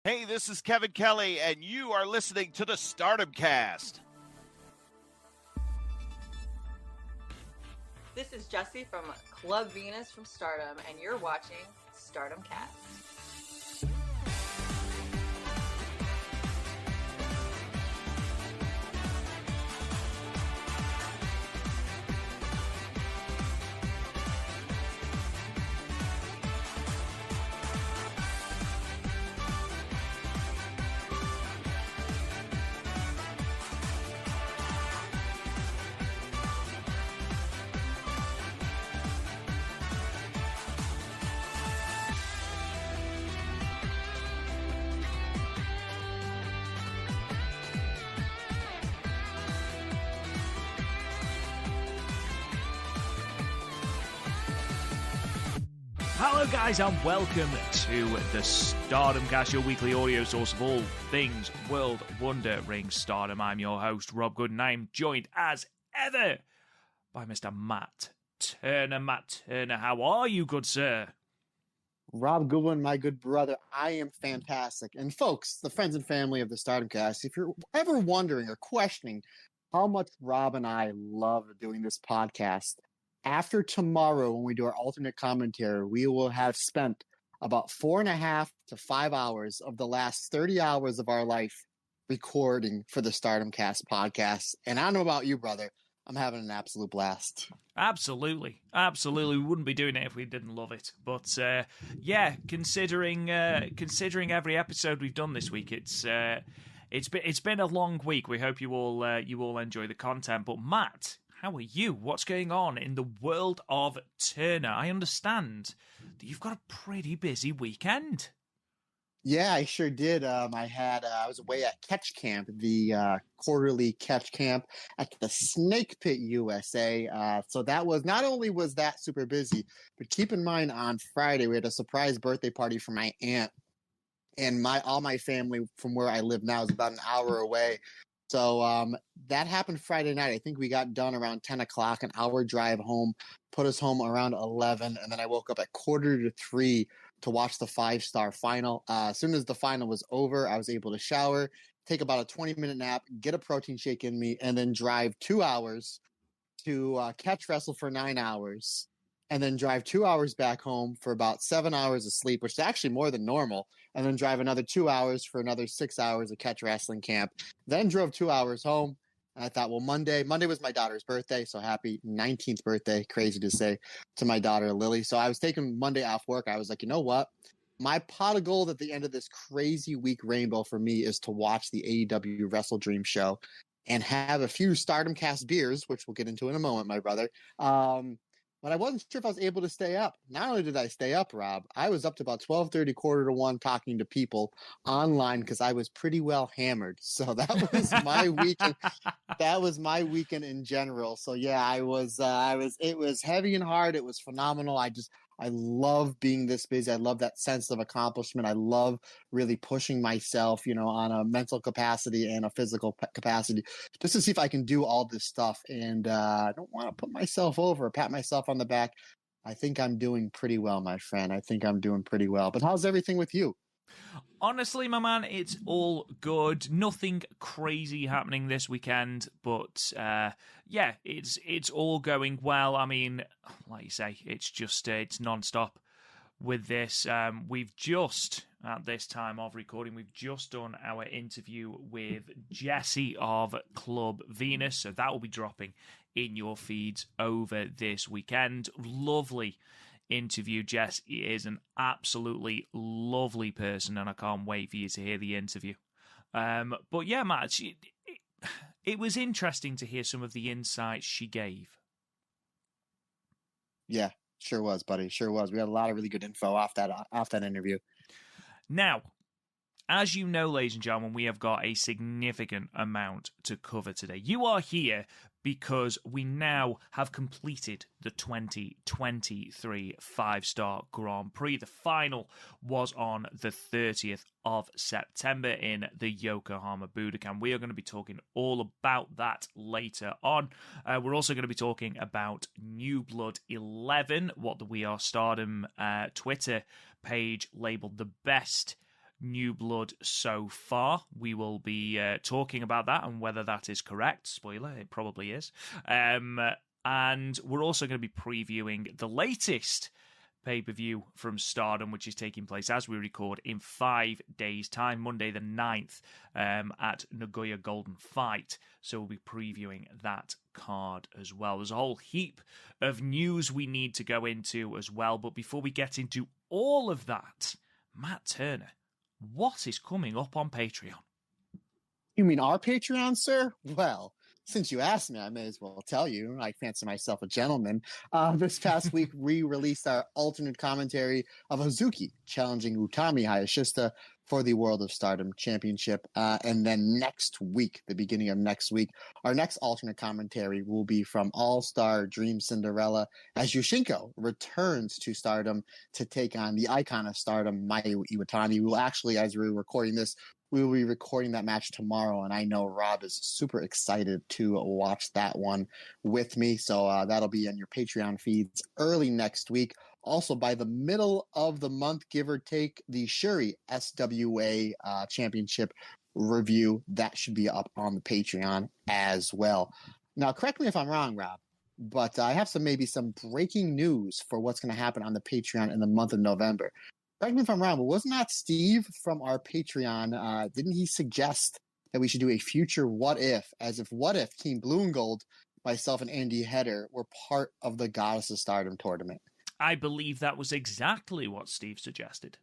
Hey, this is Kevin Kelly, and you are listening to the Stardom Cast. This is Jesse from Club Venus from Stardom, and you're watching Stardom Cast. Hello guys and welcome to the Stardom Cast, your weekly audio source of all things World Wonder Ring Stardom. I'm your host Rob Good and I'm joined as ever by Mr. Matt Turner. Matt Turner, how are you, good sir? Rob Goodwin, my good brother, I am fantastic. And folks, the friends and family of the Stardom Cast, if you're ever wondering or questioning how much Rob and I love doing this podcast, after tomorrow, when we do our alternate commentary, we will have spent about 4.5 to 5 hours of the last 30 hours of our life recording for the Stardom Cast podcast. And I don't know about you, brother, I'm having an absolute blast. Absolutely. We wouldn't be doing it if we didn't love it. But yeah, considering every episode we've done this week, it's been a long week. We hope you all enjoy the content. But Matt, how are you? What's going on in the world of Turner? I understand that you've got a pretty busy weekend. Yeah, I sure did. I was away at Catch Camp, the quarterly Catch Camp at the Snake Pit USA. So that was, not only was that super busy, but keep in mind on Friday we had a surprise birthday party for my aunt, and all my family from where I live now is about an hour away. So that happened Friday night. I think we got done around 10 o'clock, an hour drive home, put us home around 11. And then I woke up at 2:45 to watch the 5-star final. As soon as the final was over, I was able to shower, take about a 20-minute nap, get a protein shake in me, and then drive 2 hours to catch wrestle for 9 hours. And then drive 2 hours back home for about 7 hours of sleep, which is actually more than normal. And then drive another 2 hours for another 6 hours of catch wrestling camp. Then drove 2 hours home. And I thought, well, Monday was my daughter's birthday. So happy 19th birthday. Crazy to say, to my daughter, Lily. So I was taking Monday off work. I was like, you know what? My pot of gold at the end of this crazy week rainbow for me is to watch the AEW Wrestle Dream show and have a few Stardom Cast beers, which we'll get into in a moment, my brother. But I wasn't sure if I was able to stay up. Not only did I stay up, Rob, I was up to about 12:30, 1:45 talking to people online because I was pretty well hammered. So that was my weekend. That was my weekend in general. So yeah, it was heavy and hard. It was phenomenal. I love being this busy. I love that sense of accomplishment. I love really pushing myself, on a mental capacity and a physical capacity, just to see if I can do all this stuff. And I don't want to put myself over or pat myself on the back. I think I'm doing pretty well, my friend. I think I'm doing pretty well. But how's everything with you? Honestly, my man, it's all good. Nothing crazy happening this weekend, but yeah, it's all going well. I mean, like you say, it's non-stop with this. We've just, at this time of recording, we've just done our interview with Jesse of Club Venus, so that will be dropping in your feeds over this weekend. Lovely interview. Jess is an absolutely lovely person, and I can't wait for you to hear the interview. But yeah, Matt, it was interesting to hear some of the insights she gave. Yeah, sure was, buddy. Sure was. We had a lot of really good info off that interview. Now, as you know, ladies and gentlemen, we have got a significant amount to cover today. You are here because we now have completed the 2023 5-star Grand Prix. The final was on the 30th of September in the Yokohama Budokan. We are going to be talking all about that later on. We're also going to be talking about New Blood 11, what the We Are Stardom Twitter page labeled the best new blood so far. We will be talking about that and whether that is correct. Spoiler, it probably is. And we're also going to be previewing the latest pay-per-view from Stardom, which is taking place as we record in 5 days' time, Monday the 9th, at Nagoya Golden Fight. So we'll be previewing that card as well. There's a whole heap of news we need to go into as well. But before we get into all of that, Matt Turner, what is coming up on Patreon? You mean our Patreon, sir? Well, since you asked me, I may as well tell you. I fancy myself a gentleman. This past week, we released our alternate commentary of Hazuki challenging Utami Hayashishita for the World of Stardom Championship. And then next week, the beginning of next week, our next alternate commentary will be from All-Star Dream Cinderella as Yoshinko returns to Stardom to take on the icon of Stardom, Mayu Iwatani. We will actually, as we're recording this, we will be recording that match tomorrow, and I know Rob is super excited to watch that one with me. So that'll be in your Patreon feeds early next week. Also, by the middle of the month, give or take, the Syuri SWA Championship review, that should be up on the Patreon as well. Now, correct me if I'm wrong, Rob, but I have maybe some breaking news for what's going to happen on the Patreon in the month of November. Correct me if I'm wrong, but wasn't that Steve from our Patreon? Didn't he suggest that we should do a future what if, as if what if Team Blue and Gold, myself and Andy Header, were part of the Goddess of Stardom tournament? I believe that was exactly what Steve suggested.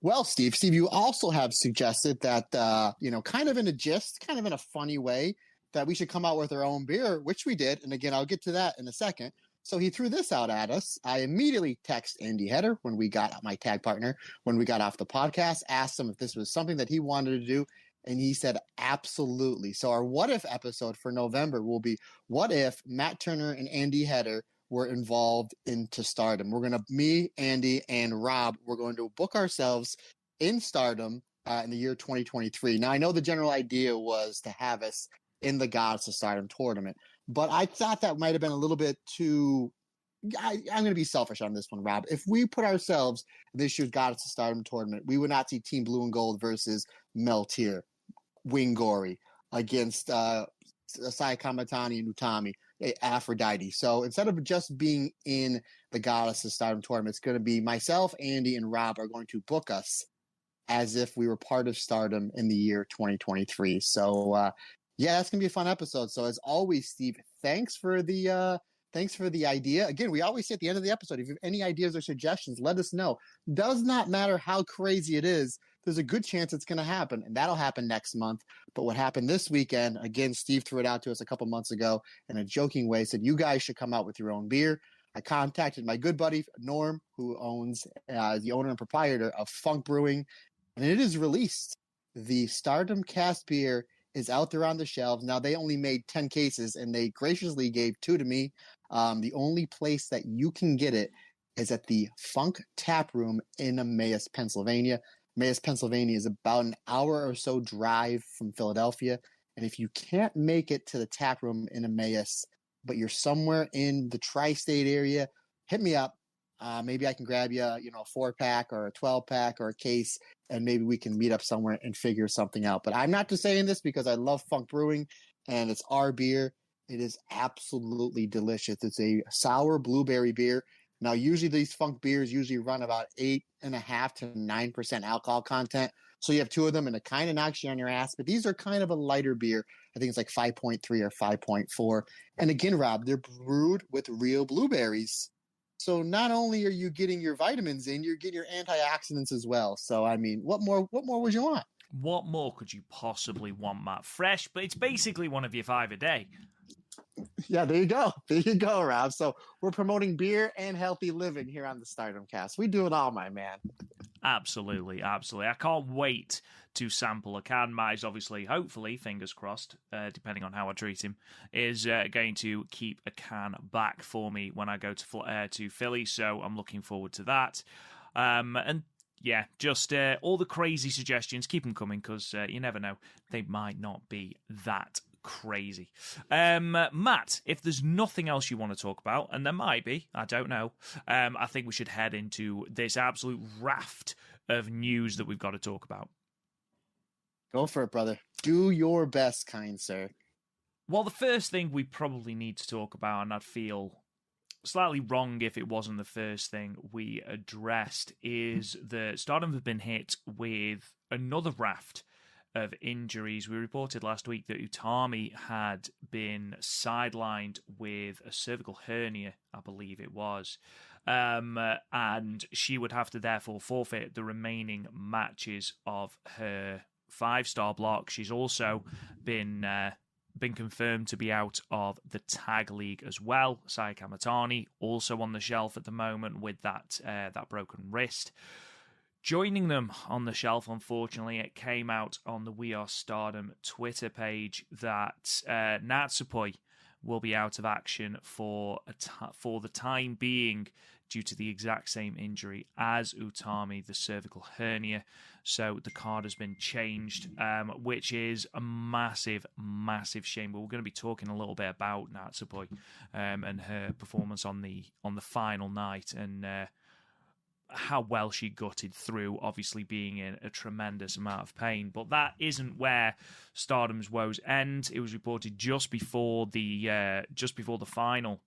Well, Steve, you also have suggested that, kind of in a gist, kind of in a funny way, that we should come out with our own beer, which we did. And again, I'll get to that in a second. So he threw this out at us. I immediately texted Andy Header when we got my tag partner, when we got off the podcast, asked him if this was something that he wanted to do. And he said, absolutely. So our what if episode for November will be what if Matt Turner and Andy Header were involved into Stardom. Me, Andy, and Rob, we're going to book ourselves in Stardom in the year 2023. Now, I know the general idea was to have us in the Goddess of Stardom tournament, but I thought that might have been a little bit too... I'm going to be selfish on this one, Rob. If we put ourselves in this year's Goddess of Stardom tournament, we would not see Team Blue and Gold versus Meltier, Wingori against Saya Kamatani and Utami, Aphrodite. So instead of just being in the Goddess of Stardom tournament, it's going to be myself, Andy, and Rob are going to book us as if we were part of Stardom in the year 2023. So, that's going to be a fun episode. So as always, Steve, thanks for the idea. Again, we always say at the end of the episode, if you have any ideas or suggestions, let us know. Does not matter how crazy it is. There's a good chance it's going to happen, and that'll happen next month. But what happened this weekend, again, Steve threw it out to us a couple months ago in a joking way, said, you guys should come out with your own beer. I contacted my good buddy, Norm, who owns the owner and proprietor of Funk Brewing, and it is released. The Stardom Cast beer is out there on the shelves. Now, they only made 10 cases, and they graciously gave 2 to me. The only place that you can get it is at the Funk Tap Room in Emmaus, Pennsylvania. Emmaus, Pennsylvania is about an hour or so drive from Philadelphia. And if you can't make it to the tap room in Emmaus, but you're somewhere in the tri-state area, hit me up. Maybe I can grab you, a 4-pack or a 12-pack or a case, and maybe we can meet up somewhere and figure something out. But I'm not just saying this because I love Funk Brewing, and it's our beer. It is absolutely delicious. It's a sour blueberry beer. Now, usually these Funk beers run about 8.5% to 9% alcohol content. So you have 2 of them, and it kind of knocks you on your ass. But these are kind of a lighter beer. I think it's like 5.3 or 5.4. And again, Rob, they're brewed with real blueberries. So not only are you getting your vitamins in, you're getting your antioxidants as well. So, I mean, what more would you want? What more could you possibly want, Matt? Fresh, but it's basically one of your 5 a day. Yeah, there you go. There you go, Rob. So we're promoting beer and healthy living here on the Stardom Cast. We do it all, my man. Absolutely, absolutely. I can't wait to sample a can. Mize, obviously, hopefully, fingers crossed, depending on how I treat him, is going to keep a can back for me when I go to Philly. So I'm looking forward to that. And yeah, just all the crazy suggestions, keep them coming because you never know. They might not be that crazy. Matt, if there's nothing else you want to talk about, and there might be, I don't know, I think we should head into this absolute raft of news that we've got to talk about. Go for it, brother. Do your best, kind sir. Well, the first thing we probably need to talk about, and I'd feel slightly wrong if it wasn't the first thing we addressed, is that Stardom have been hit with another raft of injuries. We reported last week that Utami had been sidelined with a cervical hernia, I believe it was, and she would have to therefore forfeit the remaining matches of her 5-star block. She's also been confirmed to be out of the tag league as well. Saya Kamatani also on the shelf at the moment with that broken wrist. Joining them on the shelf, unfortunately, it came out on the We Are Stardom Twitter page that Natsupoi will be out of action for the time being due to the exact same injury as Utami, the cervical hernia. So the card has been changed, which is a massive, massive shame. But we're going to be talking a little bit about Natsupoi and her performance on the final night and how well she gutted through, obviously being in a tremendous amount of pain. But that isn't where Stardom's woes end. It was reported just before the final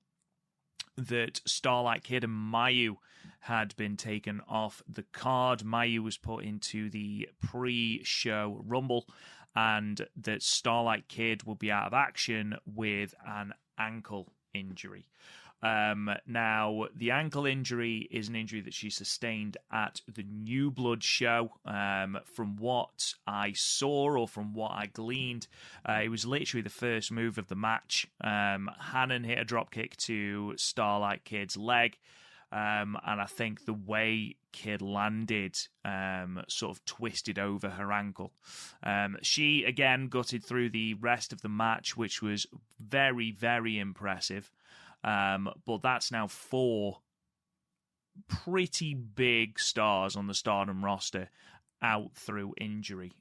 that Starlight Kid and Mayu had been taken off the card. Mayu was put into the pre-show Rumble, and that Starlight Kid will be out of action with an ankle injury. Now, the ankle injury is an injury that she sustained at the New Blood show. From what I saw or from what I gleaned, it was literally the first move of the match. Hannon hit a dropkick to Starlight Kid's leg, and I think the way Kid landed sort of twisted over her ankle. She, again, gutted through the rest of the match, which was very, very impressive. But that's now 4 pretty big stars on the Stardom roster out through injury.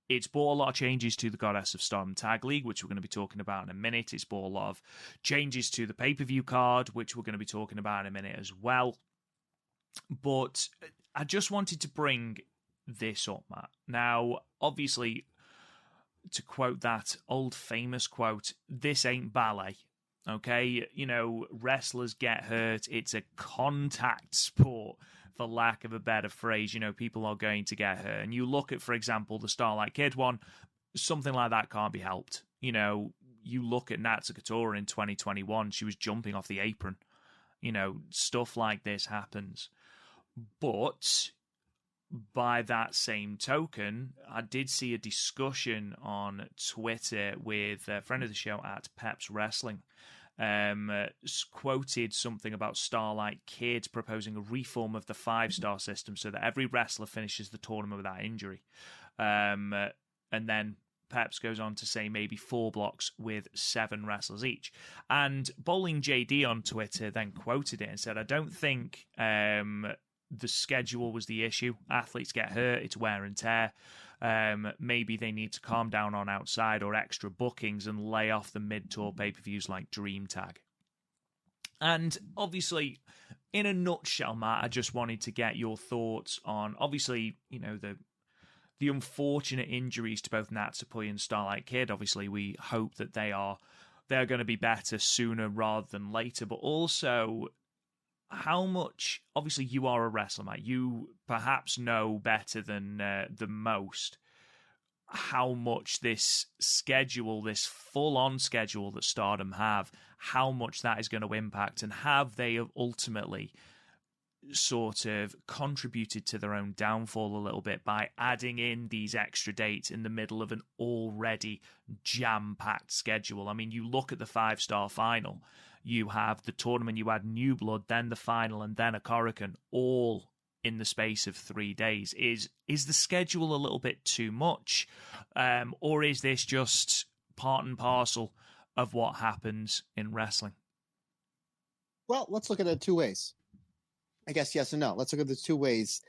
It's brought a lot of changes to the Goddess of Stardom Tag League, which we're going to be talking about in a minute. It's brought a lot of changes to the pay-per-view card, which we're going to be talking about in a minute as well. But I just wanted to bring this up, Matt. Now, obviously, to quote that old famous quote, this ain't ballet. Okay, you know, wrestlers get hurt. It's a contact sport, for lack of a better phrase. You know, people are going to get hurt. And you look at, for example, the Starlight Kid one, something like that can't be helped. You know, you look at Natsuko Tora in 2021, she was jumping off the apron. You know, stuff like this happens. But by that same token, I did see a discussion on Twitter with a friend of the show at Peps Wrestling. Quoted something about Starlight Kid proposing a reform of the 5-star system so that every wrestler finishes the tournament without injury. And then Peps goes on to say maybe 4 blocks with 7 wrestlers each. And Bowling JD on Twitter then quoted it and said, I don't think the schedule was the issue. Athletes get hurt, it's wear and tear. Maybe they need to calm down on outside or extra bookings and lay off the mid-tour pay-per-views like Dream Tag. And obviously, in a nutshell, Matt, I just wanted to get your thoughts on, obviously, you know, the unfortunate injuries to both Natsupoi and Starlight Kid. Obviously, we hope that they're going to be better sooner rather than later, but also how much, obviously you are a wrestler, Matt, you perhaps know better than most how much this schedule, this full-on schedule that Stardom have, how much that is going to impact, and have they ultimately sort of contributed to their own downfall a little bit by adding in these extra dates in the middle of an already jam-packed schedule. I mean, you look at the 5-star final, you have the tournament, you had New Blood, then the final, and then a Korakuen, all in the space of 3 days. Is the schedule a little bit too much? Or is this just part and parcel of what happens in wrestling? Well, let's look at it 2 ways. I guess yes and no. Let's look at the 2 ways.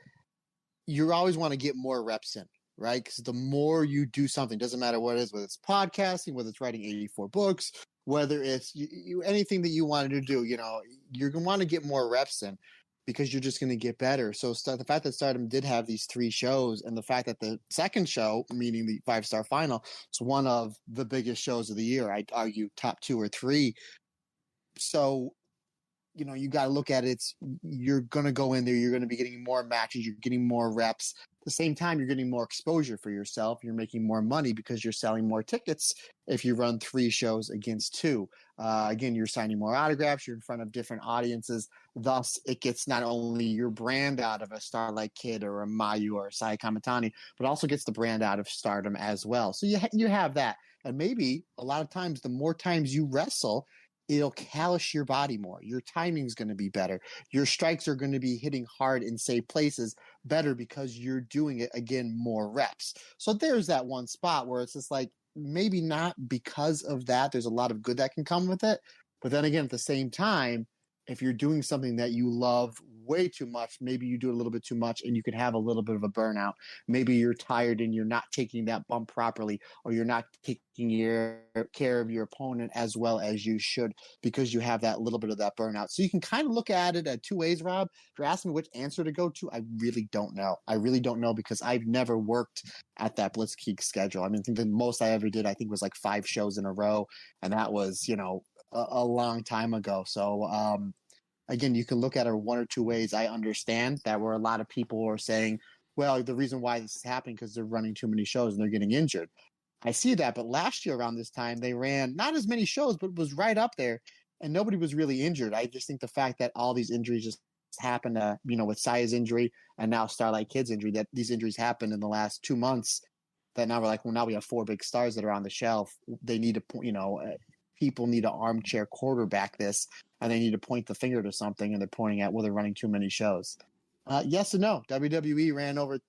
You always want to get more reps in, right? Because the more you do something, doesn't matter what it is, whether it's podcasting, whether it's writing 84 books, whether it's anything that you wanted to do, you know, you're going to want to get more reps in. because you're just going to get better. So the fact that Stardom did have these 3 shows, and the fact that the second show, meaning the 5-star final, is one of the biggest shows of the year. I'd argue top 2 or 3. So, you got to look at it. You're going to go in there. You're going to be getting more matches. You're getting more reps. At the same time, you're getting more exposure for yourself. You're making more money because you're selling more tickets if you run 3 shows against 2. Again, you're signing more autographs. You're in front of different audiences. Thus, it gets not only your brand out of a Starlight Kid or a Mayu or a Saya Kamitani, but also gets the brand out of Stardom as well. So you have that. And maybe a lot of times, the more times you wrestle, it'll callous your body more. Your timing's going to be better. Your strikes are going to be hitting hard in safe places better because you're doing it, again, more reps. So there's that one spot where it's just like, maybe not because of that. There's a lot of good that can come with it. But then again, at the same time, if you're doing something that you love way too much, maybe you do it a little bit too much and you could have a little bit of a burnout. Maybe you're tired and you're not taking that bump properly, or you're not taking care of your opponent as well as you should because you have that little bit of that burnout. So you can kind of look at it 2 ways, Rob. If you're asking me which answer to go to, I really don't know. I really don't know because I've never worked at that Blitzkrieg schedule. I mean, I think the most I ever did, I think, was like 5 shows in a row. And that was, a long time ago. So, again, you can look at it 1 or 2 ways. I understand that where a lot of people are saying, well, the reason why this is happening because they're running too many shows and they're getting injured. I see that, but last year around this time, they ran not as many shows, but was right up there, and nobody was really injured. I just think the fact that all these injuries just happened, with Saya's injury and now Starlight Kid's injury, that these injuries happened in the last 2 months, that now we're like, well, now we have 4 big stars that are on the shelf. They need to, people need to armchair quarterback this, and they need to point the finger to something, and they're pointing at, well, they're running too many shows. Yes and no. WWE ran over,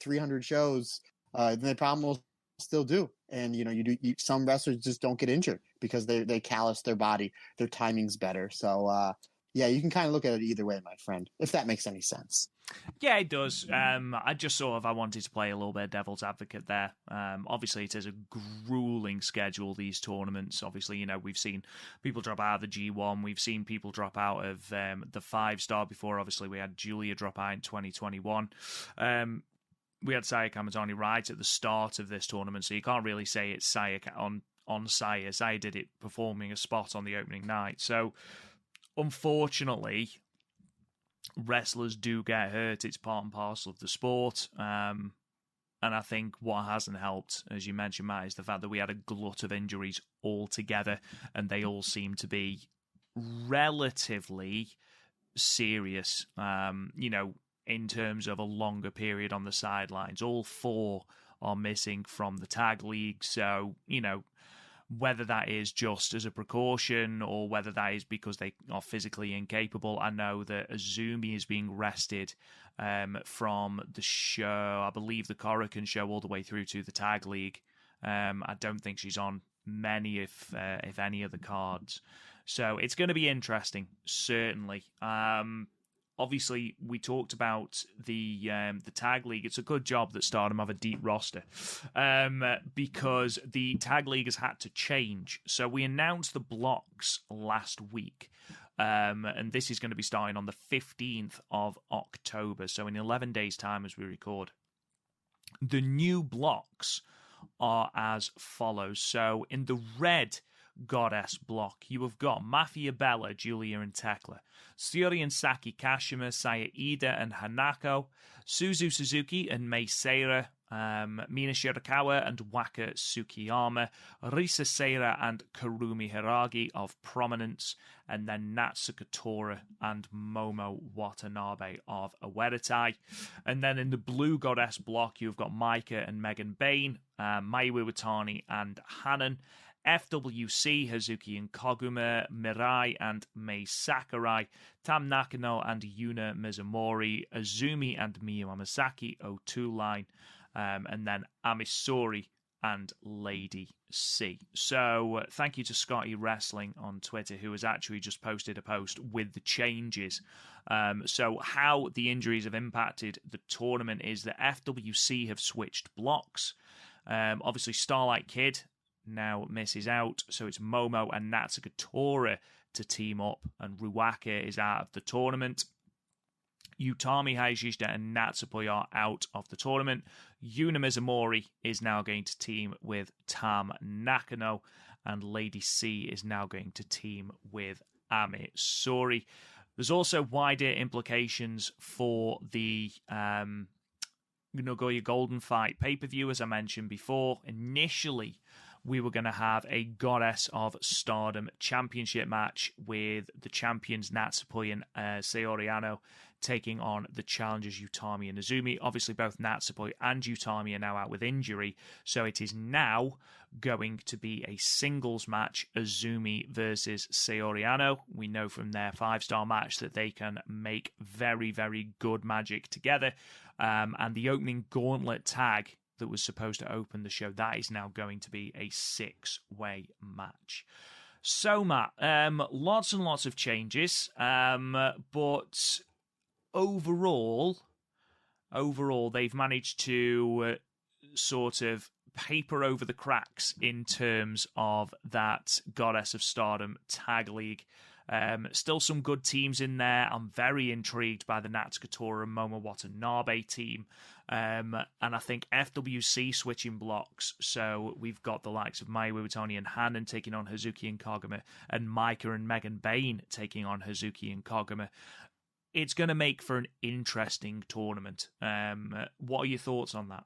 300 shows. Then they probably will still do. And, some wrestlers just don't get injured because they callous their body. Their timing's better. So, yeah, you can kind of look at it either way, my friend, if that makes any sense. Yeah, it does. I just I wanted to play a little bit of devil's advocate there. Obviously, it is a grueling schedule, these tournaments. Obviously, we've seen people drop out of the G1. We've seen people drop out of the 5-star before. Obviously, we had Giulia drop out in 2021. We had Saya Kamitani right at the start of this tournament, so you can't really say it's Saya on Saya. Saya did it performing a spot on the opening night. So, unfortunately, wrestlers do get hurt. It's part and parcel of the sport. And I think what hasn't helped, as you mentioned, Matt, is the fact that we had a glut of injuries altogether, and they all seem to be relatively serious, in terms of a longer period on the sidelines. All 4 are missing from the tag league. So, whether that is just as a precaution or whether that is because they are physically incapable. I know that Azumi is being rested from the show, I believe the Korakuen show, all the way through to the tag league. I don't think she's on many, if any, of the cards. So it's going to be interesting, certainly. Obviously, we talked about the tag league. It's a good job that Stardom have a deep roster because the tag league has had to change. So we announced the blocks last week, and this is going to be starting on the 15th of October, so in 11 days' time as we record. The new blocks are as follows. So in the red Goddess block, you have got Mafia Bella, Giulia and Tekla, Syuri and Saki Kashima, Saya Ida and Hanako, Suzu Suzuki and Mei Seira, Mina Shirakawa and Waka Tsukiyama, Risa Seira and Karumi Hiragi of Prominence, and then Natsuka Tora and Momo Watanabe of Aweretai. And then in the blue Goddess block, you've got Maika and Megan Bain, Mai Iwatani and Hanan, FWC, Hazuki and Koguma, Mirai and Mei Sakurai, Tam Nakano and Yuna Mizumori, Azumi and Miyu Hamasaki, O2 line, and then Amisori and Lady C. So thank you to Scotty Wrestling on Twitter, who has actually just posted a post with the changes. So how the injuries have impacted the tournament is that FWC have switched blocks. Obviously, Starlight Kid now misses out, so it's Momo and Natsuka Tora to team up, and Ruaka is out of the tournament. Utami, Hayashishita, and Natsupoi are out of the tournament. Yuna Mizumori is now going to team with Tam Nakano, and Lady C is now going to team with Ami Sourei. There's also wider implications for the Nagoya Golden Fight pay-per-view, as I mentioned before. Initially, we were going to have a Goddess of Stardom championship match with the champions Natsupoi and Syuri Ano taking on the challengers Utami and Azumi. Obviously, both Natsupoi and Utami are now out with injury, so it is now going to be a singles match, Azumi versus Syuri Ano. We know from their 5-star match that they can make very, very good magic together. And the opening gauntlet tag that was supposed to open the show, that is now going to be a 6-way match. So, Matt, lots and lots of changes, but overall, they've managed to sort of paper over the cracks in terms of that Goddess of Stardom tag league. Still some good teams in there. I'm very intrigued by the Natsuko Tora and Momo Watanabe team. And I think FWC switching blocks. So we've got the likes of Mayu Iwatani and Hanan taking on Hazuki and Koguma, and Micah and Megan Bain taking on Hazuki and Koguma. It's going to make for an interesting tournament. What are your thoughts on that?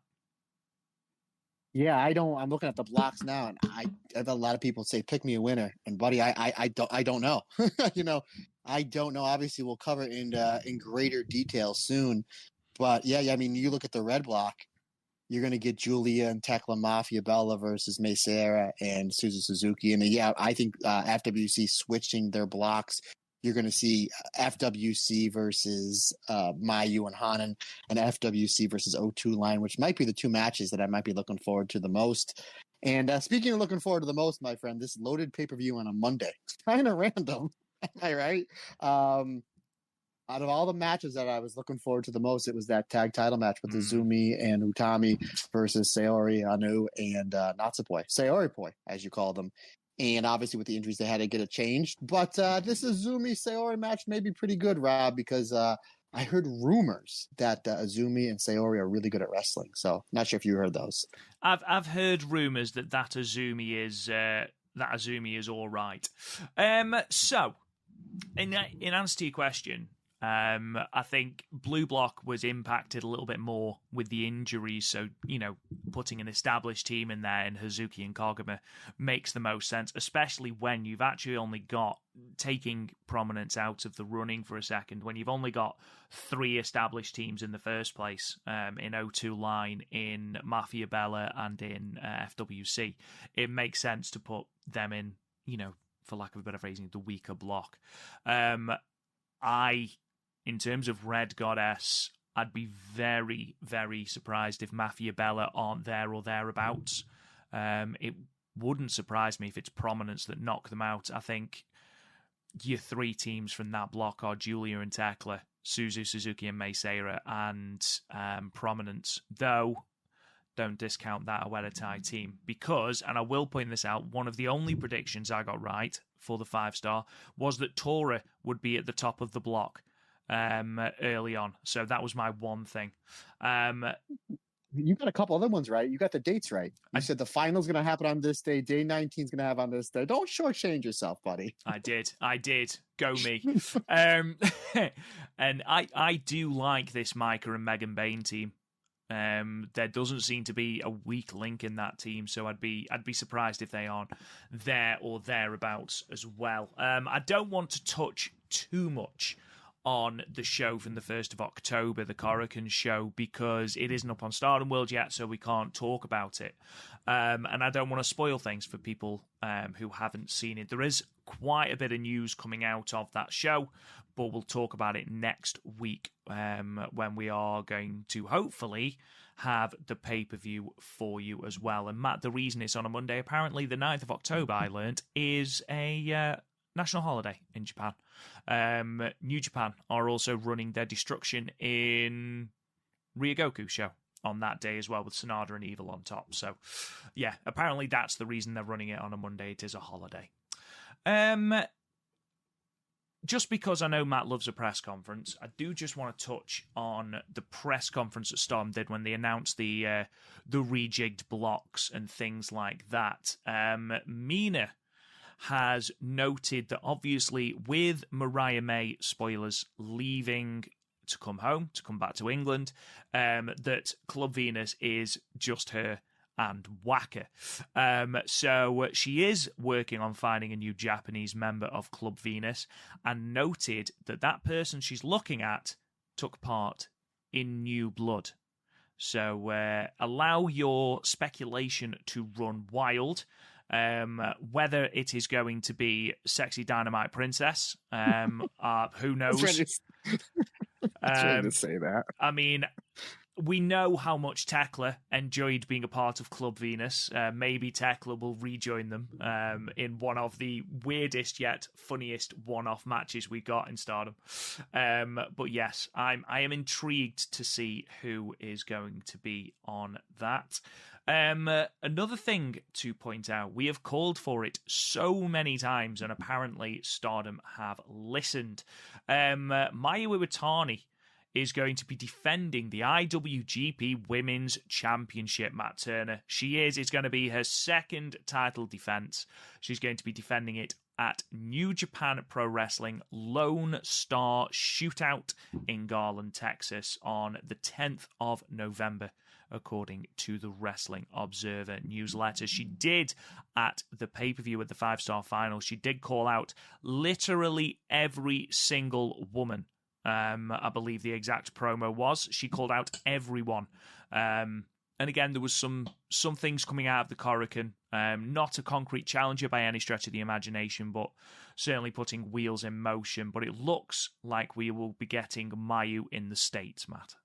Yeah, I'm looking at the blocks now, and I have a lot of people say, pick me a winner. And buddy, I don't know. I don't know. Obviously, we'll cover in greater detail soon. But yeah, I mean, you look at the red block, you're going to get Giulia and Tekla Mafia Bella versus Mei Seira and Suzu Suzuki. And yeah, I think FWC switching their blocks. You're going to see FWC versus Mayu and Hanan, and FWC versus O2 line, which might be the two matches that I might be looking forward to the most. And speaking of looking forward to the most, my friend, this loaded pay-per-view on a Monday. It's kind of random. Am I right? Out of all the matches that I was looking forward to the most, it was that tag title match with Azumi and Utami versus Syuri Ano and Natsupoi. Syuri Poi, as you call them. And obviously, with the injuries, they had to get it changed. But this Azumi Sayori match may be pretty good, Rob, because I heard rumors that Azumi and Sayori are really good at wrestling. So, not sure if you heard those. I've heard rumors that Azumi is all right. So, in answer to your question, I think Blue Block was impacted a little bit more with the injuries, so, putting an established team in there in Hazuki and Koguma makes the most sense, especially when you've actually only got, taking prominence out of the running for a second, when you've only got 3 established teams in the first place, in O2 Line, in Mafia Bella, and in FWC. It makes sense to put them in, for lack of a better phrasing, the weaker block. In terms of Red Goddess, I'd be very, very surprised if Mafia Bella aren't there or thereabouts. It wouldn't surprise me if it's Prominence that knock them out. I think your 3 teams from that block are Giulia and Tekla, Suzu Suzuki and Mei Seira, and Prominence. Though, don't discount that Aweditai team. Because, and I will point this out, one of the only predictions I got right for the 5-star was that Tora would be at the top of the block early on. So that was my one thing. You got a couple other ones right. You got the dates right. I said the final's going to happen on this day. Day 19 is going to have on this day. Don't shortchange yourself, buddy. I did. Go me. And I do like this Micah and Megan Bain team. There doesn't seem to be a weak link in that team, so I'd be surprised if they aren't there or thereabouts as well. I don't want to touch too much on the show from the 1st of October, the Korakuen show, because it isn't up on Stardom World yet, so we can't talk about it. And I don't want to spoil things for people who haven't seen it. There is quite a bit of news coming out of that show, but we'll talk about it next week when we are going to hopefully have the pay-per-view for you as well. And Matt, the reason it's on a Monday, apparently the 9th of October, I learned, is a national holiday in Japan. New Japan are also running their Destruction in Ryogoku show on that day as well, with Sonada and Evil on top. So, yeah, apparently that's the reason they're running it on a Monday. It is a holiday. just because I know Matt loves a press conference, I do just want to touch on the press conference that Storm did when they announced the rejigged blocks and things like that. Mina has noted that obviously with Mariah May, spoilers, leaving to come home, to come back to England, that Club Venus is just her and Waka. So she is working on finding a new Japanese member of Club Venus, and noted that that person she's looking at took part in New Blood. So allow your speculation to run wild. Whether it is going to be Sexy Dynamite Princess, who knows? I was trying to say that. I mean, we know how much Tekla enjoyed being a part of Club Venus. Maybe Tekla will rejoin them in one of the weirdest yet funniest one-off matches we got in Stardom. But yes, I am intrigued to see who is going to be on that. Another thing to point out, we have called for it so many times, and apparently Stardom have listened. Mayu Iwatani is going to be defending the IWGP Women's Championship, Matt Turner. It's going to be her second title defense. She's going to be defending it at New Japan Pro Wrestling Lone Star Shootout in Garland, Texas on the 10th of November, according to the Wrestling Observer newsletter. She did, at the pay-per-view at the 5-star final, she did call out literally every single woman. I believe the exact promo was. She called out everyone. And again, there was some things coming out of the Korakuen. Not a concrete challenger by any stretch of the imagination, but certainly putting wheels in motion. But it looks like we will be getting Mayu in the States, Matt.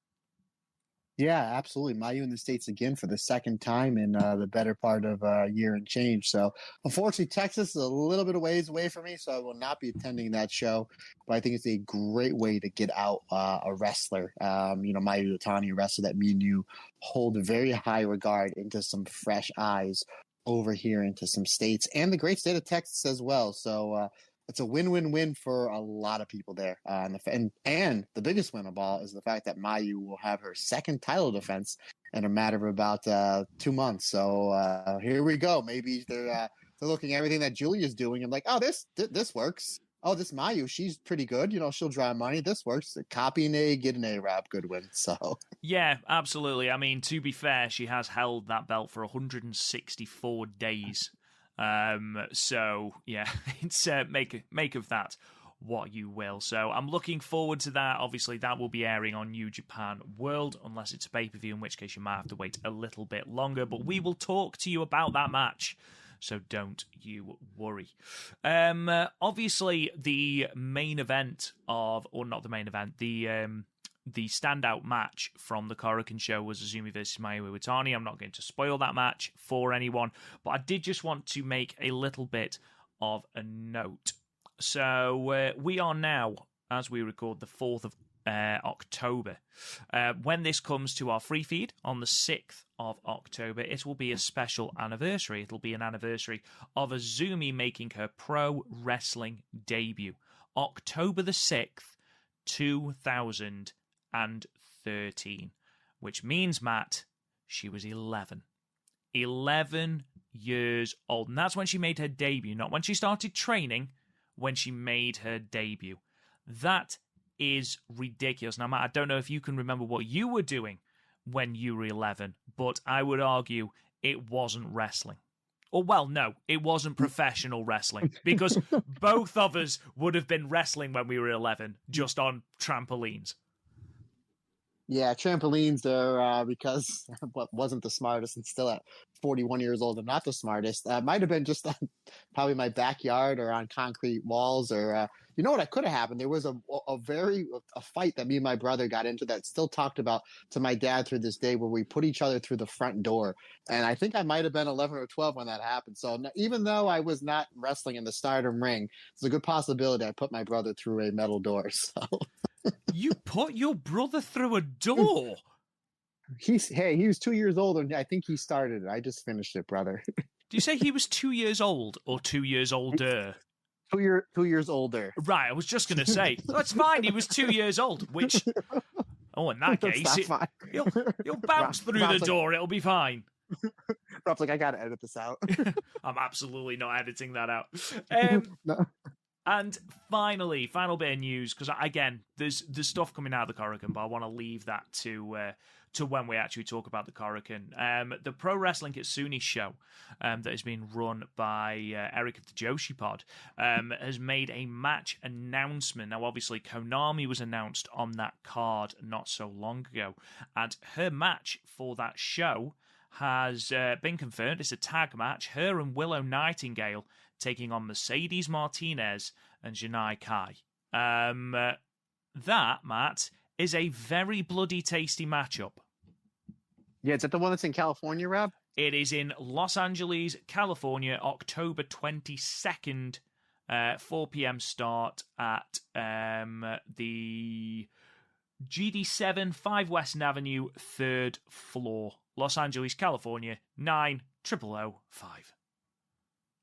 Yeah, absolutely. Mayu in the States again for the second time in the better part of a year and change. So unfortunately, Texas is a little bit of ways away from me, so I will not be attending that show. But I think it's a great way to get out a wrestler. Mayu Iwatani, a wrestler that me and you hold very high regard, into some fresh eyes over here into some states and the great state of Texas as well. So it's a win-win-win for a lot of people there. And the biggest win of all is the fact that Mayu will have her second title defense in a matter of about 2 months. So here we go. Maybe they're looking at everything that Giulia's doing and like, oh, this works. Oh, this Mayu, she's pretty good. She'll draw money. This works. Copy an A, get an A-Rap, Goodwin. So yeah, absolutely. I mean, to be fair, she has held that belt for 164 days. So yeah, it's make of that what you will. So I'm looking forward to that. Obviously, that will be airing on New Japan World, unless it's a pay-per-view, in which case you might have to wait a little bit longer. But we will talk to you about that match, so don't you worry. Obviously, the main event the standout match from the Korakuen show was Azumi versus Mayu Iwatani. I'm not going to spoil that match for anyone, but I did just want to make a little bit of a note. So we are now, as we record, the 4th of October. When this comes to our free feed on the 6th of October, it will be a special anniversary. It'll be an anniversary of Azumi making her pro wrestling debut. October the 6th, 2013, which means, Matt, she was 11 years old, and that's when she made her debut, not when she started training, when she made her debut. That is ridiculous. Now, Matt, I don't know if you can remember what you were doing when you were 11, but I would argue it wasn't wrestling. Or, well, no, it wasn't professional wrestling, because both of us would have been wrestling when we were 11, just on trampolines. Yeah, trampolines are because what wasn't the smartest, and still at 41 years old, I'm not the smartest. Might have been just probably my backyard or on concrete walls, or what could have happened. There was a fight that me and my brother got into that still talked about to my dad through this day, where we put each other through the front door. And I think I might have been 11 or 12 when that happened. So even though I was not wrestling in the Stardom ring, it's a good possibility I put my brother through a metal door. So. You put your brother through a door? He was 2 years old, and I think he started it. I just finished it, brother. Do you say he was 2 years old or 2 years older? 2 years older. Right, I was just going to say, that's fine. He was 2 years old, which, in that case, fine. he'll bounce through the door. It'll be fine. Rob's like, I got to edit this out. I'm absolutely not editing that out. No. And finally, final bit of news, because again, there's stuff coming out of the Korakuen, but I want to leave that to when we actually talk about the Korakuen. The Pro Wrestling Kitsune show that has been run by Eric of the Joshi Pod has made a match announcement. Now, obviously, Konami was announced on that card not so long ago, and her match for that show has been confirmed. It's a tag match. Her and Willow Nightingale taking on Mercedes Martinez and Janai Kai. That, Matt, is a very bloody tasty matchup. Yeah, is that the one that's in California, Rob? It is in Los Angeles, California, October 22nd, 4 p.m. start at the GD7 5 West Avenue, 3rd floor, Los Angeles, California, 90005.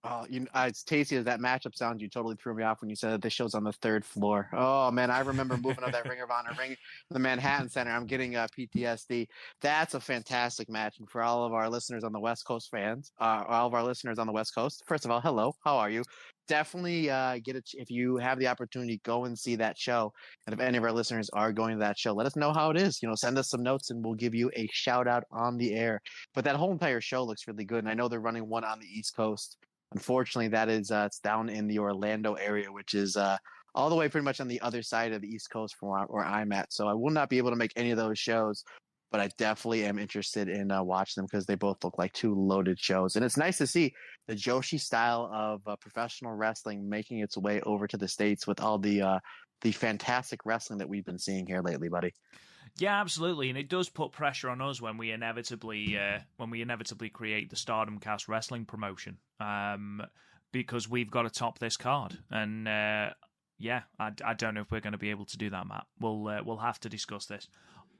Oh, as tasty as that matchup sounds, you totally threw me off when you said that this show's on the 3rd floor. Oh, man, I remember moving up that Ring of Honor ring, the Manhattan Center. I'm getting PTSD. That's a fantastic match. And for all of our listeners on the West Coast fans, all of our listeners on the West Coast, first of all, hello, how are you? Definitely if you have the opportunity, go and see that show. And if any of our listeners are going to that show, let us know how it is. Send us some notes and we'll give you a shout out on the air. But that whole entire show looks really good. And I know they're running one on the East Coast. Unfortunately, that is it's down in the Orlando area, which is all the way pretty much on the other side of the East Coast from where I'm at. So I will not be able to make any of those shows, but I definitely am interested in watching them because they both look like two loaded shows. And it's nice to see the Joshi style of professional wrestling making its way over to the States with all the fantastic wrestling that we've been seeing here lately, buddy. Yeah, absolutely, and it does put pressure on us when we inevitably create the Stardom Cast wrestling promotion, because we've got to top this card, and I don't know if we're going to be able to do that, Matt. We'll have to discuss this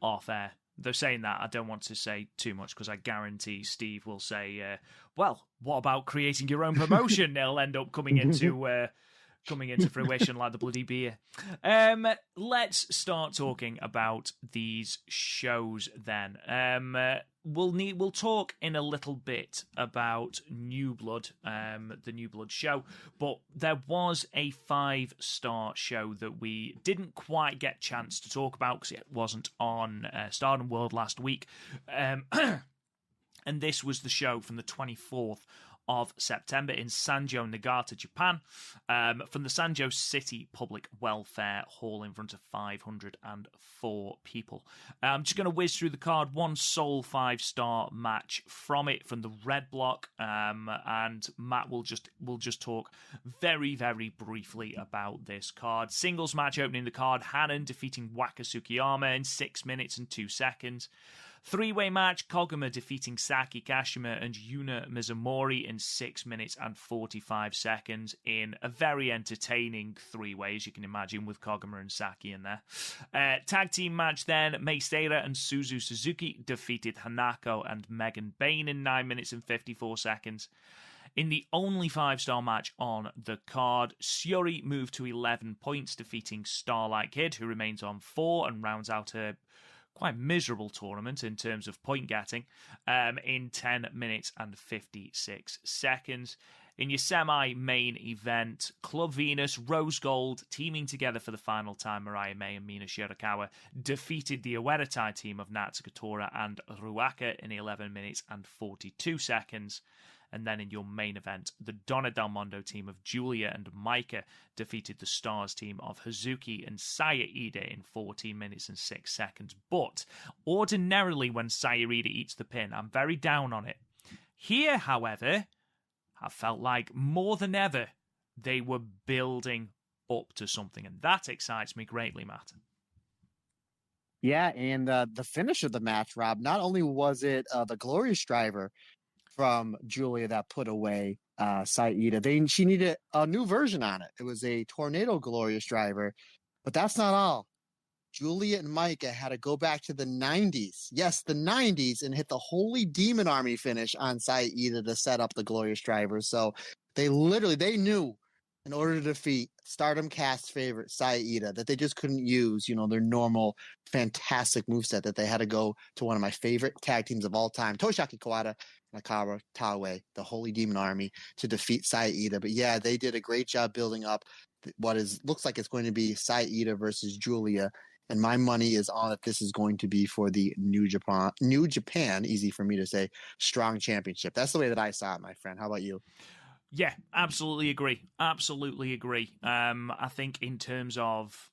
off air. Though saying that, I don't want to say too much because I guarantee Steve will say, "Well, what about creating your own promotion?" It'll end up coming into fruition like the bloody beer. Let's start talking about these shows then. We'll talk in a little bit about New Blood, the New Blood show, but there was a 5-star show that we didn't quite get a chance to talk about because it wasn't on Stardom World last week. And this was the show from the 24th of September in Sanjo, Nagata, Japan, from the Sanjo City Public Welfare Hall in front of 504 people. I'm just going to whiz through the card. One sole 5-star match from it, from the red block, and Matt will just talk very, very briefly about this card. Singles match opening the card, Hanan defeating Waka Tsukiyama in 6 minutes and 2 seconds. 3-way match, Koguma defeating Saki Kashima and Yuna Mizumori in 6 minutes and 45 seconds in a very entertaining 3-way, as you can imagine, with Koguma and Saki in there. Tag team match then, Mei Seira and Suzu Suzuki defeated Hanako and Megan Bain in 9 minutes and 54 seconds. In the only 5-star match on the card, Syuri moved to 11 points, defeating Starlight Kid, who remains on 4 and rounds out her quite miserable tournament in terms of point getting, in 10 minutes and 56 seconds. In your semi-main event, Club Venus, Rose Gold, teaming together for the final time, Mariah May and Mina Shirakawa, defeated the Uedatai team of Natsuko Tora and Ruaka in 11 minutes and 42 seconds. And then in your main event, the Donna Del Mondo team of Giulia and Maika defeated the Stars team of Hazuki and Saya Ida in 14 minutes and 6 seconds. But ordinarily when Saya Ida eats the pin, I'm very down on it. Here, however, I felt like more than ever they were building up to something, and that excites me greatly, Matt. Yeah, and the finish of the match, Rob, not only was it the Glorious Driver from Giulia that put away Saida. She needed a new version on it. It was a Tornado Glorious Driver, but that's not all. Giulia and Micah had to go back to the 90s. Yes, the 90s, and hit the Holy Demon Army finish on Saida to set up the Glorious Driver. So they knew in order to defeat Stardom Cast favorite Saida, that they just couldn't use, their normal fantastic moveset, that they had to go to one of my favorite tag teams of all time, Toshiaki Kawada and Akara Taue, the Holy Demon Army, to defeat Saida. But yeah, they did a great job building up looks like it's going to be Saida versus Giulia. And my money is on that this is going to be for the New Japan, easy for me to say, Strong Championship. That's the way that I saw it, my friend. How about you? Yeah, absolutely agree. Absolutely agree. I think in terms of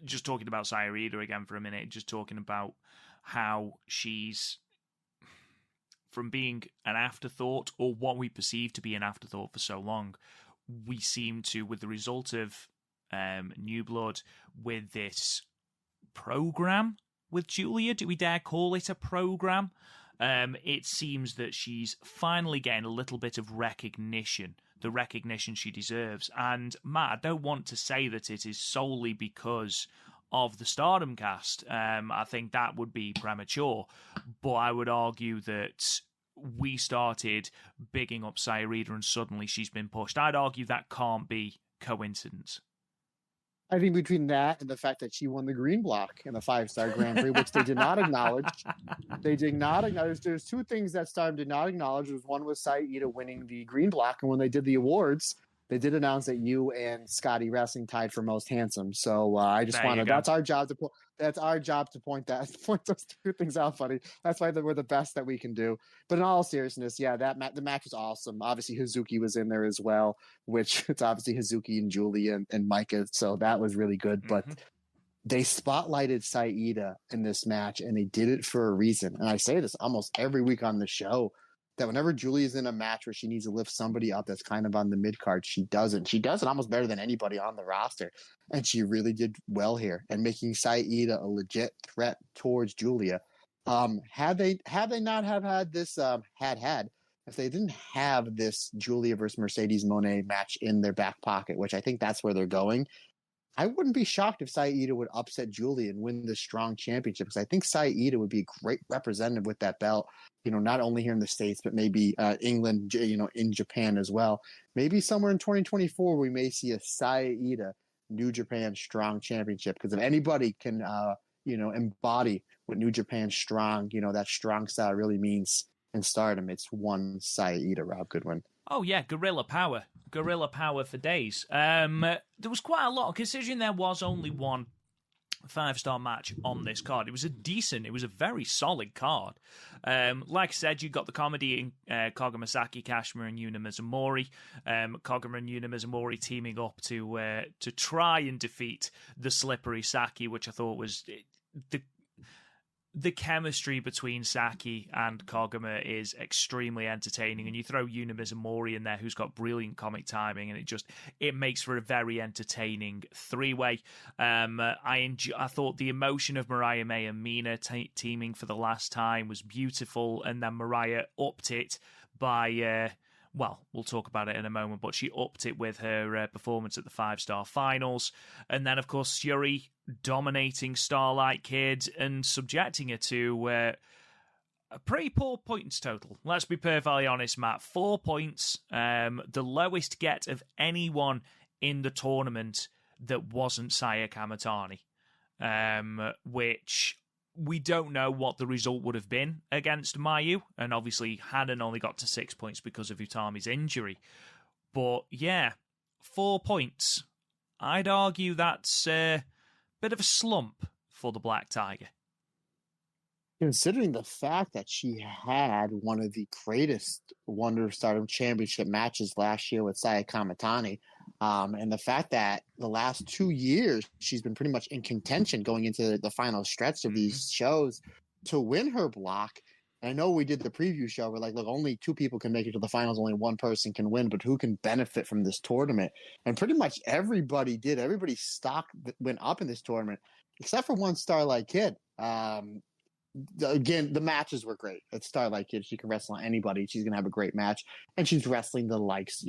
just talking about Saida again for a minute, just talking about how she's from being an afterthought, or what we perceive to be an afterthought for so long, we seem to, with the result of New Blood, with this program with Giulia, do we dare call it a program? It seems that she's finally getting a little bit of recognition, the recognition she deserves. And Matt, I don't want to say that it is solely because of the Stardom cast. I think that would be premature. But I would argue that we started bigging up Saida and suddenly she's been pushed. I'd argue that can't be coincidence. I think between that and the fact that she won the green block in the 5-star Grand Prix, which they did not acknowledge. They did not acknowledge. There's two things that Stardom did not acknowledge. One was Saida winning the green block, and when they did the awards, they did announce that you and Scotty Wrestling tied for most handsome. So I just wanted, that's our job to point those two things out, buddy. That's why we're the best that we can do. But in all seriousness, yeah, the match was awesome. Obviously, Hazuki was in there as well, which it's obviously Hazuki and Giulia and Micah. So that was really good. But they spotlighted Saida in this match, and they did it for a reason. And I say this almost every week on the show, that whenever Giulia's in a match where she needs to lift somebody up that's kind of on the mid card, she doesn't. She does it almost better than anybody on the roster. And she really did well here, and making Saida a legit threat towards Giulia. Had they not have had this, if they didn't have this Giulia versus Mercedes Moné match in their back pocket, which I think that's where they're going, I wouldn't be shocked if Saida would upset Giulia and win the Strong Championship, because I think Saida would be a great representative with that belt, not only here in the States, but maybe England, in Japan as well. Maybe somewhere in 2024, we may see a Saida New Japan Strong Championship, because if anybody can, embody what New Japan Strong, that strong style really means in Stardom, it's one Saida, Rob Goodwin. Oh, yeah, guerrilla power for days. There was quite a lot, considering there was only one 5-star match on this card. It was a very solid card. Like I said, you got the comedy in Koguma Saki, Kashima, and Yuna Mizumori. Koguma and Yuna Mizumori teaming up to try and defeat the slippery Saki, which I thought was the chemistry between Saki and Koguma is extremely entertaining, and you throw Yuna Mizumori in there, who's got brilliant comic timing, and it makes for a very entertaining three-way. I thought the emotion of Mariah May and Mina teaming for the last time was beautiful, and then Mariah upped it by we'll talk about it in a moment, but she upped it with her performance at the 5-star finals. And then, of course, Syuri dominating Starlight Kid and subjecting her to a pretty poor points total. Let's be perfectly honest, Matt. 4 points, the lowest get of anyone in the tournament that wasn't Saya Kamatani, which we don't know what the result would have been against Mayu, and obviously Hanan only got to 6 points because of Utami's injury. But yeah, 4 points. I'd argue that's a bit of a slump for the Black Tiger. Considering the fact that she had one of the greatest Wonder of Stardom Championship matches last year with Saya Kamatani, and the fact that the last 2 years she's been pretty much in contention going into the final stretch of these shows to win her block. And I know we did the preview show. We're like, look, only 2 people can make it to the finals. Only one person can win, but who can benefit from this tournament? And pretty much everybody did. Everybody's stock went up in this tournament, except for one Starlight Kid. Again, the matches were great. It's Starlight Kid. She can wrestle on anybody. She's going to have a great match. And she's wrestling the likes,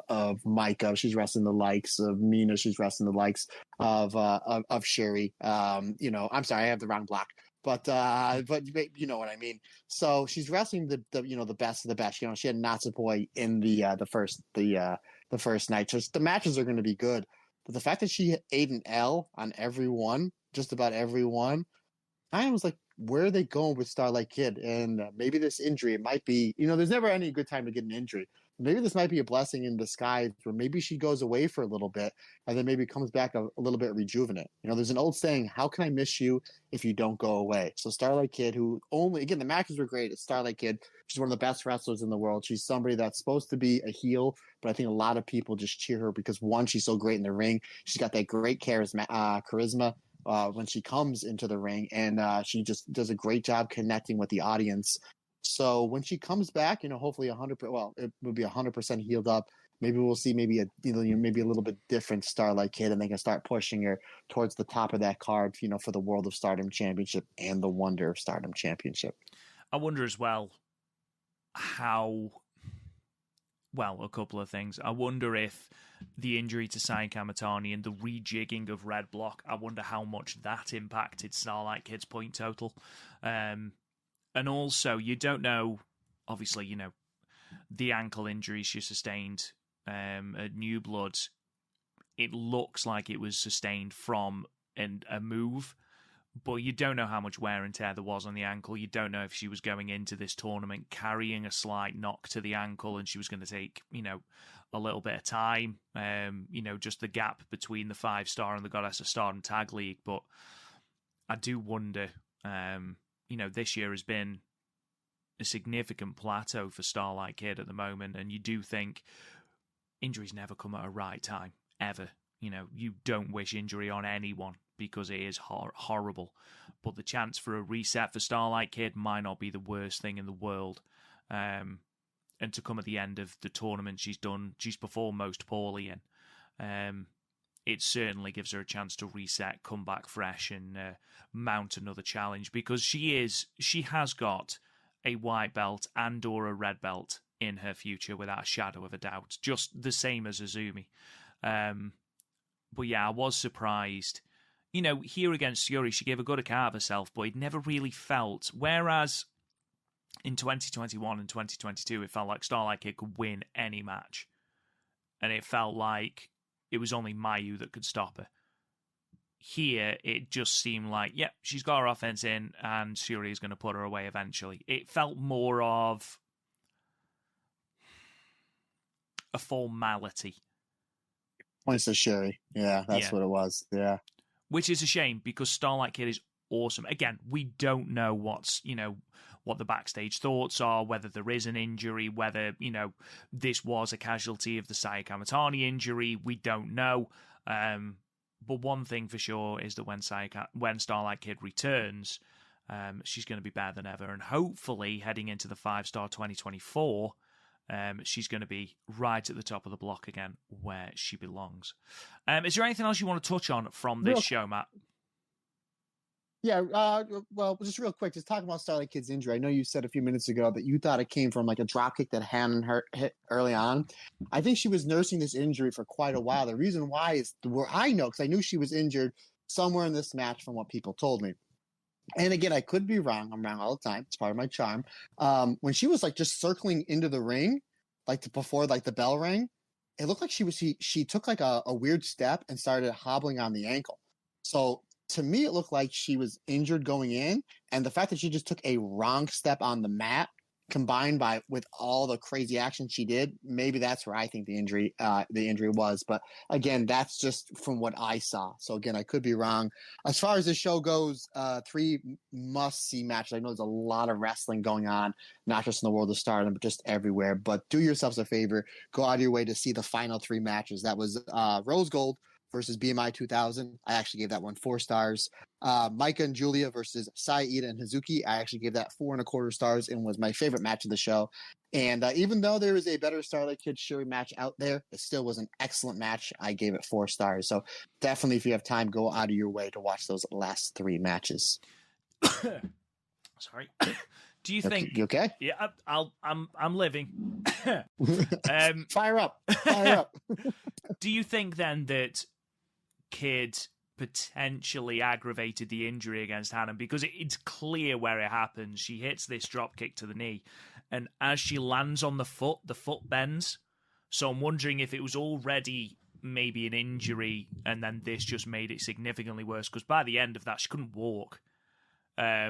of Micah. She's wrestling the likes of Mina. She's wrestling the likes of Syuri. I'm sorry, I have the wrong block. But you know what I mean. So she's wrestling the best of the best. She had Natsupoi in the the first night. Just the matches are going to be good. But the fact that she ate an L on every one, just about every one, I was like, where are they going with Starlight Kid? And maybe this injury, it might be, there's never any good time to get an injury. Maybe this might be a blessing in disguise where maybe she goes away for a little bit and then maybe comes back a little bit rejuvenate. There's an old saying, how can I miss you if you don't go away? So Starlight Kid, who again, the matches were great. It's Starlight Kid. She's one of the best wrestlers in the world. She's somebody that's supposed to be a heel, but I think a lot of people just cheer her because, one, she's so great in the ring. She's got that great charisma when she comes into the ring, and she just does a great job connecting with the audience. So when she comes back, hopefully 100%, well, it will be 100% healed up. Maybe we'll see maybe a little bit different Starlight Kid, and they can start pushing her towards the top of that card, for the World of Stardom Championship and the Wonder of Stardom Championship. I wonder as well a couple of things. I wonder if the injury to Sai Kamatani and the rejigging of Red Block, I wonder how much that impacted Starlight Kid's point total. And also, you don't know, obviously, the ankle injury she sustained at New Blood. It looks like it was sustained from a move, but you don't know how much wear and tear there was on the ankle. You don't know if she was going into this tournament carrying a slight knock to the ankle and she was going to take, a little bit of time, just the gap between the 5-star and the Goddess of Stardom Tag League. But I do wonder, this year has been a significant plateau for Starlight Kid at the moment, and you do think injuries never come at a right time, ever. You don't wish injury on anyone because it is horrible. But the chance for a reset for Starlight Kid might not be the worst thing in the world. And to come at the end of the tournament she's performed most poorly in, it certainly gives her a chance to reset, come back fresh, and mount another challenge, because she has got a white belt and/or a red belt in her future without a shadow of a doubt, just the same as Azumi. But yeah, I was surprised. Here against Syuri, she gave a good account of herself, but it never really felt. Whereas in 2021 and 2022, it felt like Starlight Kid could win any match. And it felt like it was only Mayu that could stop her. Here, it just seemed like, she's got her offense in, and Syuri is going to put her away eventually. It felt more of a formality. Points to Syuri. Yeah, that's what it was. Yeah. Which is a shame, because Starlight Kid is awesome. Again, we don't know what the backstage thoughts are, whether there is an injury, whether, this was a casualty of the Saya Kamatani injury. We don't know. But one thing for sure is that when Starlight Kid returns, she's going to be better than ever. And hopefully, heading into the 5-star 2024, she's going to be right at the top of the block again, where she belongs. Is there anything else you want to touch on from this show, Matt? Yeah, well, just real quick, just talking about Starlight Kid's injury. I know you said a few minutes ago that you thought it came from like a dropkick that Hannah hit early on. I think she was nursing this injury for quite a while. The reason why is where I know, because I knew she was injured somewhere in this match from what people told me. And again, I could be wrong. I'm wrong all the time. It's part of my charm. When she was like just circling into the ring, before the bell rang, it looked like she took like a weird step and started hobbling on the ankle. So to me, it looked like she was injured going in, and the fact that she just took a wrong step on the mat, combined with all the crazy action she did, maybe that's where I think the injury was. But again, that's just from what I saw. So again, I could be wrong. As far as the show goes, 3 must-see matches. I know there's a lot of wrestling going on, not just in the World of Stardom, but just everywhere. But do yourselves a favor, go out of your way to see the final 3 matches. That was Rose Gold versus BMI 2000. I actually gave that one 4 stars. Micah and Giulia versus Saida and Hazuki. I actually gave that 4.25 stars and was my favorite match of the show. And even though there is a better Starlight Kid Syuri match out there, it still was an excellent match. I gave it 4 stars. So definitely, if you have time, go out of your way to watch those last 3 matches. Sorry. Do you think you okay? Yeah, I'm living. Fire up. Fire up. Do you think then that Kid potentially aggravated the injury against Hannah? Because it's clear where it happens. She hits this drop kick to the knee, and as she lands on the foot bends, So I'm wondering if it was already maybe an injury and then this just made it significantly worse, because by the end of that, she couldn't walk. I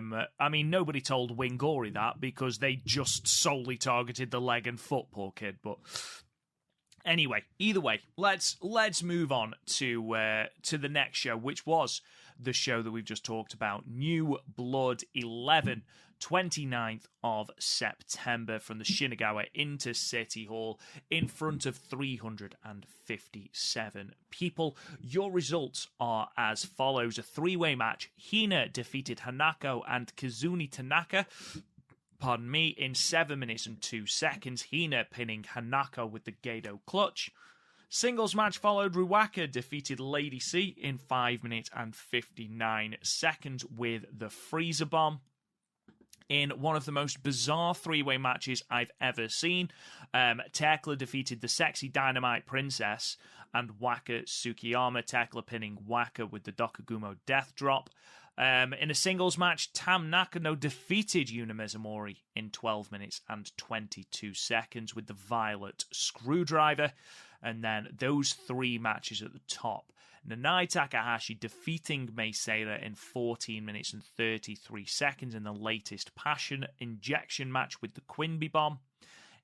mean, nobody told Wingori that because they just solely targeted the leg and foot, poor kid. But anyway, either way, let's move on to the next show, which was the show that we've just talked about, New Blood 11, 29th of September, from the Shinagawa Intercity Hall in front of 357 people. Your results are as follows. A three-way match. Hina defeated Hanako and Kazumi Tanaka, in 7 minutes and 2 seconds. Hina pinning Hanako with the Gedo clutch. Singles match followed. Ruaka defeated Lady C in 5 minutes and 59 seconds with the Freezer Bomb. In one of the most bizarre three-way matches I've ever seen, Tekla defeated the Sexy Dynamite Princess and Waka Tsukiyama, Tekla pinning Waka with the Dokugumo Death Drop. In a singles match, Tam Nakano defeated Yuna Mizumori in 12 minutes and 22 seconds with the Violet Screwdriver. And then those three matches at the top. Nanae Takahashi defeating Mei Seira in 14 minutes and 33 seconds in the latest Passion Injection match with the Quinby Bomb.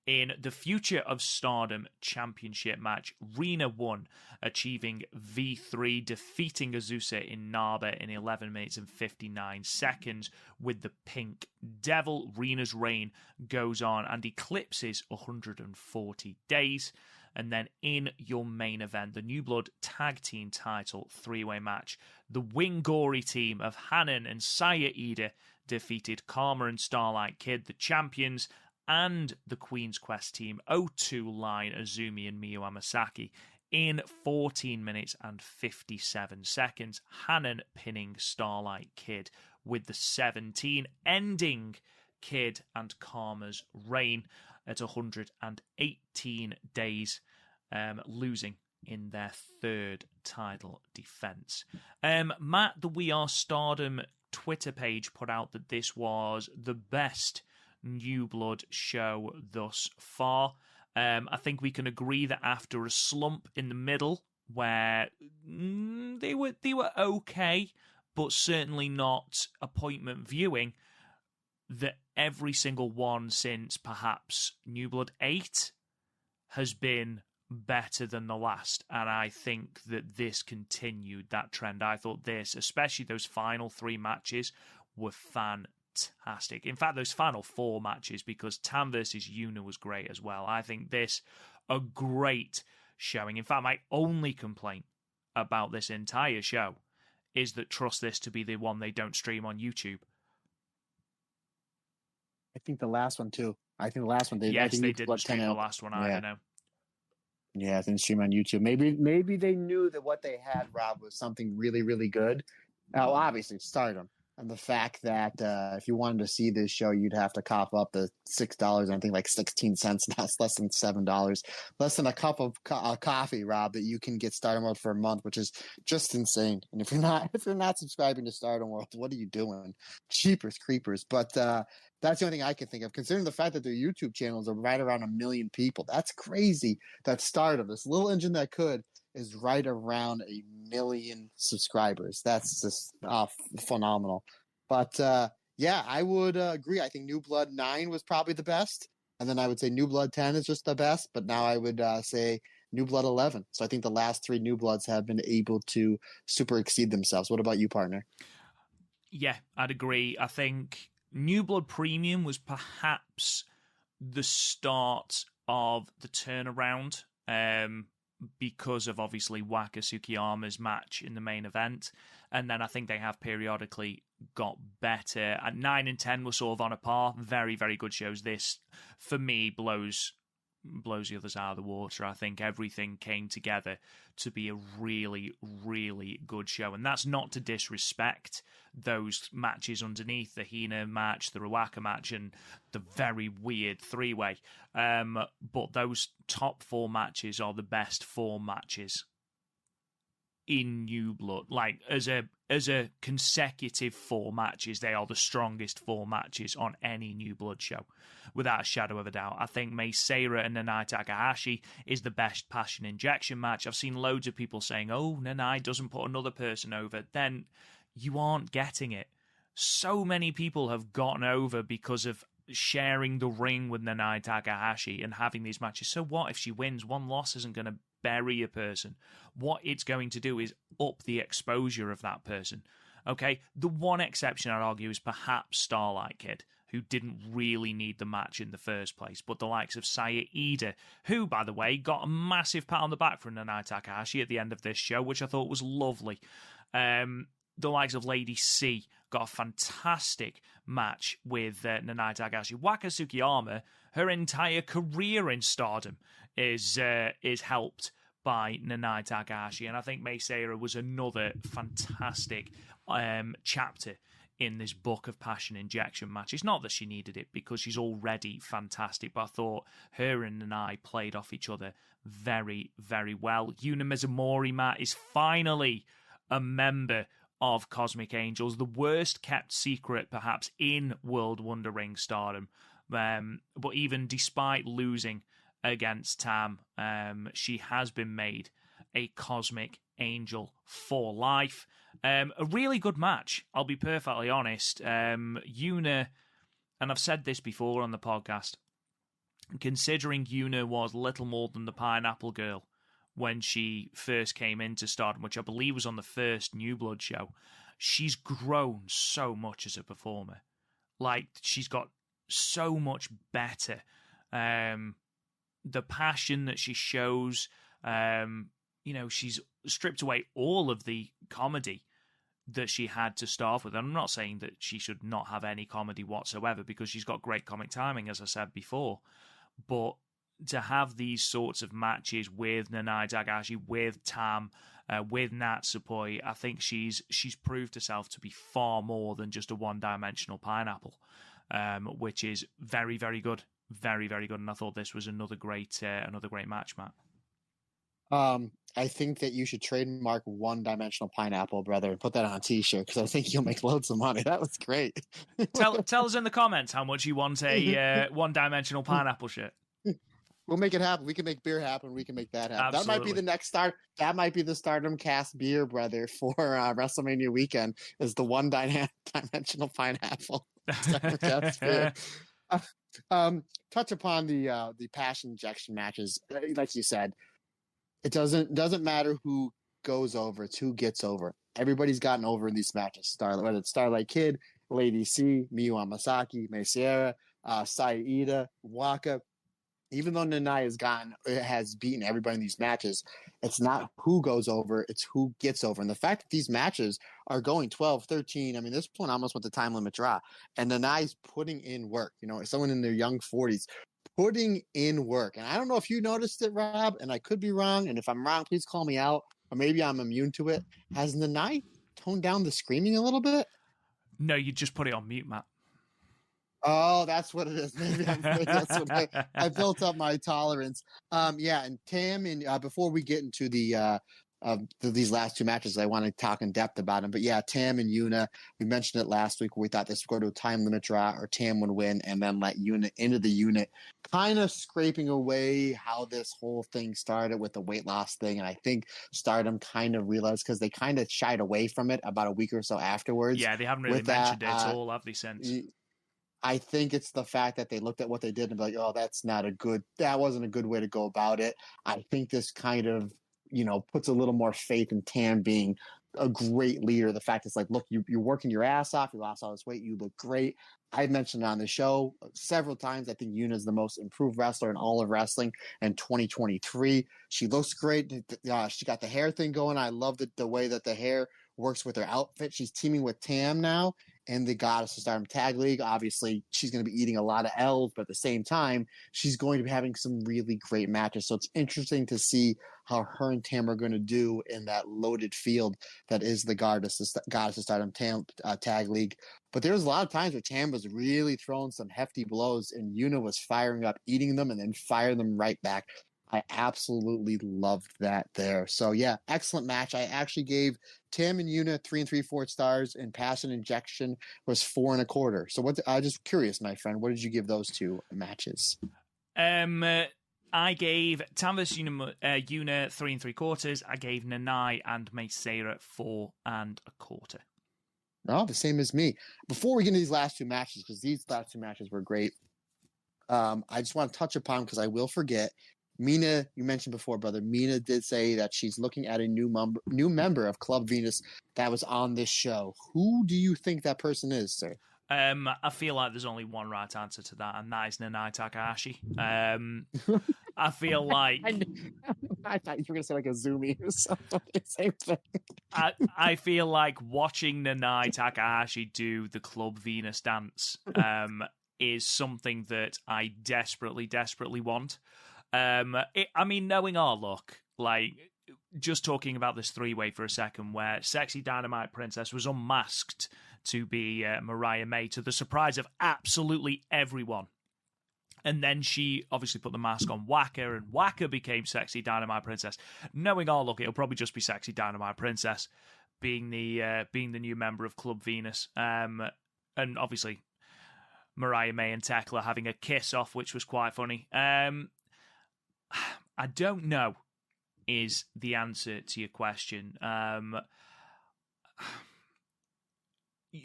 In the Future of Stardom Championship match, Rina won, achieving V3, defeating Azusa in Naba in 11 minutes and 59 seconds with the Pink Devil. Rina's reign goes on and eclipses 140 days. And then in your main event, the New Blood Tag Team title three-way match, the Wingori team of Hanan and Saya Ida defeated Karma and Starlight Kid, the champions, and the Queen's Quest team, O2 Line, Azumi and Miyu Amasaki, in 14 minutes and 57 seconds. Hanan pinning Starlight Kid with the 17, ending Kid and Karma's reign at 118 days, losing in their third title defense. Matt, the We Are Stardom Twitter page put out that this was the best New Blood show thus far. I think we can agree that after a slump in the middle where they were okay, but certainly not appointment viewing, that every single one since perhaps New Blood 8 has been better than the last. And I think that this continued that trend. I thought this, especially those final three matches, were fantastic. In fact, those final four matches, because Tam versus Yuna was great as well. I think this, a great showing. In fact, my only complaint about this entire show is that trust this to be the one they don't stream on YouTube. I think the last one too. I think the last one they didn't stream the last one. I don't know. Yeah, I didn't stream on YouTube. Maybe they knew that what they had, Rob, was something really, really good. Now, obviously, Stardom, and the fact that if you wanted to see this show, you'd have to cough up the $6. I think like 16 cents now. It's less than $7, less than a cup of coffee, Rob, that you can get Stardom World for a month, which is just insane. And if you're not subscribing to Stardom World, what are you doing? Cheapers creepers. But that's the only thing I can think of, considering the fact that their YouTube channels are right around 1 million people. That's crazy. That Stardom, this little engine that could, is right around 1 million subscribers. That's just phenomenal. But yeah, I would agree. I think New Blood 9 was probably the best. And then I would say New Blood 10 is just the best. But now I would say New Blood 11. So I think the last three New Bloods have been able to super exceed themselves. What about you, partner? Yeah, I'd agree. I think New Blood Premium was perhaps the start of the turnaround, because of obviously Waka Tsukiyama's match in the main event. And then I think they have periodically got better. At 9 and 10 were sort of on a par. Very, very good shows. This, for me, blows the others out of the water. I think everything came together to be a really, really good show. And that's not to disrespect those matches underneath, the Hina match, the Ruaka match, and the very weird three-way. But those top four matches are the best four matches in New Blood. Like, as a consecutive 4 matches, they are the strongest 4 matches on any New Blood show, without a shadow of a doubt. I think Mei Seira and Nanae Takahashi is the best passion injection match. I've seen loads of people saying, oh, Nanae doesn't put another person over. Then you aren't getting it. So many people have gotten over because of sharing the ring with Nanae Takahashi and having these matches. So what if she wins? One loss isn't going to bury a person. What it's going to do is up the exposure of that person. Okay, the one exception I'd argue is perhaps Starlight Kid, who didn't really need the match in the first place, but the likes of Saya Ida, who, by the way, got a massive pat on the back from Nanae Takahashi at the end of this show, which I thought was lovely. The likes of Lady C got a fantastic match with Nanae Takahashi. Waka Tsukiyama, her entire career in Stardom is helped by Nanae Takahashi, and I think Mei Seira was another fantastic chapter in this book of passion injection matches. Not that she needed it, because she's already fantastic, but I thought her and Nanae played off each other very, very well. Yuna Mizumori, Matt, is finally a member of Cosmic Angels, the worst kept secret perhaps in World Wonder Ring Stardom. But even despite losing against Tam, she has been made a Cosmic Angel for life. A really good match, I'll be perfectly honest. Yuna, and I've said this before on the podcast, considering Yuna was little more than the Pineapple Girl when she first came into Stardom, which I believe was on the first New Blood show, she's grown so much as a performer. Like, she's got so much better. The passion that she shows, she's stripped away all of the comedy that she had to start with. And I'm not saying that she should not have any comedy whatsoever, because she's got great comic timing, as I said before. But to have these sorts of matches with Nanae Takahashi, with Tam, with Natsupoi, I think she's proved herself to be far more than just a one-dimensional pineapple, which is very, very good. Very, very good. And I thought this was another great match, Matt. I think that you should trademark one-dimensional pineapple, brother, and put that on a T-shirt, because I think you'll make loads of money. That was great. Tell us in the comments how much you want a one-dimensional pineapple shirt. We'll make it happen. We can make beer happen. We can make that happen. Absolutely. That might be the next start. That might be the Stardom Cast beer, brother, for WrestleMania weekend, is the one-dimensional pineapple. Stardom Cast beer. Touch upon the passion injection matches. Like you said, it doesn't matter who goes over, it's who gets over. Everybody's gotten over in these matches. Whether it's Starlight Kid, Lady C, Miyu Amasaki, Mei Seira, Saya Ida, Waka. Even though Nanae has beaten everybody in these matches, it's not who goes over, it's who gets over. And the fact that these matches are going 12, 13, I mean, this one almost went to time limit draw. And Nanae's putting in work. Someone in their young 40s putting in work. And I don't know if you noticed it, Rob, and I could be wrong. And if I'm wrong, please call me out. Or maybe I'm immune to it. Has Nanae toned down the screaming a little bit? No, you just put it on mute, Matt. Oh, that's what it is. Maybe that's what I built up my tolerance. Yeah, and Tam, and before we get into these last 2 matches, I want to talk in depth about them. But yeah, Tam and Yuna, we mentioned it last week where we thought this would go to a time limit draw, or Tam would win and then let Yuna into the unit, kind of scraping away how this whole thing started with the weight loss thing. And I think Stardom kind of realized, because they kind of shied away from it about a week or so afterwards. Yeah, they haven't really mentioned it at all, have they, since? I think it's the fact that they looked at what they did and be like, oh, that wasn't a good way to go about it. I think this kind of, puts a little more faith in Tam being a great leader. The fact it's like, look, you're working your ass off. You lost all this weight. You look great. I mentioned on the show several times, I think Yuna's the most improved wrestler in all of wrestling in 2023. She looks great. She got the hair thing going. I love the way that the hair works with her outfit. She's teaming with Tam now in the Goddess of Stardom Tag League. Obviously, she's going to be eating a lot of L's, but at the same time, she's going to be having some really great matches. So it's interesting to see how her and Tam are going to do in that loaded field that is the Goddess of Stardom Tag League. But there was a lot of times where Tam was really throwing some hefty blows, and Yuna was firing up, eating them, and then firing them right back. I absolutely loved that there. So yeah, excellent match. I actually gave Tim and Yuna 3 3/4 stars, and Passion Injection was 4 1/4. So what? I just curious, my friend, what did you give those two matches? I gave Tam vs. Yuna 3 3/4. I gave Nanae and Mei Seira 4 1/4. Oh, the same as me. Before we get into these last two matches, because these last two matches were great, I just want to touch upon, because I will forget. Mina, you mentioned before, brother. Mina did say that she's looking at a new member of Club Venus that was on this show. Who do you think that person is, sir? I feel like there's only one right answer to that, and that is Nanae Takahashi. I feel like I thought you were gonna say like a Zumi or something. Same thing. I feel like watching Nanae Takahashi do the Club Venus dance is something that I desperately want. I mean, knowing our luck, like just talking about this three-way for a second, where Sexy Dynamite Princess was unmasked to be Mariah May, to the surprise of absolutely everyone. And then she obviously put the mask on Waka, and Waka became Sexy Dynamite Princess. Knowing our luck, it'll probably just be Sexy Dynamite Princess being the new member of Club Venus. And obviously Mariah May and Tekla having a kiss off, which was quite funny. I don't know is the answer to your question.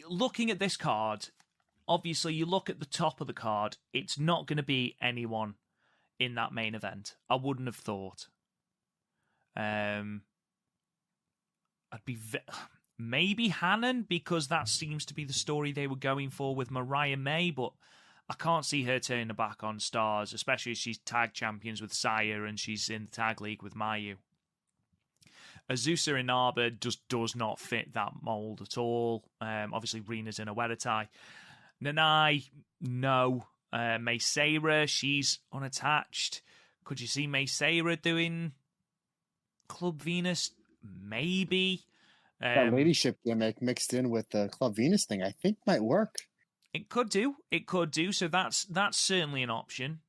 Looking at this card, obviously you look at the top of the card, it's not going to be anyone in that main event. I wouldn't have thought. I'd be maybe Hannon, because that seems to be the story they were going for with Mariah May, but I can't see her turning her back on Stars, especially as she's tag champions with Saya and she's in the tag league with Mayu. Azusa Inaba just does not fit that mold at all. Obviously, Rina's in a weather tie. Nanae, no. Mei Seira, she's unattached. Could you see Mei Seira doing Club Venus? Maybe. That ladyship gimmick mixed in with the Club Venus thing, I think might work. It could do. So that's certainly an option.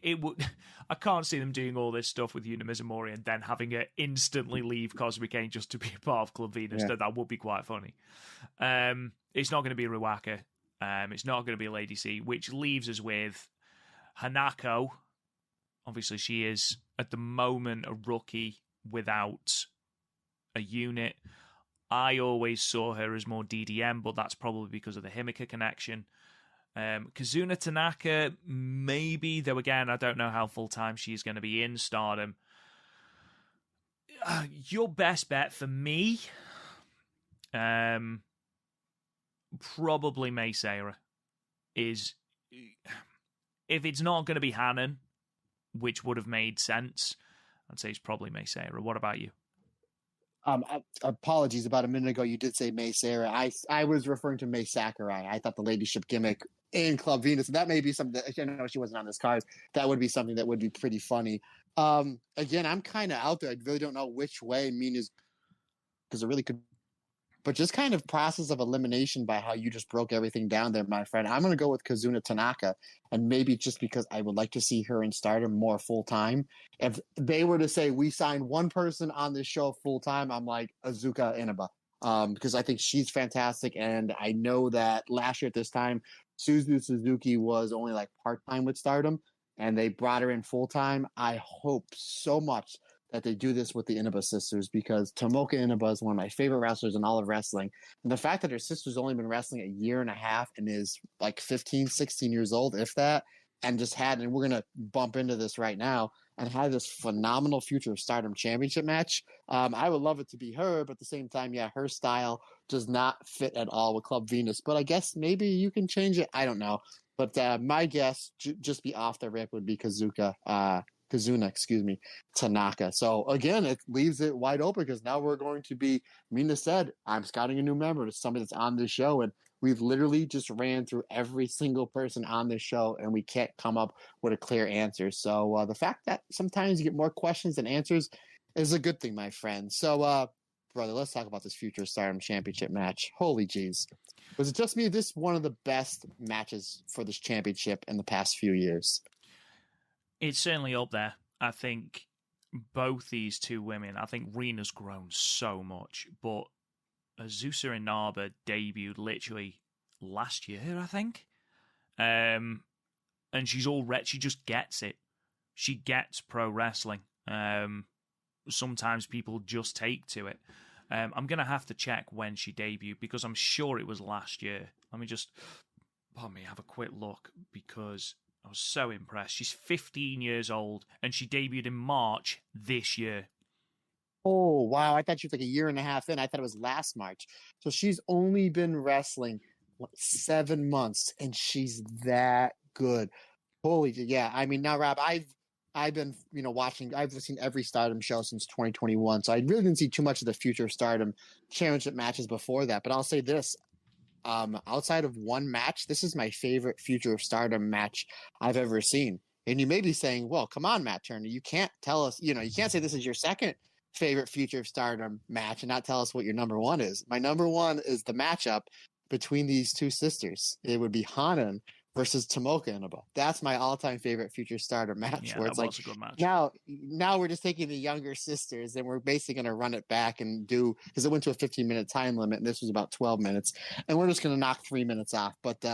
It would. I can't see them doing all this stuff with Yuna Mizumori and then having her instantly leave Cosmic Angel just to be a part of Club Venus. Yeah. That would be quite funny. It's not going to be Ruaka. It's not going to be Lady C, which leaves us with Hanako. Obviously, she is at the moment a rookie without a unit. I always saw her as more DDM, but that's probably because of the Himika connection. Kazuna Tanaka, maybe, though again, I don't know how full-time she's going to be in Stardom. Your best bet for me, probably Mei Seira, is, if it's not going to be Hannon, which would have made sense, I'd say it's probably Mei Seira. What about you? Apologies, about a minute ago you did say Mei Seira. I was referring to Mei Sakurai. I thought the ladyship gimmick in Club Venus, and that may be something that, I know she wasn't on this card, that would be something that would be pretty funny. Again, I'm kind of out there. I really don't know which way Mina's, because it really could, but just kind of process of elimination by how you just broke everything down there, my friend. I'm going to go with Kazuna Tanaka, and maybe just because I would like to see her in Stardom more full-time. If they were to say, we signed one person on this show full-time, I'm like, Azuka Inaba. Because I think she's fantastic, and I know that last year at this time, Suzu Suzuki was only like part-time with Stardom, and they brought her in full-time. I hope so much that they do this with the Inaba sisters, because Tomoka Inaba is one of my favorite wrestlers in all of wrestling. And the fact that her sister's only been wrestling a year and a half and is like 15, 16 years old, if that, and we're going to bump into this right now, and had this phenomenal Future of Stardom championship match. I would love it to be her, but at the same time, yeah, her style does not fit at all with Club Venus. But I guess maybe you can change it. I don't know. But my guess, just be off the rip, would be Kazuna, Tanaka. So again, it leaves it wide open, because now we're going to be, Mina said, I'm scouting a new member to somebody that's on this show, and we've literally just ran through every single person on this show, and we can't come up with a clear answer. So the fact that sometimes you get more questions than answers is a good thing, my friend. So brother, let's talk about this Future Stardom Championship match. Holy jeez. Was it just me? This one of the best matches for this championship in the past few years. It's certainly up there. I think both these two women, I think Rina's grown so much, but Azusa Inaba debuted literally last year, I think. And she just gets it. She gets pro wrestling. Sometimes people just take to it. I'm going to have to check when she debuted because I'm sure it was last year. Let me just, have a quick look because I was so impressed. She's 15 years old and she debuted in March this year. Oh, wow. I thought she was like a year and a half in. I thought it was last March. So she's only been wrestling 7 months and she's that good. Holy, yeah. I mean, now, Rob, I've been, watching. I've seen every Stardom show since 2021, so I really didn't see too much of the Future Stardom Championship matches before that. But I'll say this: outside of one match, this is my favorite Future of Stardom match I've ever seen. And you may be saying, "Well, come on, Matt Turner, you can't tell us. You can't say this is your second favorite Future of Stardom match and not tell us what your number one is." My number one is the matchup between these two sisters. It would be Hanan versus Tomoka Inaba. That's my all-time favorite Future Starter match. Yeah, where it's that like was a good match. now we're just taking the younger sisters and we're basically going to run it back and do, because it went to a 15-minute time limit and this was about 12 minutes, and we're just going to knock 3 minutes off. But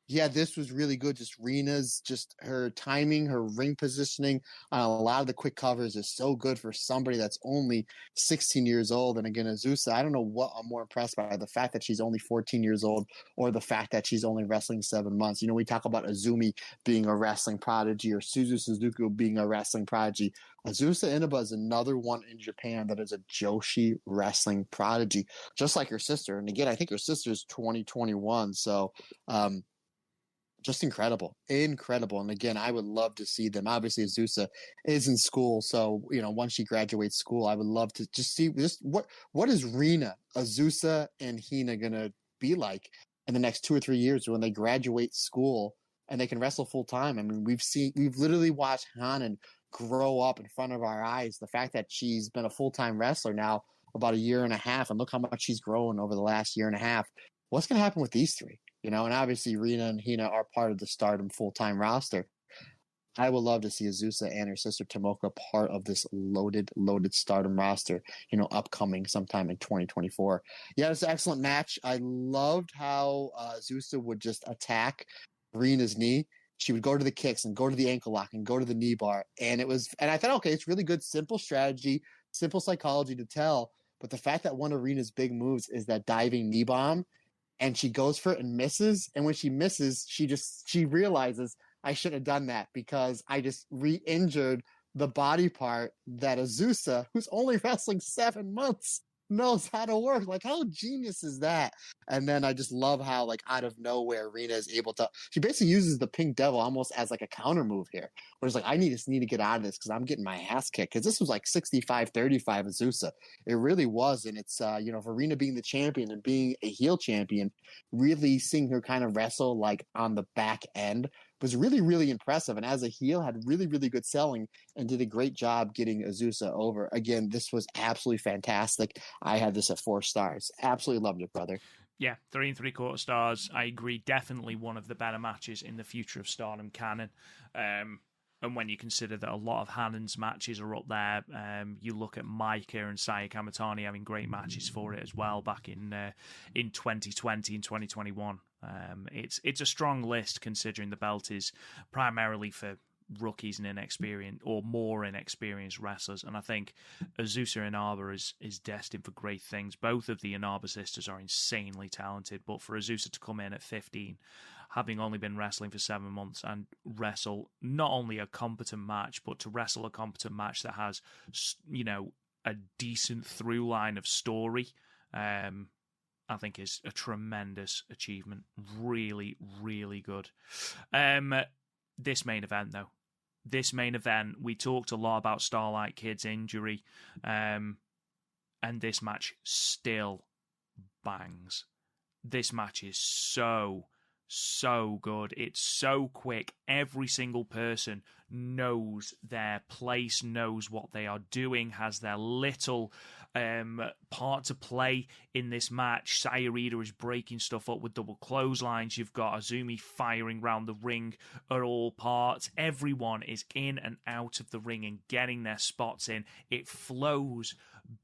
yeah, this was really good. Just Rina's, just her timing, her ring positioning on a lot of the quick covers is so good for somebody that's only 16 years old. And again, Azusa, I don't know what I'm more impressed by, the fact that she's only 14 years old or the fact that she's only wrestling 7 months. We talk about Azumi being a wrestling prodigy or Suzu Suzuki being a wrestling prodigy. Azusa Inaba is another one in Japan that is a Joshi wrestling prodigy, just like her sister. And again, I think her sister's 2021. So, just incredible. And again, I would love to see them. Obviously, Azusa is in school. So, once she graduates school, I would love to just see what is Rina, Azusa, and Hina going to be like in the next 2 or 3 years when they graduate school and they can wrestle full time. I mean, we've literally watched Hanan grow up in front of our eyes. The fact that she's been a full-time wrestler now about a year and a half, and look how much she's grown over the last year and a half. What's going to happen with these three? And obviously Rina and Hina are part of the Stardom full-time roster. I would love to see Azusa and her sister Tomoka part of this loaded Stardom roster, upcoming sometime in 2024. Yeah, it's an excellent match. I loved how Azusa would just attack Rina's knee. She would go to the kicks and go to the ankle lock and go to the knee bar. And I thought, okay, it's really good, simple strategy, simple psychology to tell. But the fact that one of Rina's big moves is that diving knee bomb, and she goes for it and misses. And when she misses, she realizes, I should have done that because I just re-injured the body part that Azusa, who's only wrestling 7 months, knows how to work. Like, how genius is that? And then I just love how, like, out of nowhere, Rina is able to, she basically uses the Pink Devil almost as like a counter move here, where it's like, I need to get out of this because I'm getting my ass kicked, because this was like 65-35 Azusa. It really was. And it's for Rina being the champion and being a heel champion, really seeing her kind of wrestle like on the back end was really, really impressive. And as a heel, had really, really good selling and did a great job getting Azusa over. Again, this was absolutely fantastic. I had this at 4 stars. Absolutely loved it, brother. Yeah, 3 3/4 stars. I agree. Definitely one of the better matches in the Future of Stardom canon. And when you consider that a lot of Hanan's matches are up there, you look at Micah and Saya Kamatani having great matches for it as well back in 2020 and 2021. It's a strong list considering the belt is primarily for rookies and inexperienced or more inexperienced wrestlers, and I think Azusa Inaba is destined for great things. Both of the Inaba sisters are insanely talented, but for Azusa to come in at 15, having only been wrestling for 7 months, and wrestle not only a competent match, but to wrestle a competent match that has a decent through line of story, I think is a tremendous achievement. Really, really good. This main event, though. We talked a lot about Starlight Kid's injury, and this match still bangs. This match is so good. It's so quick. Every single person knows their place, knows what they are doing, has their little part to play in this match. Syuri is breaking stuff up with double clotheslines. You've got Azumi firing round the ring at all parts. Everyone is in and out of the ring and getting their spots in. It flows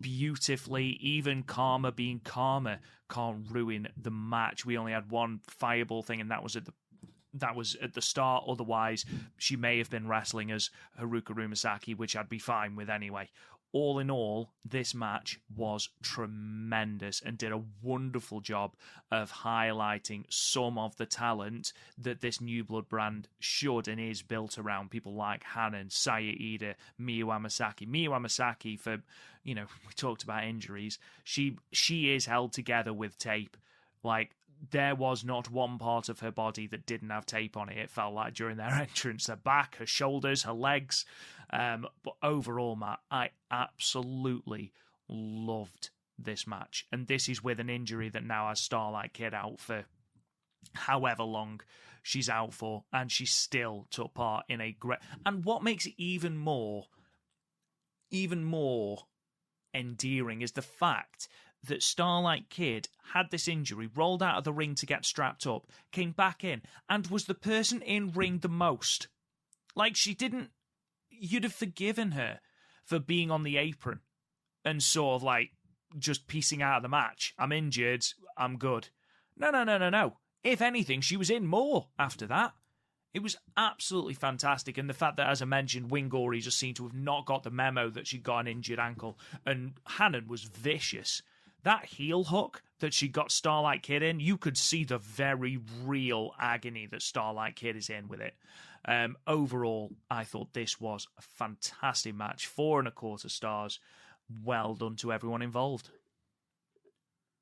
beautifully. Even Karma being Karma can't ruin the match. We only had one fireball thing, and that was at the start. Otherwise, she may have been wrestling as Haruka Umasaki, which I'd be fine with anyway. All in all, this match was tremendous and did a wonderful job of highlighting some of the talent that this New Blood brand should and is built around. People like Hanan, Saya Iida, Miyu Amasaki. Miyu Amasaki, for, we talked about injuries. She is held together with tape. Like, there was not one part of her body that didn't have tape on it. It felt like during their entrance, her back, her shoulders, her legs. But overall, Matt, I absolutely loved this match. And this is with an injury that now has Starlight Kid out for however long she's out for. And she still took part in a great... And what makes it even more endearing is the fact that Starlight Kid had this injury, rolled out of the ring to get strapped up, came back in, and was the person in ring the most. Like, she didn't... You'd have forgiven her for being on the apron and sort of, like, just piecing out of the match. I'm injured, I'm good. No. If anything, she was in more after that. It was absolutely fantastic. And the fact that, as I mentioned, Wingori just seemed to have not got the memo that she'd got an injured ankle. And Hanan was vicious. That heel hook that she got Starlight Kid in, you could see the very real agony that Starlight Kid is in with it. Overall, I thought this was a fantastic match. 4.25 stars. Well done to everyone involved.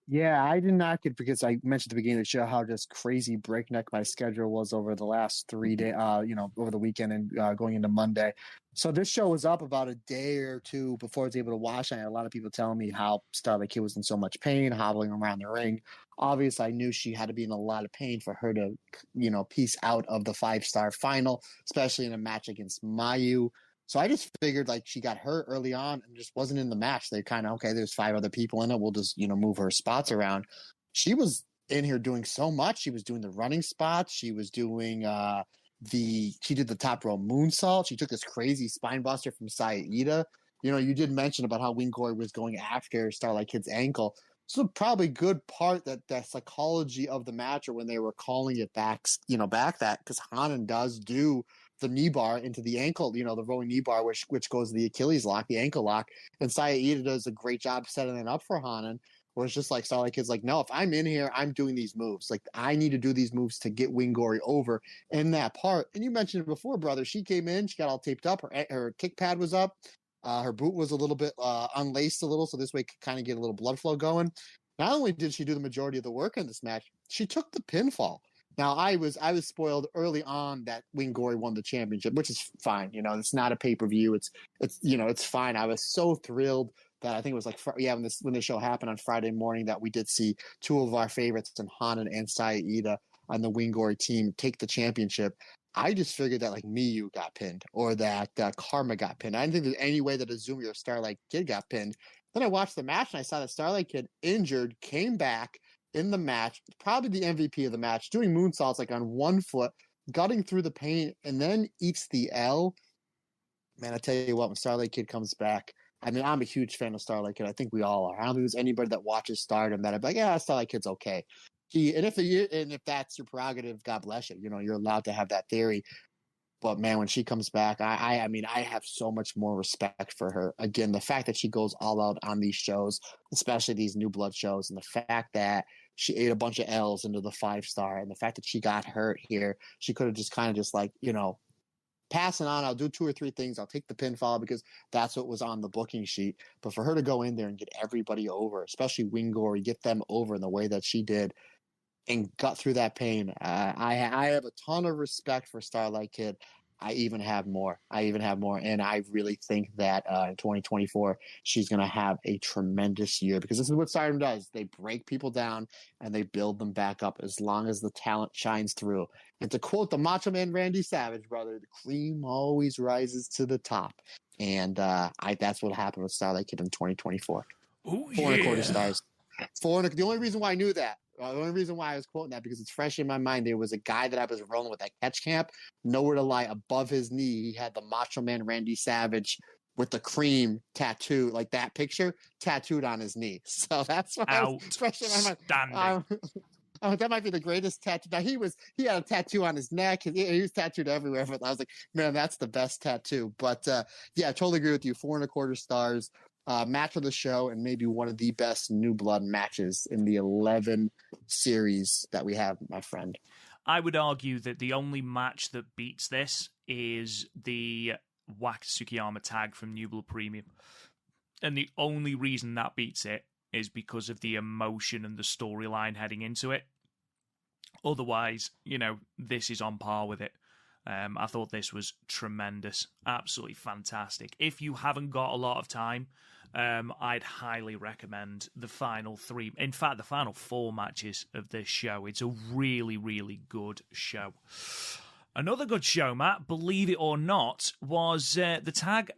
Yeah, I did not get, because I mentioned at the beginning of the show how just crazy breakneck my schedule was over the last 3 days, over the weekend and going into Monday. So this show was up about a day or two before I was able to watch. I had a lot of people telling me how Starlight Kid was in so much pain, hobbling around the ring. Obviously, I knew she had to be in a lot of pain for her to, piece out of the 5-star final, especially in a match against Mayu. So I just figured, like, she got hurt early on and just wasn't in the match. They kind of, okay, there's 5 other people in it. We'll just, move her spots around. She was in here doing so much. She was doing the running spots. She was doing she did the top row moonsault. She took this crazy spine buster from Saya Iida. You did mention about how Wingori was going after Starlight Kid's ankle. So probably good part that the psychology of the match, or when they were calling it back that, because Hanan does do the knee bar into the ankle, the rolling knee bar, which goes to the Achilles lock, the ankle lock. And Saya Iida does a great job setting it up for Hanan, where it's just like Starlight Kid's like, no, if I'm in here, I'm doing these moves. Like, I need to do these moves to get Wingori over in that part. And you mentioned it before, brother. She came in, she got all taped up. Her kick pad was up. Her boot was a little bit unlaced a little, so this way it could kind of get a little blood flow going. Not only did she do the majority of the work in this match, she took the pinfall. Now, I was spoiled early on that Wingori won the championship, which is fine. It's not a pay-per-view. It's fine. I was so thrilled that I think it was like, when the show happened on Friday morning, that we did see 2 of our favorites, in Hanan and Saya Iida, on the Wingori team take the championship. I just figured that, like, Miyu got pinned, or that Karma got pinned. I didn't think there's any way that Azumi or Starlight Kid got pinned. Then I watched the match and I saw that Starlight Kid, injured, came back in the match, probably the MVP of the match, doing moonsaults like on one foot, gutting through the pain, and then eats the L. Man, I tell you what, when Starlight Kid comes back, I mean, I'm a huge fan of Starlight Kid. I think we all are. I don't think there's anybody that watches Stardom that I'd be like, yeah, Starlight Kid's okay. And if that's your prerogative, God bless you. You're allowed to have that theory. But man, when she comes back, I mean, I have so much more respect for her. Again, the fact that she goes all out on these shows, especially these New Blood shows, and the fact that she ate a bunch of L's into the 5-star, and the fact that she got hurt here, she could have just kind of just like, passing on. I'll do 2 or 3 things. I'll take the pinfall because that's what was on the booking sheet. But for her to go in there and get everybody over, especially Wingori, get them over in the way that she did, and got through that pain. I have a ton of respect for Starlight Kid. I even have more. And I really think that in 2024, she's going to have a tremendous year, because this is what Stardom does. They break people down and they build them back up as long as the talent shines through. And to quote the Macho Man Randy Savage, brother, the cream always rises to the top. And that's what happened with Starlight Kid in 2024. Oh, 4.25 stars. The only reason why I knew that, the only reason why I was quoting that, because it's fresh in my mind. There was a guy that I was rolling with at Catch Camp. Nowhere to lie, above his knee, he had the Macho Man Randy Savage with the cream tattoo, like that picture, tattooed on his knee. So that's why it's fresh in my mind. That might be the greatest tattoo. Now he had a tattoo on his neck. He was tattooed everywhere. But I was like, man, that's the best tattoo. But yeah, I totally agree with you. 4.25 stars. Match of the show, and maybe one of the best New Blood matches in the 11 series that we have, my friend. I would argue that the only match that beats this is the Waka Tsukiyama tag from New Blood Premium. And the only reason that beats it is because of the emotion and the storyline heading into it. Otherwise, this is on par with it. I thought this was tremendous. Absolutely fantastic. If you haven't got a lot of time, I'd highly recommend the final 3. In fact, the final 4 matches of this show. It's a really, really good show. Another good show, Matt, believe it or not, was the Tag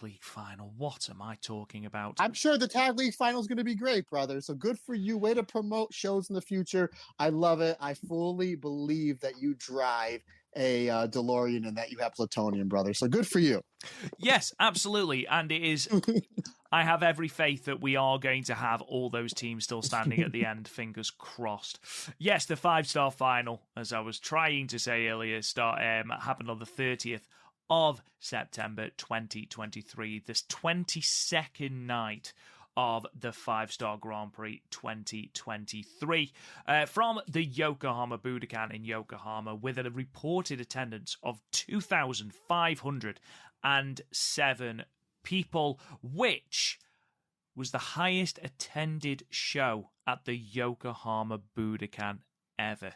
League final. What am I talking about? I'm sure the Tag League final is going to be great, brother. So good for you. Way to promote shows in the future. I love it. I fully believe that you drive a DeLorean and that you have plutonium, brother. So good for you. Yes, absolutely. And it is... I have every faith that we are going to have all those teams still standing at the end, fingers crossed. Yes, the 5-star final, as I was trying to say earlier, happened on the 30th of September 2023, this 22nd night of the 5-star Grand Prix 2023 from the Yokohama Budokan in Yokohama, with a reported attendance of 2,507 people, which was the highest attended show at the Yokohama Budokan ever.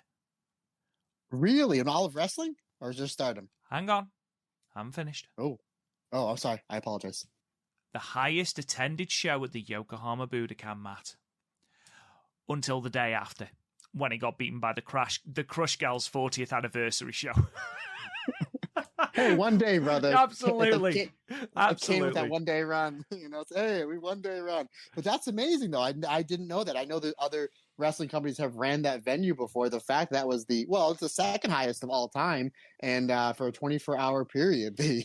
Really? In all of wrestling? Or is there Stardom? Hang on. I'm finished. Oh, I'm sorry. I apologize. The highest attended show at the Yokohama Budokan, Matt, until the day after, when it got beaten by the Crush Gals 40th anniversary show. Hey, one day, brother. Absolutely. I came with that one-day run. We one-day run. But that's amazing, though. I didn't know that. I know that other wrestling companies have ran that venue before. The fact that was it's the second highest of all time, and for a 24-hour period, the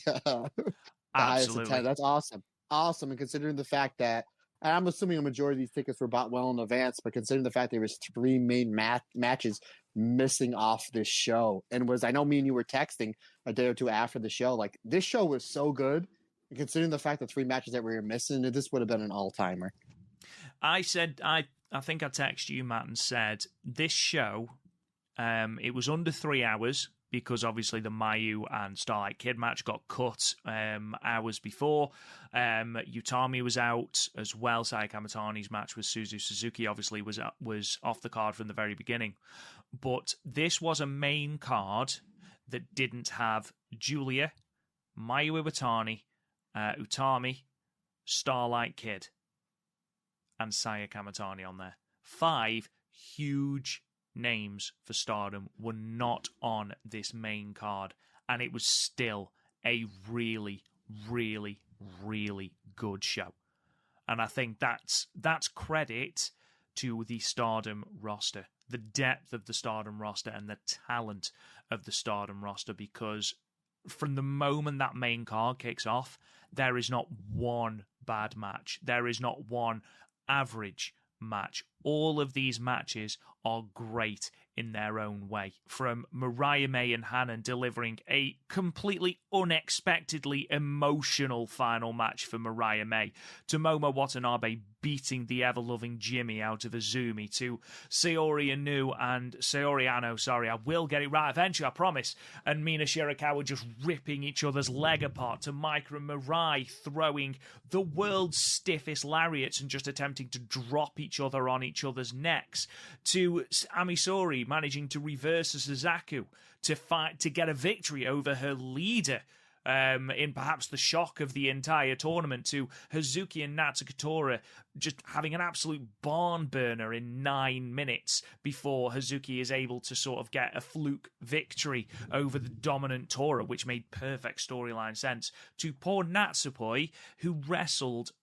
highest attendance. That's awesome. Awesome. And considering the fact that, and I'm assuming a majority of these tickets were bought well in advance, but considering the fact there was 3 main matches missing off this show, and I know me and you were texting a day or two after the show, like, this show was so good, and considering the fact that 3 matches that we were missing, this would have been an all-timer. I said, I think I texted you, Matt, and said, this show, it was under 3 hours, because obviously the Mayu and Starlight Kid match got cut hours before. Utami was out as well. Saya Kamitani's match with Suzu Suzuki obviously was off the card from the very beginning. But this was a main card that didn't have Giulia, Mayu Iwatani, Utami, Starlight Kid, and Saya Kamitani on there. 5 huge names for Stardom were not on this main card, and it was still a really, really, really good show. And I think that's credit to the Stardom roster, the depth of the Stardom roster and the talent of the Stardom roster, because from the moment that main card kicks off, there is not one bad match. There is not one average match. All of these matches are great in their own way. From Mariah May and Hanan delivering a completely unexpectedly emotional final match for Mariah May, to Momo Watanabe beating the ever-loving Jimmy out of Azumi, to Sayori Ano, I will get it right eventually, I promise, and Mina Shirakawa just ripping each other's leg apart, to Micah and Mirai throwing the world's stiffest lariats and just attempting to drop each other on each other's necks, to Amisori managing to reverse a Suzaku to get a victory over her leader, in perhaps the shock of the entire tournament, to Hazuki and Natsukatora just having an absolute barn burner in 9 minutes before Hazuki is able to sort of get a fluke victory over the dominant Tora, which made perfect storyline sense, to poor Natsupoi, who wrestled,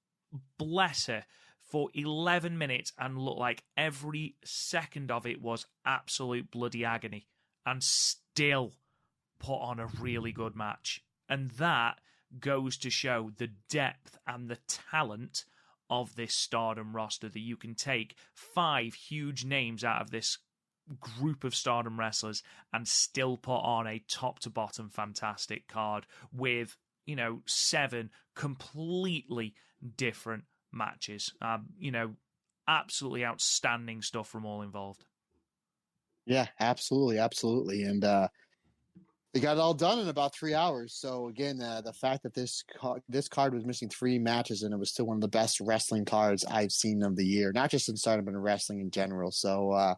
bless her, for 11 minutes and looked like every second of it was absolute bloody agony, and still put on a really good match. And that goes to show the depth and the talent of this Stardom roster, that you can take 5 huge names out of this group of Stardom wrestlers and still put on a top to bottom fantastic card with, 7 completely different matches. Absolutely outstanding stuff from all involved. Yeah, absolutely. And they got it all done in about 3 hours. So again, the fact that this card was missing 3 matches and it was still one of the best wrestling cards I've seen of the year, not just in Stardom, but in wrestling in general. So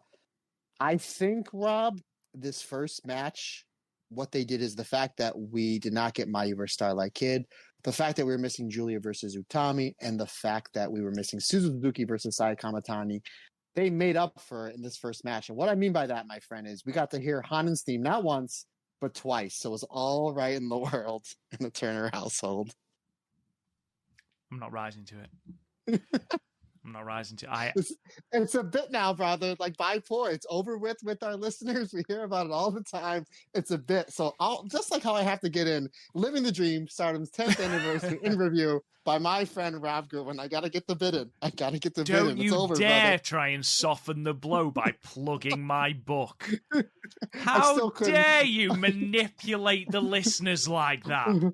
I think, Rob, this first match, what they did is the fact that we did not get Mayu versus Starlight Kid, the fact that we were missing Giulia versus Utami, and the fact that we were missing Suzuki versus Sai Kamatani, they made up for it in this first match. And what I mean by that, my friend, is we got to hear Hanen's theme not once, but twice. So it was all right in the world in the Turner household. I'm not rising to it. I'm not rising to it. It's a bit now, brother. Like bipolar, it's over with our listeners. We hear about it all the time. It's a bit. So just like how I have to get in Living the Dream, Stardom's 10th anniversary in review by my friend Rob Goodwin. I got to get the bit in. Don't you over, dare brother. try and soften the blow by plugging my book. How dare you manipulate the listeners like that?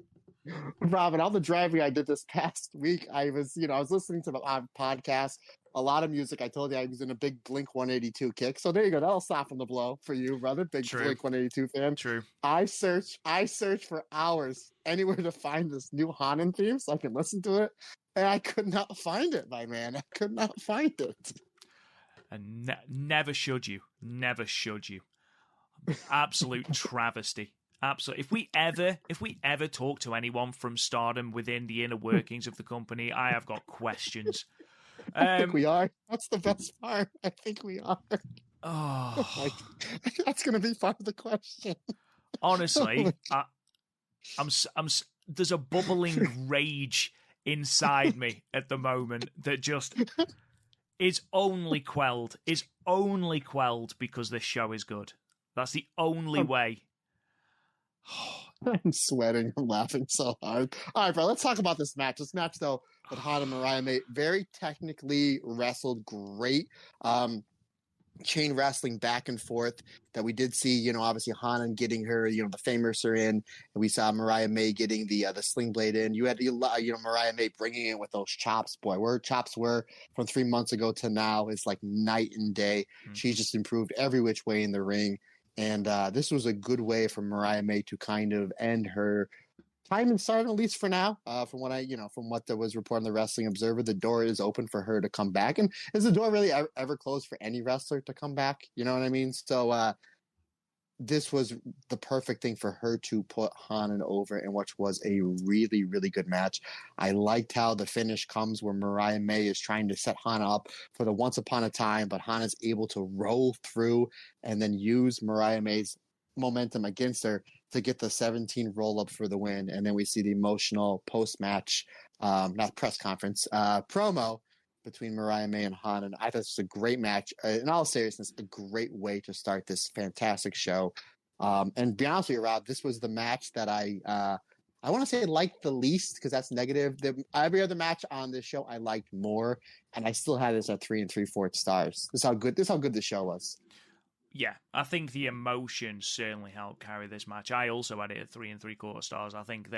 Robin, all the driving I did this past week, I was listening to the podcast, a lot of music. I told you I was in a big Blink 182 kick. So there you go. That'll soften the blow for you, brother. Big True. Blink 182 fan. True. I searched for hours anywhere to find this new Hanen theme so I can listen to it. And I could not find it, my man. I could not find it. And never should you. Never should you. Absolute travesty. Absolutely. If we ever talk to anyone from Stardom within the inner workings of the company, I have got questions. I think we are. That's the best part. I think we are. Oh, that's going to be part of the question. Honestly, I'm. There's a bubbling rage inside me at the moment that just is only quelled because this show is good. That's the only way. I'm sweating. I'm laughing so hard. All right, bro. Let's talk about this match. This match, though, with Hana and Mariah May, very technically wrestled, great. Chain wrestling back and forth that we did see. Obviously Hana getting her, the Famouser in, and we saw Mariah May getting the Sling Blade in. You had Mariah May bringing it with those chops. Boy, where chops were from 3 months ago to now is like night and day. Mm-hmm. She's just improved every which way in the ring. And this was a good way for Mariah May to kind of end her time in Stardom, at least for now. From what there was reported in the Wrestling Observer, the door is open for her to come back. And is the door really ever closed for any wrestler to come back? You know what I mean? So this was the perfect thing for her to put Hanan over in what was a really, really good match. I liked how the finish comes where Mariah May is trying to set Hana up for the Once Upon a Time, but Hana's able to roll through and then use Mariah May's momentum against her to get the 17 roll-up for the win. And then we see the emotional post-match, not press conference, promo between Mariah May and Hanan. I thought this was a great match. In all seriousness, a great way to start this fantastic show. And to be honest with you, Rob, this was the match that I want to say liked the least, because that's negative. Every other match on this show I liked more, and I still had this at 3 3/4 stars. This is how good the show was. Yeah, I think the emotion certainly helped carry this match. I also had it at 3 3/4 stars. I think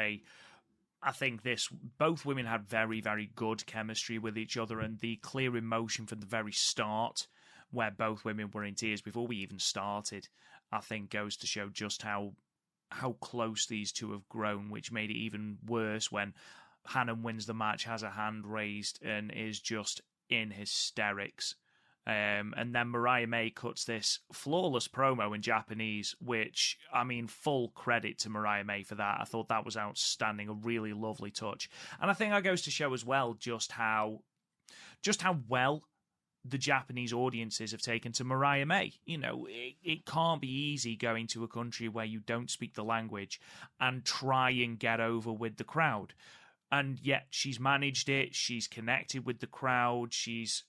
both women had very, very good chemistry with each other, and the clear emotion from the very start, where both women were in tears before we even started, I think goes to show just how close these two have grown, which made it even worse when Hanan wins the match, has a hand raised, and is just in hysterics. And then Mariah May cuts this flawless promo in Japanese, which, full credit to Mariah May for that. I thought that was outstanding, a really lovely touch. And I think that goes to show as well just how well the Japanese audiences have taken to Mariah May. It can't be easy going to a country where you don't speak the language and try and get over with the crowd. and yet she's managed it. She's connected with the crowd. She's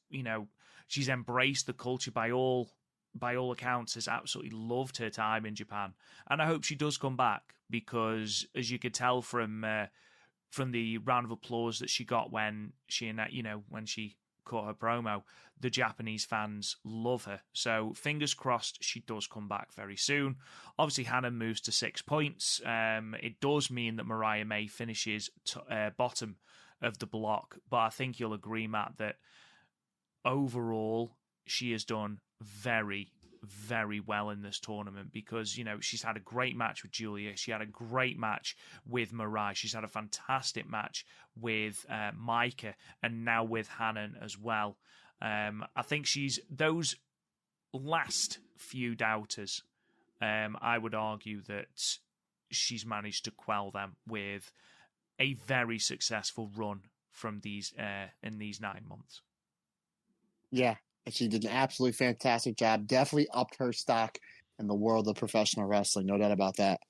embraced the culture by all accounts, has absolutely loved her time in Japan. And I hope she does come back, because as you could tell from the round of applause that she got when she caught her promo, the Japanese fans love her. So fingers crossed she does come back very soon. Obviously, Hannah moves to 6 points. It does mean that Mariah May finishes bottom of the block, but I think you'll agree, Matt, that overall she has done very, very well in this tournament, because she's had a great match with Giulia, she had a great match with Mariah, she's had a fantastic match with Micah, and now with Hanan as well. I think she's those last few doubters. I would argue that she's managed to quell them with a very successful run from these in these 9 months. Yeah, she did an absolutely fantastic job. Definitely upped her stock in the world of professional wrestling. No doubt about that.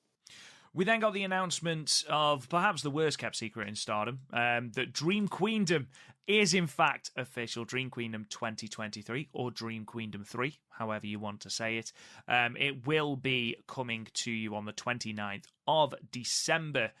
We then got the announcement of perhaps the worst kept secret in Stardom, that Dream Queendom is in fact official. Dream Queendom 2023, or Dream Queendom 3, however you want to say it. It will be coming to you on the 29th of December.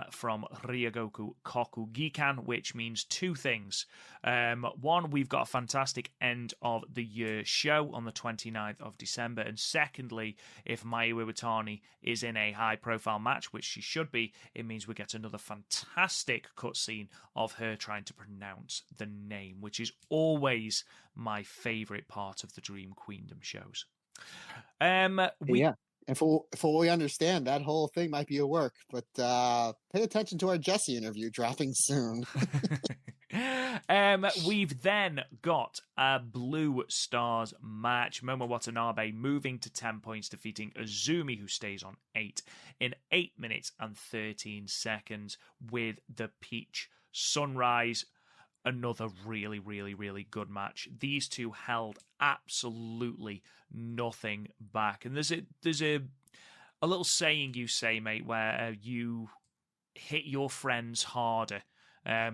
From Ryogoku Kokugikan, which means two things. One, we've got a fantastic end of the year show on the 29th of December. And secondly, if Mayu Iwatani is in a high profile match, which she should be, it means we get another fantastic cutscene of her trying to pronounce the name, which is always my favourite part of the Dream Queendom shows. Yeah. And for what we understand, that whole thing might be a work, but pay attention to our Jesse interview dropping soon. We've then got a Blue Stars match. Momo Watanabe moving to 10 points, defeating Azumi, who stays on 8 in 8 minutes and 13 seconds with the Peach Sunrise. Another really, really, really good match. These two held absolutely nothing back. And there's a little saying you say, mate, where you hit your friends harder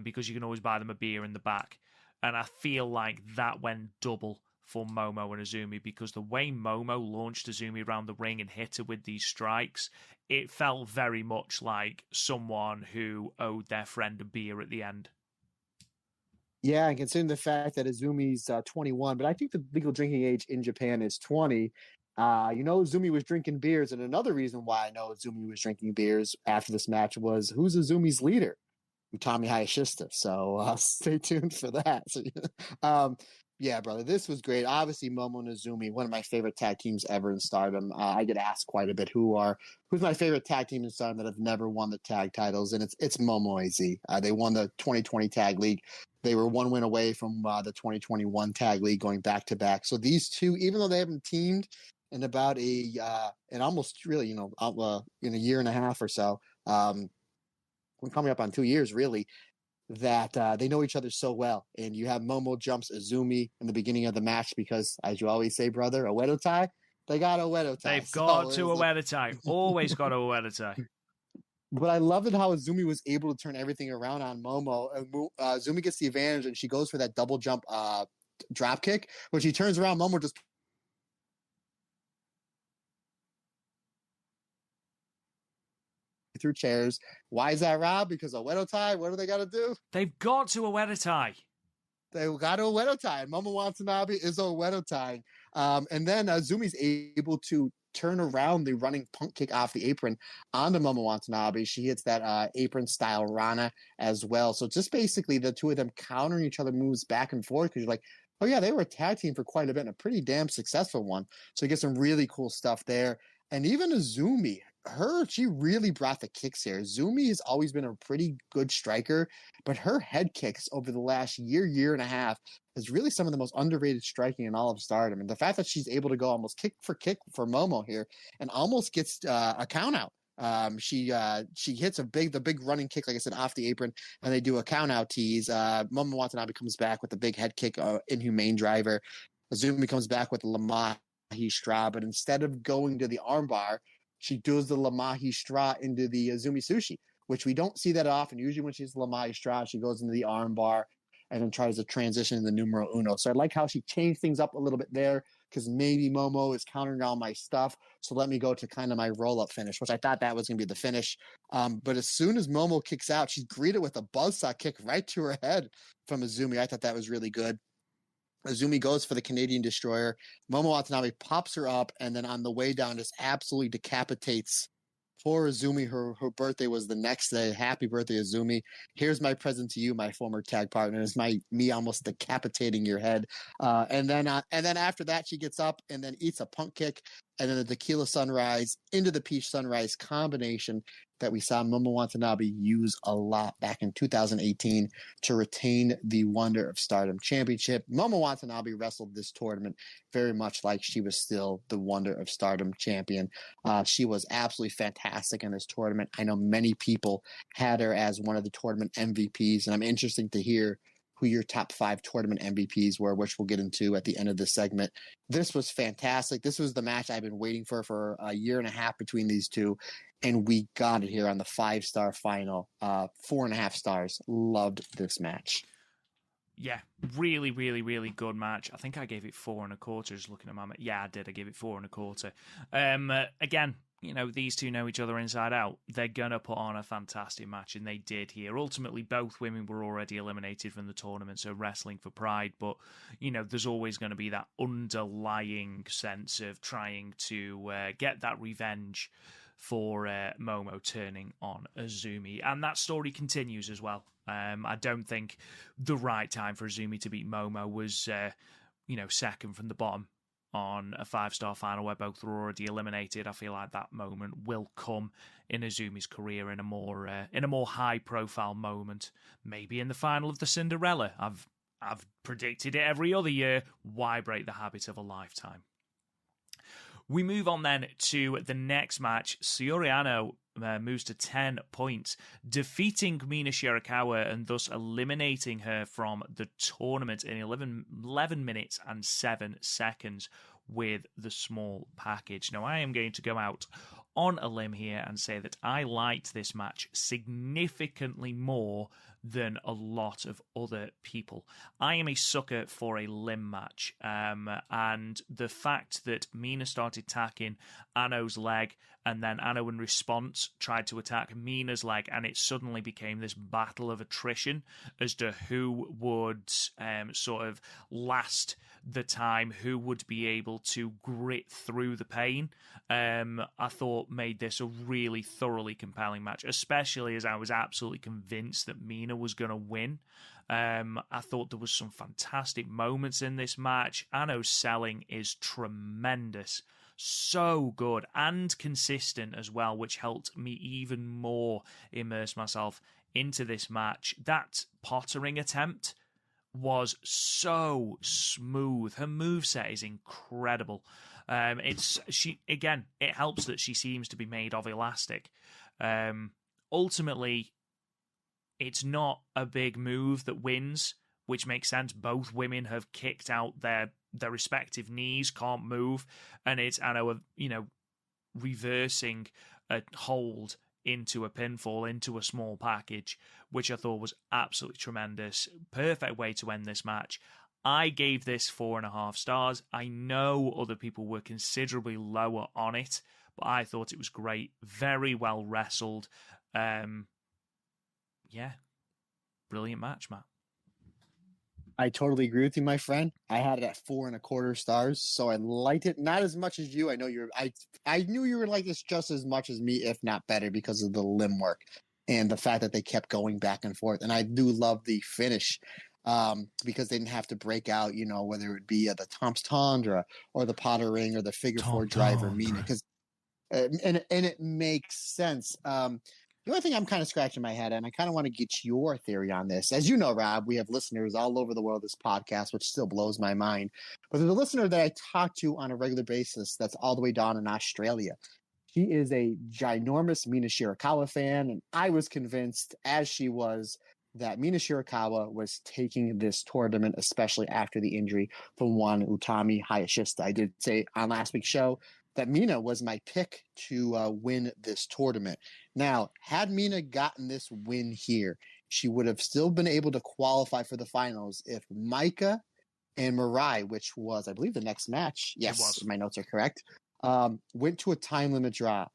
because you can always buy them a beer in the back. And I feel like that went double for Momo and Azumi, because the way Momo launched Azumi around the ring and hit her with these strikes, it felt very much like someone who owed their friend a beer at the end. Yeah, and considering the fact that Azumi's 21, but I think the legal drinking age in Japan is 20. Azumi was drinking beers, and another reason why I know Azumi was drinking beers after this match was, who's Azumi's leader? Utami Hayashishita. So stay tuned for that. Yeah, brother, this was great. Obviously, Momo and Azumi, one of my favorite tag teams ever in Stardom. I get asked quite a bit who's my favorite tag team in Stardom that have never won the tag titles, and it's Momo AZ. They won the 2020 Tag League. They were one win away from the 2021 Tag League, going back to back. So these two, even though they haven't teamed in about in almost really, in a year and a half or so, we're coming up on 2 years really, that they know each other so well. And you have Momo jumps Azumi in the beginning of the match because, as you always say, brother, a Oedo tie. They got a Oedo tie. They've got to a Oedo tie. Always got a Oedo tie. But I loved it how Azumi was able to turn everything around on Momo. Azumi gets the advantage, and she goes for that double jump drop kick. When she turns around, Momo just through chairs. Why is that, Rob? Because a Oedo tie? What do they got to do? They've got to a Oedo tie. They got a Oedo tie. Momo Watanabe is a Oedo tie. And then Azumi's able to turn around the running punk kick off the apron onto Momo Watanabe. She hits that apron-style Rana as well. So just basically the two of them countering each other moves back and forth, because you're like, oh yeah, they were a tag team for quite a bit and a pretty damn successful one. So you get some really cool stuff there. And even Azumi, she really brought the kicks here. Azumi has always been a pretty good striker, but her head kicks over the last year and a half is really some of the most underrated striking in all of Stardom. And the fact that she's able to go almost kick for Momo here and almost gets a count out. She hits the big running kick, like I said, off the apron, and they do a count out tease. Momo Watanabe comes back with the big head kick, inhumane driver. Azumi comes back with the Lamahi Stra, but instead of going to the armbar, she does the Lamahi Stra into the Azumi Sushi, which we don't see that often. Usually when she's Lamahi Stra, she goes into the arm bar and then tries to transition to the numero uno. So I like how she changed things up a little bit there, because maybe Momo is countering all my stuff. So let me go to kind of my roll-up finish, which I thought that was going to be the finish. But as soon as Momo kicks out, she's greeted with a buzzsaw kick right to her head from Azumi. I thought that was really good. Azumi goes for the Canadian Destroyer. Momo Watanabe pops her up, and then on the way down just absolutely decapitates poor Azumi. Her birthday was the next day. Happy birthday, Azumi. Here's my present to you, my former tag partner. It's me almost decapitating your head. And then after that, she gets up and then eats a punk kick, and then the Tequila Sunrise into the Peach Sunrise combination that we saw Momo Watanabe use a lot back in 2018 to retain the Wonder of Stardom Championship. Momo Watanabe wrestled this tournament very much like she was still the Wonder of Stardom champion. She was absolutely fantastic in this tournament. I know many people had her as one of the tournament MVPs, and I'm interested to hear who your top 5 tournament MVPs were, which we'll get into at the end of this segment. This was fantastic. This was the match I've been waiting for a year and a half between these two, and we got it here on the 5-star final. 4.5 stars. Loved this match. Yeah, really, really, really good match. I think I gave it 4.25. Just looking at my yeah, I did. I gave it 4.25. Again, you know, these two know each other inside out. They're gonna put on a fantastic match, and they did here. Ultimately, both women were already eliminated from the tournament, so wrestling for pride. But you know, there's always going to be that underlying sense of trying to get that revenge for Momo turning on Azumi, and that story continues as well. I don't think the right time for Azumi to beat Momo was, second from the bottom on a 5-star final where both were already eliminated. I feel like that moment will come in Azumi's career in a more high-profile moment, maybe in the final of the Cinderella. I've predicted it every other year. Why break the habit of a lifetime? We move on then to the next match. Syuri Ano moves to 10 points, defeating Mina Shirakawa and thus eliminating her from the tournament in 11 minutes and 7 seconds with the small package. Now, I am going to go out on a limb here and say that I liked this match significantly more than a lot of other people. I am a sucker for a limb match, and the fact that Mina started attacking Ano's leg, and then Ano in response tried to attack Mina's leg, and it suddenly became this battle of attrition as to who would sort of last the time, who would be able to grit through the pain. I thought made this a really thoroughly compelling match, especially as I was absolutely convinced that Mina was going to win. I thought there was some fantastic moments in this match. Ano's selling is tremendous. So good and consistent as well, which helped me even more immerse myself into this match. That pottering attempt was so smooth. Her moveset is incredible. It helps that she seems to be made of elastic. Ultimately, it's not a big move that wins, which makes sense. Both women have kicked out their respective knees, can't move, and it's Ano, reversing a hold into a pinfall, into a small package, which I thought was absolutely tremendous. Perfect way to end this match. I gave this 4.5 stars. I know other people were considerably lower on it, but I thought it was great. Very well wrestled. Brilliant match, Matt. I totally agree with you, my friend. I had it at 4.25 stars, so I liked it. Not as much as you. I know I knew you were like this just as much as me, if not better, because of the limb work and the fact that they kept going back and forth. And I do love the finish, because they didn't have to break out, whether it be the Tom's Tundra or the Potter Ring or the figure 4 driver Mina, because and it makes sense. The only thing I'm kind of scratching my head, and I kind of want to get your theory on this. As you know, Rob, we have listeners all over the world, this podcast, which still blows my mind. But there's a listener that I talk to on a regular basis that's all the way down in Australia. She is a ginormous Mina Shirakawa fan, and I was convinced, as she was, that Mina Shirakawa was taking this tournament, especially after the injury from one Utami Hayashishita. I did say on last week's show that Mina was my pick to win this tournament. Now, had Mina gotten this win here, she would have still been able to qualify for the finals if Micah and Mirai, which was, I believe, the next match. Yes, my notes are correct. Went to a time limit draw.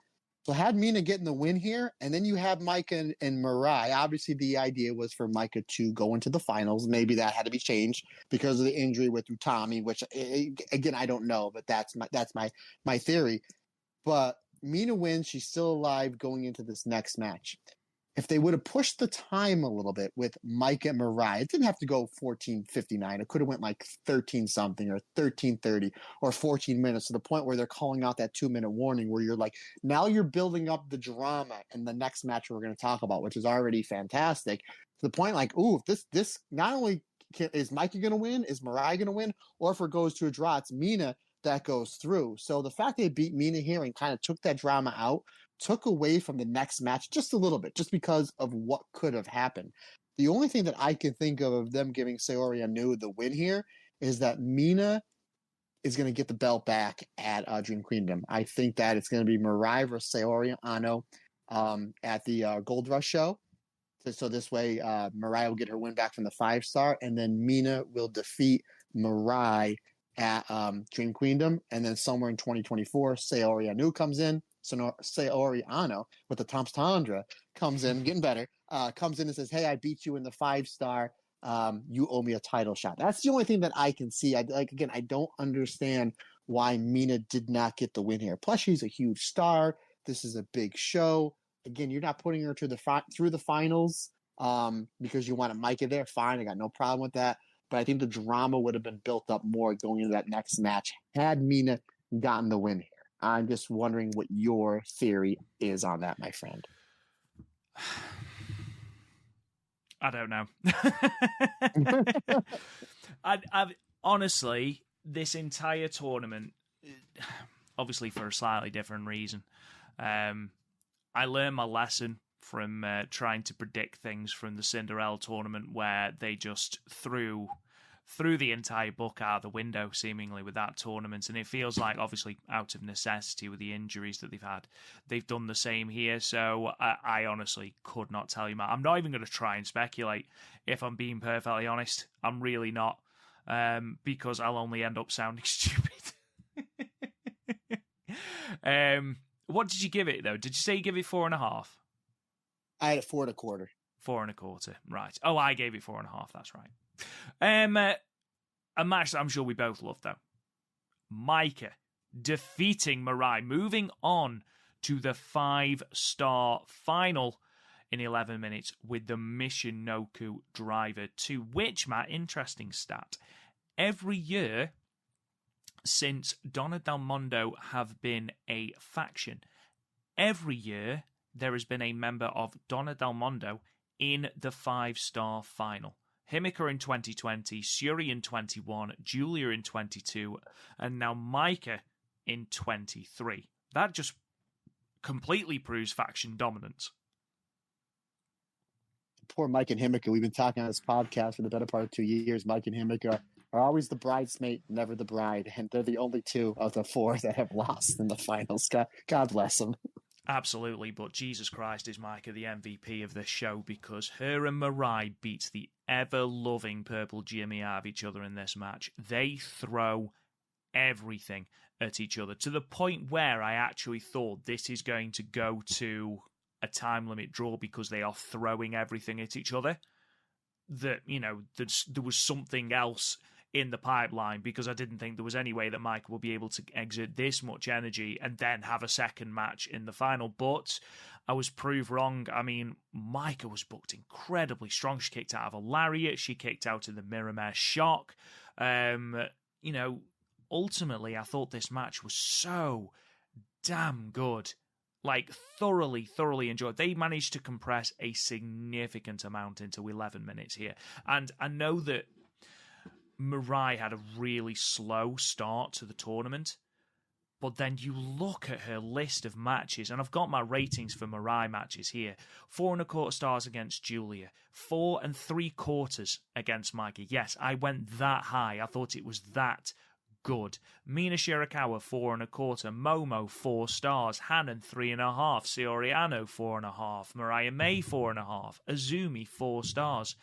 So had Mina getting the win here, and then you have Micah and Mirai. Obviously, the idea was for Micah to go into the finals. Maybe that had to be changed because of the injury with Utami, which again I don't know, but that's my theory. But Mina wins; she's still alive going into this next match. If they would have pushed the time a little bit with Micah and Mirai, it didn't have to go 14:59. It could have went like 13 something or 13:30 or 14 minutes to the point where they're calling out that 2-minute warning where you're like, now you're building up the drama in the next match we're going to talk about, which is already fantastic. To the point like, ooh, this not only is Micah going to win, is Mirai going to win, or if it goes to a draw, it's Mina that goes through. So the fact they beat Mina here and kind of took that drama out, took away from the next match just a little bit, just because of what could have happened. The only thing that I can think of them giving Syuri Anu the win here is that Mina is going to get the belt back at Dream Queendom. I think that it's going to be Mirai versus Syuri Anu at the Gold Rush show. So this way, Mirai will get her win back from the 5-star, and then Mina will defeat Mirai at Dream Queendom, and then somewhere in 2024, Syuri Anu comes in. So Syuri Ano with the Tomstandra comes in, getting better, comes in and says, hey, I beat you in the 5-star. You owe me a title shot. That's the only thing that I can see. I don't understand why Mina did not get the win here. Plus, she's a huge star. This is a big show. Again, you're not putting her to through the finals because you wanted Micah there. Fine, I got no problem with that. But I think the drama would have been built up more going into that next match had Mina gotten the win here. I'm just wondering what your theory is on that, my friend. I don't know. I've honestly, this entire tournament, obviously for a slightly different reason, I learned my lesson from trying to predict things from the Cinderella tournament where they just threw the entire book out the window, seemingly, with that tournament. And it feels like, obviously, out of necessity with the injuries that they've had, they've done the same here. So I honestly could not tell you, Matt. I'm not even going to try and speculate, if I'm being perfectly honest. I'm really not, because I'll only end up sounding stupid. What did you give it, though? Did you say you give it 4.5? I had it 4 1/4. 4 1/4, right. Oh, I gave it 4.5, that's right. A match that I'm sure we both love, though. Micah defeating Mirai, moving on to the 5-star final in 11 minutes with the Michinoku driver, to which, Matt, interesting stat, every year since Donna Del Mondo have been a faction, every year there has been a member of Donna Del Mondo in the 5-star final. Himika in 2020, Syuri in 21, Giulia in 22, and now Micah in 23. That just completely proves faction dominance. Poor Mike and Himika. We've been talking on this podcast for the better part of 2 years. Mike and Himika are always the bridesmaid, never the bride, and they're the only 2 of the 4 that have lost in the finals. God bless them. Absolutely, but Jesus Christ, is Micah the MVP of this show, because her and Mirai beat the ever-loving Purple Jimmy out of each other in this match. They throw everything at each other, to the point where I actually thought this is going to go to a time limit draw because they are throwing everything at each other. That, you know, there was something else in the pipeline, because I didn't think there was any way that Micah will be able to exert this much energy and then have a second match in the final. But I was proved wrong. I mean, Micah was booked incredibly strong. She kicked out of a lariat. She kicked out of the Miramare Shock. You know, ultimately, I thought this match was so damn good. Like, thoroughly enjoyed. They managed to compress a significant amount into 11 minutes here. And I know that Mirai had a really slow start to the tournament, but then you look at her list of matches, and I've got my ratings for Mirai matches here. 4 1/4 stars against Giulia, 4 3/4 against Micah. Yes, I went that high. I thought it was that good. Mina Shirakawa, 4.25. Momo, 4 stars. Hanan, 3.5. Syuri Ano, 4.5. Mariah May, 4.5. Azumi, 4 stars.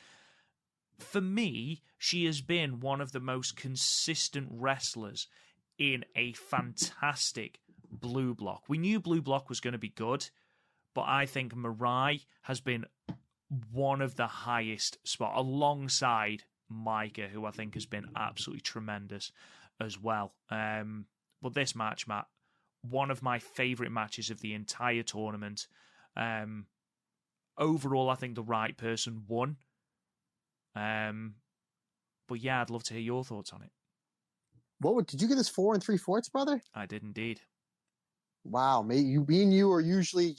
For me, she has been one of the most consistent wrestlers in a fantastic blue block. We knew blue block was going to be good, but I think Mariah has been one of the highest spot alongside Micah, who I think has been absolutely tremendous as well. But this match, Matt, one of my favourite matches of the entire tournament. Overall, I think the right person won. But yeah, I'd love to hear your thoughts on it. Did you get this 4 3/4, brother? I did indeed. Wow, me and you are usually,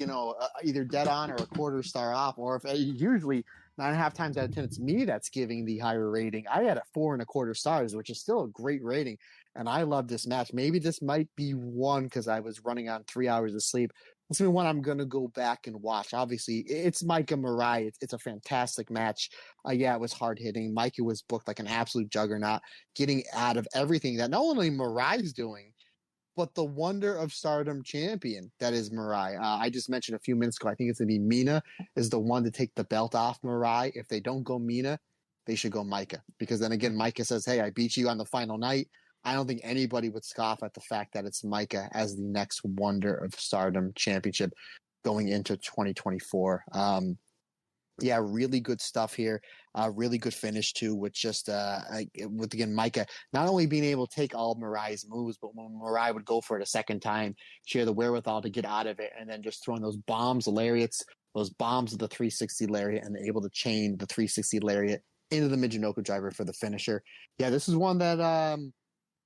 either dead on or a quarter star off, or if usually 9.5 times out of 10, it's me that's giving the higher rating. I had a 4.25 stars, which is still a great rating, and I love this match. Maybe this might be one because I was running on 3 hours of sleep. This is one I'm going to go back and watch. Obviously, it's Micah Mariah. It's a fantastic match. Yeah, it was hard hitting. Micah was booked like an absolute juggernaut, getting out of everything that not only Mariah's doing, but the Wonder of Stardom champion that is Mariah. I just mentioned a few minutes ago, I think it's going to be Mina is the one to take the belt off Mariah. If they don't go Mina, they should go Micah. Because then again, Micah says, hey, I beat you on the final night. I don't think anybody would scoff at the fact that it's Micah as the next Wonder of Stardom championship going into 2024. Yeah, really good stuff here. Really good finish too, with just with again Micah not only being able to take all of Mariah's moves, but when Mariah would go for it a second time, she had the wherewithal to get out of it, and then just throwing those bombs, lariats, those bombs of the 360 lariat, and able to chain the 360 lariat into the Michinoku driver for the finisher. Yeah, this is one that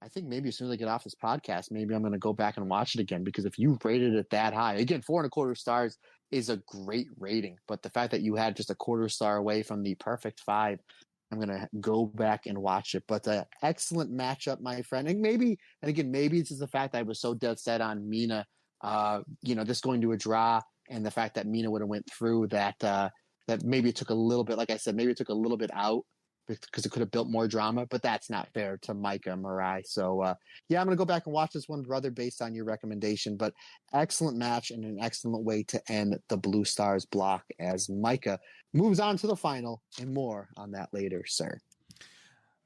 I think maybe as soon as I get off this podcast, maybe I'm going to go back and watch it again, because if you rated it that high, again, 4.25 stars is a great rating, but the fact that you had just a quarter star away from the perfect 5, I'm going to go back and watch it. But excellent matchup, my friend. And maybe it's just the fact that I was so dead set on Mina, just going to a draw, and the fact that Mina would have went through that maybe it took a little bit, like I said, maybe it took a little bit out, because it could have built more drama, but that's not fair to Micah and Mariah. So, I'm going to go back and watch this one, brother, based on your recommendation. But excellent match and an excellent way to end the Blue Stars block as Micah moves on to the final, and more on that later, sir.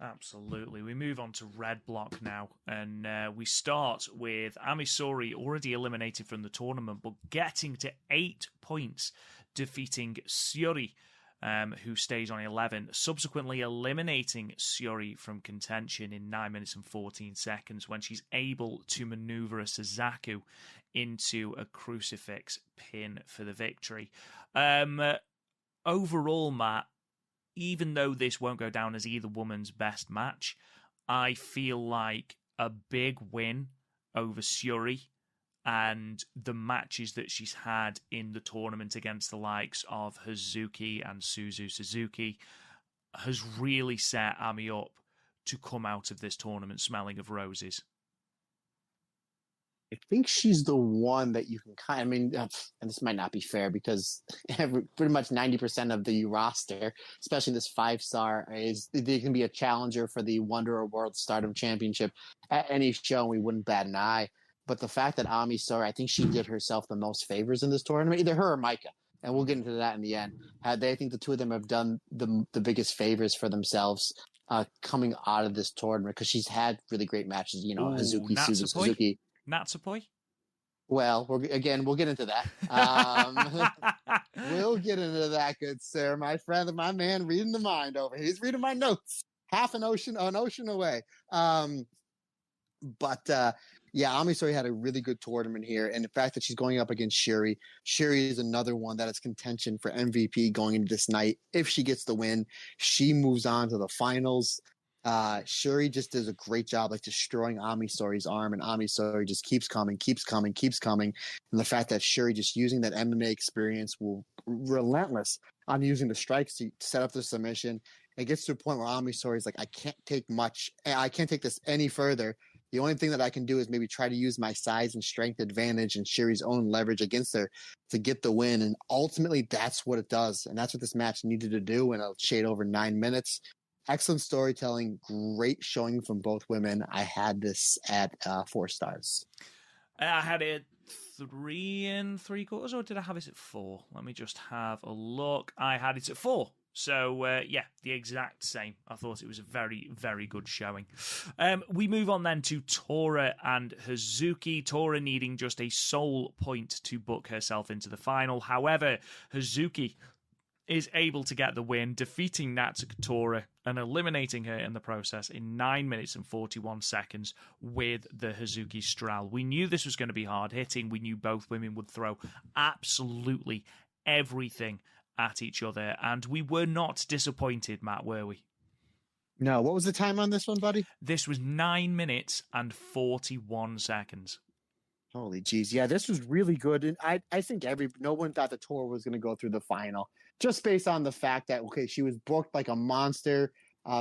Absolutely. We move on to Red Block now, and we start with Ami Sourei, already eliminated from the tournament, but getting to 8 points, defeating Syuri, who stays on 11, subsequently eliminating Syuri from contention in 9 minutes and 14 seconds when she's able to maneuver a Suzaku into a crucifix pin for the victory. Overall, Matt, even though this won't go down as either woman's best match, I feel like a big win over Syuri, and the matches that she's had in the tournament against the likes of Hazuki and Suzu Suzuki has really set Ami up to come out of this tournament smelling of roses. I think she's the one that you can and this might not be fair, because pretty much 90% of the roster, especially this 5-star, they can be a challenger for the Wonder of World Stardom Championship at any show, and we wouldn't bat an eye. But the fact that Ami Sourei, I think she did herself the most favors in this tournament, either her or Micah, and we'll get into that in the end. I think the two of them have done the biggest favors for themselves coming out of this tournament, because she's had really great matches. Hazuki, Suzuki. Natsupoi? Well, we'll get into that. We'll get into that, good sir. My friend, my man, reading the mind over here. He's reading my notes. Half an ocean away. Ami Sourei had a really good tournament here, and the fact that she's going up against Syuri is another one that is contention for MVP going into this night. If she gets the win, she moves on to the finals. Syuri just does a great job, like destroying Ami Sorei's arm, and Ami Sourei just keeps coming. And the fact that Syuri just using that MMA experience will relentless on using the strikes to set up the submission. It gets to a point where Ami Sourei is like, I can't take this any further. The only thing that I can do is maybe try to use my size and strength advantage and Syuri's own leverage against her to get the win. And ultimately, that's what it does. And that's what this match needed to do in a shade over 9 minutes. excellent storytelling, great showing from both women. I had this at 4 stars. I had it 3 3/4, or did I have it at 4? Let me just have a look. I had it at 4. So, yeah, the exact same. I thought it was a very, very good showing. We move on then to Tora and Hazuki. Tora needing just a sole point to book herself into the final. However, Hazuki is able to get the win, defeating Natsuko Tora and eliminating her in the process in 9 minutes and 41 seconds with the Hazuki Strahl. We knew this was going to be hard-hitting. We knew both women would throw absolutely everything at each other, and we were not disappointed, Matt, were we? No, what was the time on this one, buddy? This was 9 minutes and 41 seconds. Holy jeez. Yeah, this was really good. And I think no one thought the tour was going to go through the final, just based on the fact that, okay, she was booked like a monster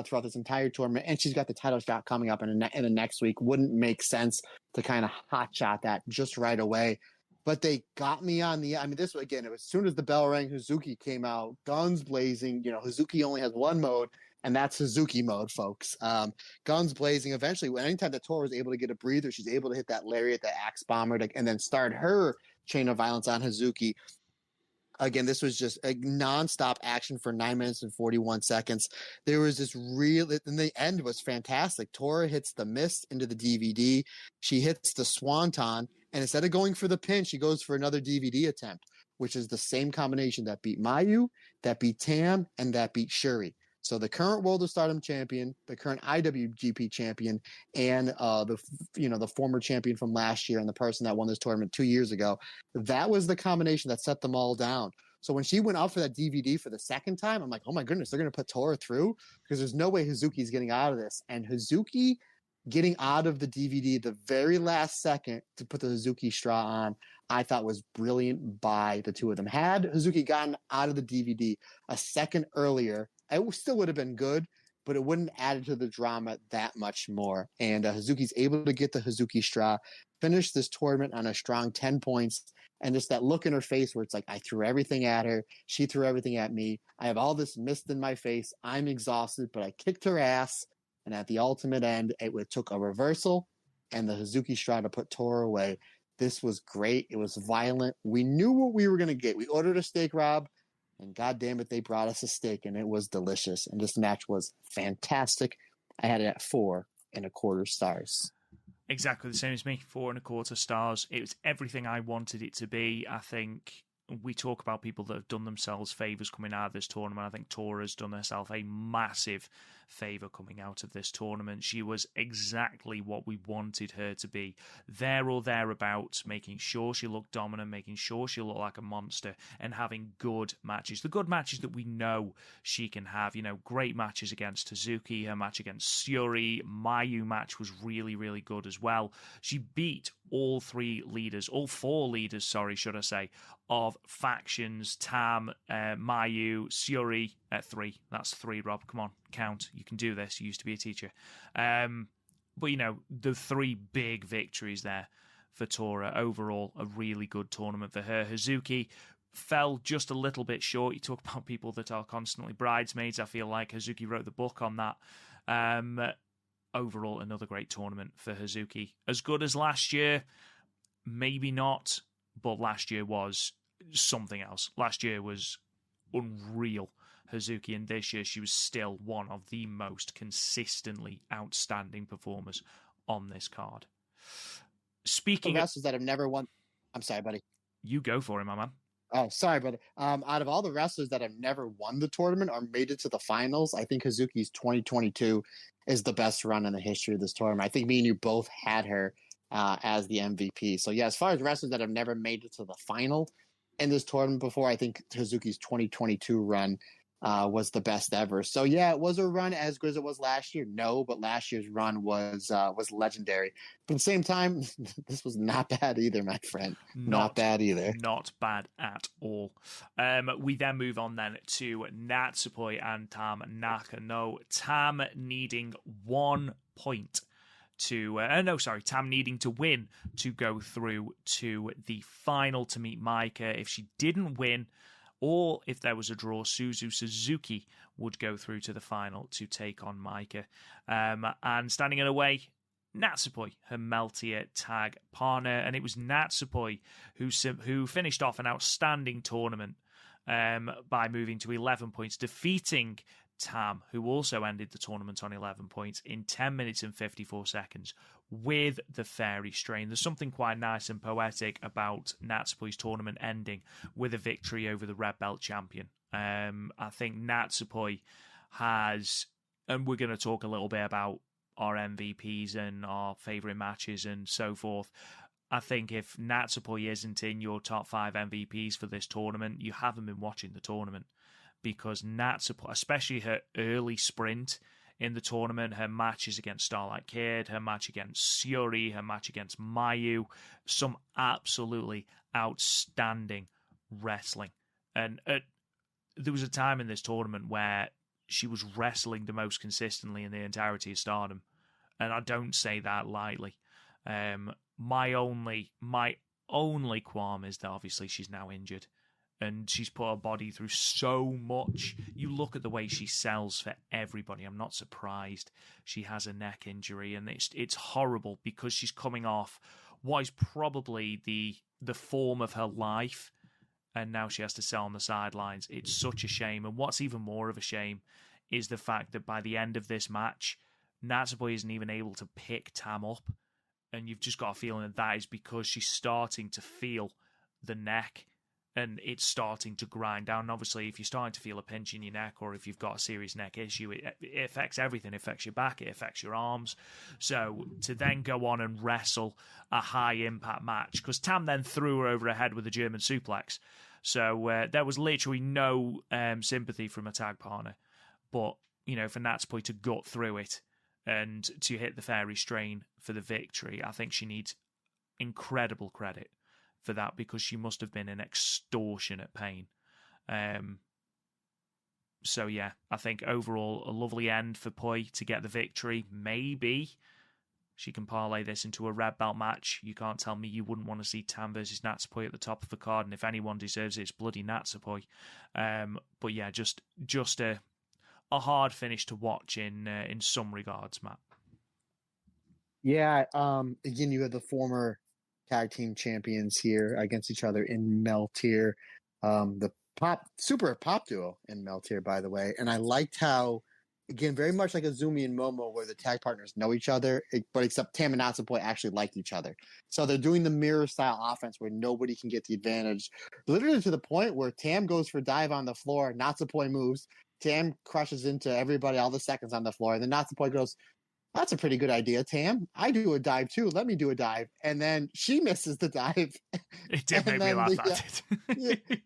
throughout this entire tournament, and she's got the title shot coming up in the next week. Wouldn't make sense to kind of hot shot that just right away. But they got me on this, again, it was as soon as the bell rang, Hazuki came out, guns blazing. Hazuki only has one mode, and that's Hazuki mode, folks. Guns blazing. Eventually, anytime the Tora is able to get a breather, she's able to hit that lariat, that axe bomber, and then start her chain of violence on Hazuki. Again, this was just a nonstop action for 9 minutes and 41 seconds. There was this and the end was fantastic. Tora hits the mist into the DVD. She hits the swanton, and instead of going for the pin, she goes for another DVD attempt, which is the same combination that beat Mayu, that beat Tam, and that beat Syuri. So the current World of Stardom champion, the current IWGP champion, and the former champion from last year and the person that won this tournament 2 years ago, that was the combination that set them all down. So when she went out for that DVD for the second time, I'm like, oh my goodness, they're going to put Tora through? Because there's no way Hazuki's getting out of this. And Hazuki getting out of the DVD the very last second to put the Hazuki straw on, I thought was brilliant by the two of them. Had Hazuki gotten out of the DVD a second earlier, it still would have been good, but it wouldn't add to the drama that much more. And Hazuki's able to get the Hazuki straw, finish this tournament on a strong 10 points, and just that look in her face where it's like, I threw everything at her, she threw everything at me, I have all this mist in my face, I'm exhausted, but I kicked her ass. And at the ultimate end, it took a reversal and the Hazuki straw to put Tora away. This was great. It was violent. We knew what we were going to get. We ordered a steak, Rob, and God damn it, they brought us a steak, and it was delicious. And this match was fantastic. I had it at 4.25 stars. Exactly the same as me, 4.25 stars. It was everything I wanted it to be. I think we talk about people that have done themselves favours coming out of this tournament. I think Tora's done herself a massive favour coming out of this tournament. She was exactly what we wanted her to be, there or thereabouts, making sure she looked dominant, making sure she looked like a monster, and having good matches. The good matches that we know she can have. Great matches against Hazuki, her match against Syuri, Mayu match was really, really good as well. She beat all four leaders, should I say, of factions, Tam, Mayu, Syuri at 3. That's 3, Rob. Come on, count. You can do this. You used to be a teacher. But, the 3 big victories there for Tora. Overall, a really good tournament for her. Hazuki fell just a little bit short. You talk about people that are constantly bridesmaids. I feel like Hazuki wrote the book on that. Overall, another great tournament for Hazuki. As good as last year? Maybe not, but last year was something else. Last year was unreal, Hazuki, and this year she was still one of the most consistently outstanding performers on this card. Speaking of wrestlers that have never won... I'm sorry, buddy. You go for it, my man. Oh, sorry, but out of all the wrestlers that have never won the tournament or made it to the finals, I think Hazuki's 2022 is the best run in the history of this tournament. I think me and you both had her as the MVP. So, yeah, as far as wrestlers that have never made it to the final in this tournament before, I think Hazuki's 2022 run was the best ever. So, yeah, it was a run as good as it was last year. No, but last year's run was legendary. But at the same time, this was not bad either, my friend. Not bad either. Not bad at all. We then move on then to Natsupoi and Tam Nakano. Tam needing 1 point Tam needing to win to go through to the final to meet Maika. If she didn't win, or if there was a draw, Suzu Suzuki would go through to the final to take on Maika. And standing in the way, Natsupoi, her Meltier tag partner, and it was Natsupoi who finished off an outstanding tournament by moving to 11 points, defeating Tam, who also ended the tournament on 11 points in 10 minutes and 54 seconds with the Fairy Strain. There's something quite nice and poetic about Natsupoi's tournament ending with a victory over the Red Belt champion. I think Natsupoi has, and we're going to talk a little bit about our MVPs and our favourite matches and so forth. I think if Natsupoi isn't in your top 5 MVPs for this tournament, you haven't been watching the tournament, because Natsupoi, especially her early sprint in the tournament, her matches against Starlight Kid, her match against Syuri, her match against Mayu, some absolutely outstanding wrestling. And there was a time in this tournament where she was wrestling the most consistently in the entirety of Stardom, and I don't say that lightly. My only qualm is that obviously she's now injured, and she's put her body through so much. You look at the way she sells for everybody. I'm not surprised she has a neck injury, and it's horrible because she's coming off what is probably the form of her life, and now she has to sell on the sidelines. It's such a shame. And what's even more of a shame is the fact that by the end of this match, Natsupoi isn't even able to pick Tam up, and you've just got a feeling that is because she's starting to feel the neck, and it's starting to grind down. And obviously, if you're starting to feel a pinch in your neck, or if you've got a serious neck issue, it affects everything. It affects your back, it affects your arms. So to then go on and wrestle a high-impact match, because Tam then threw her over her head with a German suplex. So there was literally no sympathy from a tag partner. But, for Natsupoi to gut through it and to hit the Fairy Strain for the victory, I think she needs incredible credit for that, because she must have been in extortionate pain. So yeah, I think overall a lovely end for Poi to get the victory. Maybe she can parlay this into a red belt match. You can't tell me you wouldn't want to see Tam versus Natsupoi at the top of the card, and if anyone deserves it, it's bloody Natsupoi. But yeah, just a hard finish to watch in some regards, Matt. Yeah, again, you have the former tag team champions here against each other in Meltier. The super pop duo in Meltier, by the way. And I liked how, again, very much like Azumi and Momo, where the tag partners know each other, but except Tam and Natsupoi actually liked each other. So they're doing the mirror style offense where nobody can get the advantage. Literally to the point where Tam goes for a dive on the floor, Natsupoi moves, Tam crushes into everybody, all the seconds on the floor, and then Natsupoi goes, "That's a pretty good idea, Tam. I do a dive too. Let me do a dive." And then she misses the dive. It did make me laugh.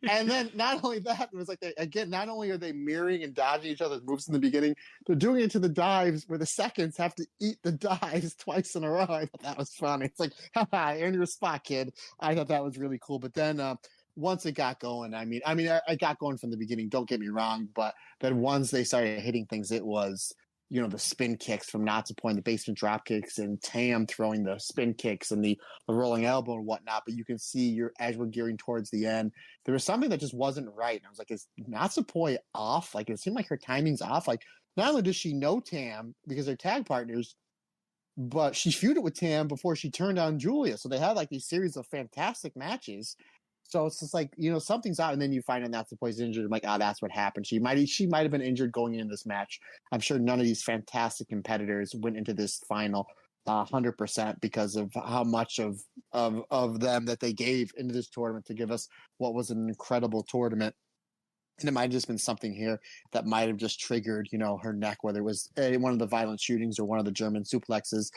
And then not only that, it was like not only are they mirroring and dodging each other's moves in the beginning, they're doing it to the dives where the seconds have to eat the dives twice in a row. I thought that was funny. It's like, haha, earn your spot, kid. I thought that was really cool. But then once it got going, I got going from the beginning, don't get me wrong, but then once they started hitting things, it was, the spin kicks from Natsupoi and the basement drop kicks, and Tam throwing the spin kicks and the rolling elbow and whatnot. But you can see as we're gearing towards the end, there was something that just wasn't right. And I was like, is Natsupoi off? Like, it seemed like her timing's off. Like, not only does she know Tam because they're tag partners, but she feuded with Tam before she turned on Giulia. So they had like these series of fantastic matches. So it's just like, something's out, and then you find out Natsupoi's injured. I'm like, that's what happened. She might have been injured going into this match. I'm sure none of these fantastic competitors went into this final 100% because of how much of them that they gave into this tournament to give us what was an incredible tournament. And it might have just been something here that might have just triggered, her neck, whether it was one of the violent shootings or one of the German suplexes.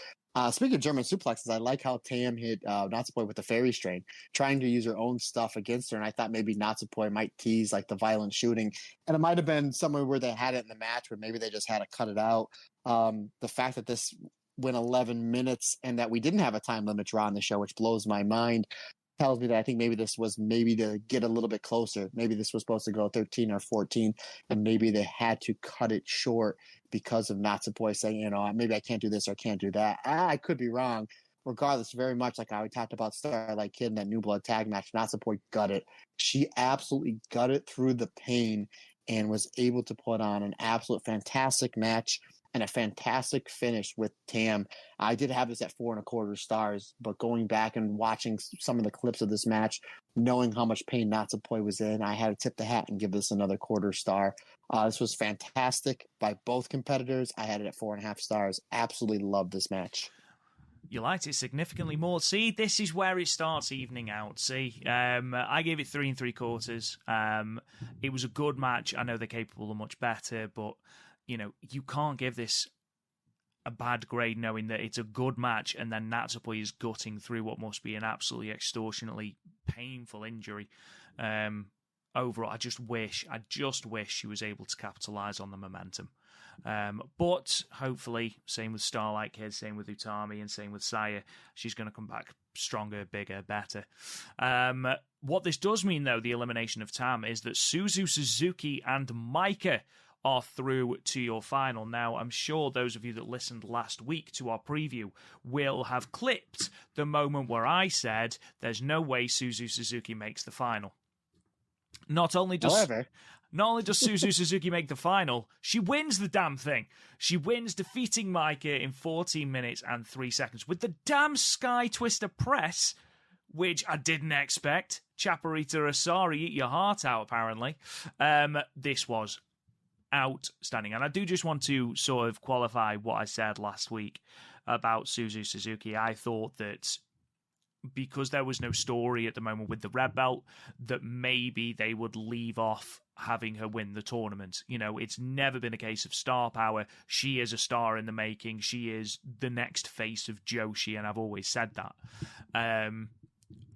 Speaking of German suplexes, I like how Tam hit Natsupoi with the Fairy Strain, trying to use her own stuff against her. And I thought maybe Natsupoi might tease like the violent shooting. And it might have been somewhere where they had it in the match, where maybe they just had to cut it out. The fact that this went 11 minutes and that we didn't have a time limit draw on the show, which blows my mind, tells me that I think maybe this was to get a little bit closer. Maybe this was supposed to go 13 or 14, and maybe they had to cut it short because of Natsupoi saying, maybe I can't do this or can't do that. I could be wrong, regardless, very much like how we talked about Starlight Kid in that New Blood tag match, Natsupoi gutted. She absolutely gutted through the pain and was able to put on an absolute fantastic match and a fantastic finish with Tam. I did have this at 4.25 stars, but going back and watching some of the clips of this match, knowing how much pain Natsupoi was in, I had to tip the hat and give this another 1/4 star. This was fantastic by both competitors. I had it at 4.5 stars. Absolutely loved this match. You liked it significantly more. See, this is where it starts evening out. See, I gave it 3 3/4. It was a good match. I know they're capable of much better, but you can't give this a bad grade knowing that it's a good match and then Natsupoi is gutting through what must be an absolutely extortionately painful injury. Overall, I just wish she was able to capitalize on the momentum. But hopefully, same with Starlight Kid, same with Utami, and same with Saya, she's going to come back stronger, bigger, better. What this does mean, though, the elimination of Tam, is that Suzu Suzuki and Maika are through to your final. Now, I'm sure those of you that listened last week to our preview will have clipped the moment where I said there's no way Suzu Suzuki makes the final. Not only does Suzu Suzuki make the final, she wins the damn thing. She wins, defeating Maika in 14 minutes and 3 seconds with the damn Sky Twister press, which I didn't expect. Chaparita Asari, eat your heart out, apparently. This was outstanding. And I do just want to sort of qualify what I said last week about Suzu Suzuki. I thought that because there was no story at the moment with the red belt, that maybe they would leave off having her win the tournament. It's never been a case of star power. She is a star in the making. She is the next face of Joshi, and I've always said that.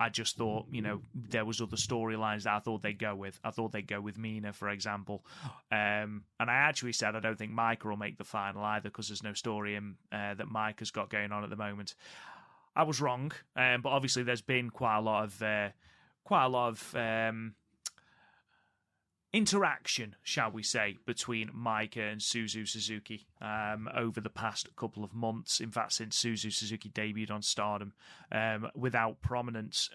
I just thought, there was other storylines that I thought they'd go with. I thought they'd go with Mina, for example. And I actually said I don't think Maika will make the final either because there's no story that Maika's got going on at the moment. I was wrong, but obviously there's been quite a lot of interaction, shall we say, between Maika and Suzu Suzuki over the past couple of months. In fact, since Suzu Suzuki debuted on Stardom without prominence,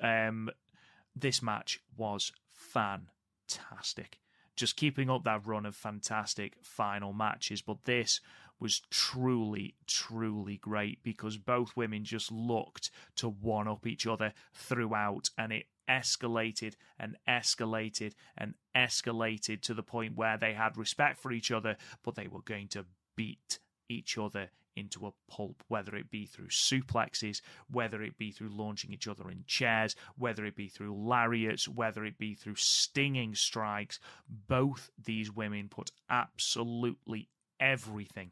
this match was fantastic. Just keeping up that run of fantastic final matches, but this was truly, truly great because both women just looked to one-up each other throughout, and it escalated and escalated and escalated to the point where they had respect for each other, but they were going to beat each other into a pulp, whether it be through suplexes, whether it be through launching each other in chairs, whether it be through lariats, whether it be through stinging strikes. Both these women put absolutely everything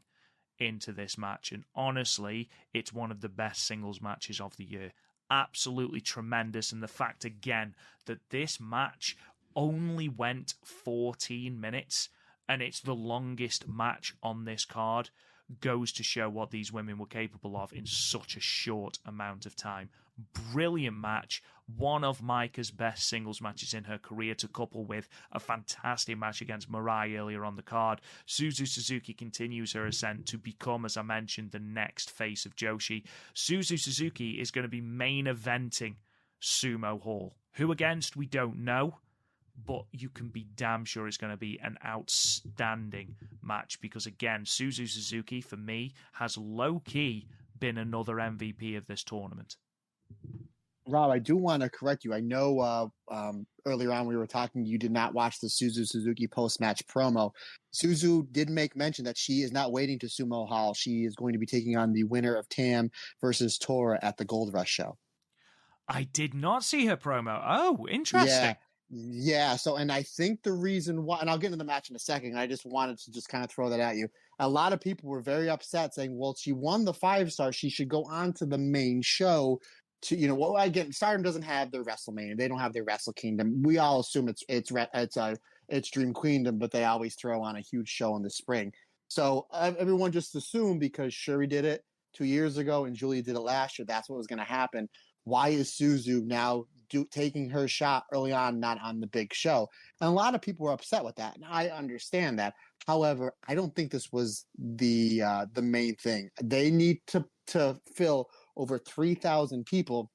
into this match, and honestly, it's one of the best singles matches of the year. Absolutely tremendous. And the fact again that this match only went 14 minutes and it's the longest match on this card goes to show what these women were capable of in such a short amount of time. Brilliant match. One of Maika's best singles matches in her career, to couple with a fantastic match against Mirai earlier on the card. Suzu Suzuki continues her ascent to become, as I mentioned, the next face of Joshi. Suzu Suzuki is going to be main eventing Sumo Hall. Who against, we don't know, but you can be damn sure it's going to be an outstanding match because, again, Suzu Suzuki, for me, has low-key been another MVP of this tournament. Rob, I do want to correct you. I know earlier on we were talking, you did not watch the Suzu Suzuki post-match promo. Suzu did make mention that she is not waiting to Sumo Hall. She is going to be taking on the winner of Tam versus Tora at the Gold Rush show. I did not see her promo. Oh, interesting. Yeah. So, and I think the reason why, and I'll get into the match in a second, I just wanted to just kind of throw that at you. A lot of people were very upset saying, well, she won the 5-star. She should go on to the main show. Stardom doesn't have their WrestleMania. They don't have their Wrestle Kingdom. We all assume it's Dream Queendom, but they always throw on a huge show in the spring. So everyone just assumed because Syuri did it 2 years ago and Giulia did it last year, that's what was going to happen. Why is Suzu now taking her shot early on, not on the big show? And a lot of people were upset with that, and I understand that. However, I don't think this was the main thing. They need to fill over 3,000 people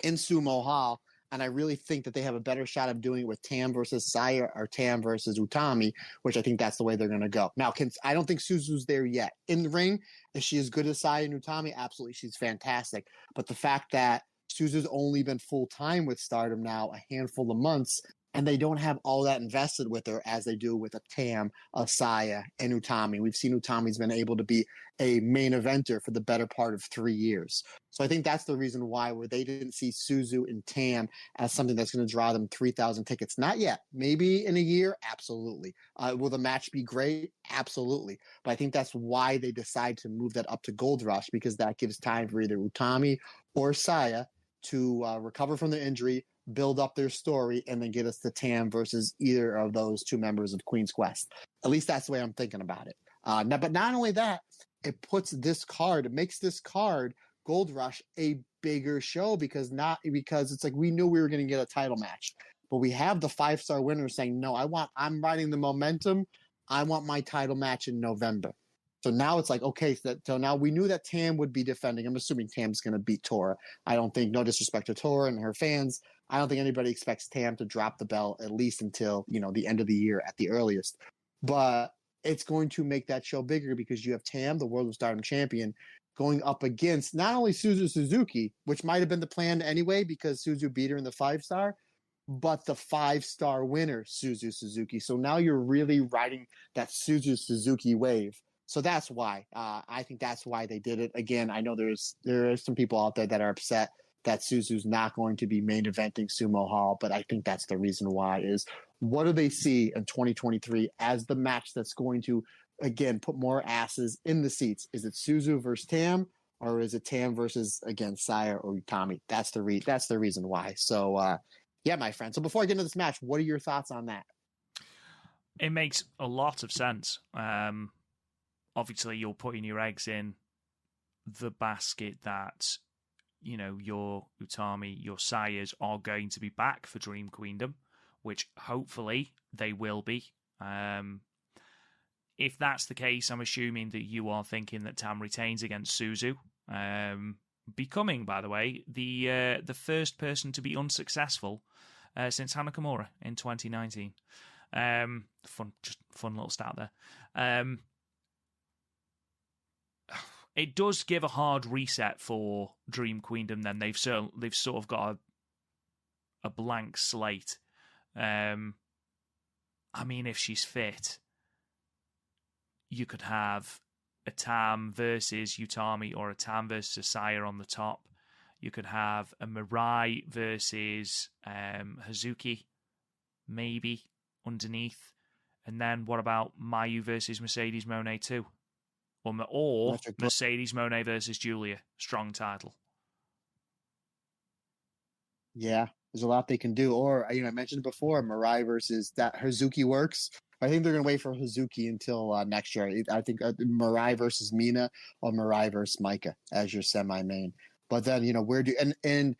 in Sumo Hall. And I really think that they have a better shot of doing it with Tam versus Saya or Tam versus Utami, which I think that's the way they're going to go. Now, I don't think Suzu's there yet. In the ring, is she as good as Saya and Utami? Absolutely. She's fantastic. But the fact that Suzu's only been full-time with Stardom now a handful of months, and they don't have all that invested with her as they do with a Tam, a Saya, and Utami. We've seen Utami's been able to be a main eventer for the better part of 3 years. So I think that's the reason why where they didn't see Suzu and Tam as something that's going to draw them 3,000 tickets. Not yet. Maybe in a year? Absolutely. Will the match be great? Absolutely. But I think that's why they decide to move that up to Gold Rush, because that gives time for either Utami or Saya to recover from the injury, build up their story, and then get us to Tam versus either of those two members of Queen's Quest. At least that's the way I'm thinking about it. But not only that, it makes this card, Gold Rush, a bigger show because it's like we knew we were going to get a title match, but we have the 5-star winner saying, no, I'm riding the momentum. I want my title match in November. So now it's like, okay, so now we knew that Tam would be defending. I'm assuming Tam's going to beat Tora. I don't think, no disrespect to Tora and her fans, I don't think anybody expects Tam to drop the belt at least until, the end of the year at the earliest. But it's going to make that show bigger because you have Tam, the World of Stardom champion, going up against not only Suzu Suzuki, which might have been the plan anyway because Suzu beat her in the 5-star, but the 5-star winner, Suzu Suzuki. So now you're really riding that Suzu Suzuki wave. So that's why. I think that's why they did it. Again, I know there are some people out there that are upset that Suzu's not going to be main eventing Sumo Hall, but I think that's the reason why is what do they see in 2023 as the match that's going to, again, put more asses in the seats? Is it Suzu versus Tam, or is it Tam versus, again, Saya or Utami? That's the reason why. So, yeah, my friend. So before I get into this match, what are your thoughts on that? It makes a lot of sense. Obviously, you're putting your eggs in the basket that, your Utami, your Sayas are going to be back for Dream Queendom, which hopefully they will be. If that's the case, I'm assuming that you are thinking that Tam retains against Suzu, becoming, by the way, the first person to be unsuccessful since Hana Kimura in 2019. Fun little stat there. It does give a hard reset for Dream Queendom. Then they've sort of got a blank slate. I mean, if she's fit, you could have a Tam versus Utami or a Tam versus Saya on the top. You could have a Mirai versus Hazuki, maybe underneath, and then what about Mayu versus Mercedes Moné too? Or Mercedes Moné versus Giulia, strong title. Yeah, there's a lot they can do. Or, I mentioned it before, Mirai versus that Hazuki works. I think they're going to wait for Hazuki until next year. I think Mirai versus Mina or Mirai versus Micah as your semi-main. But then, where do and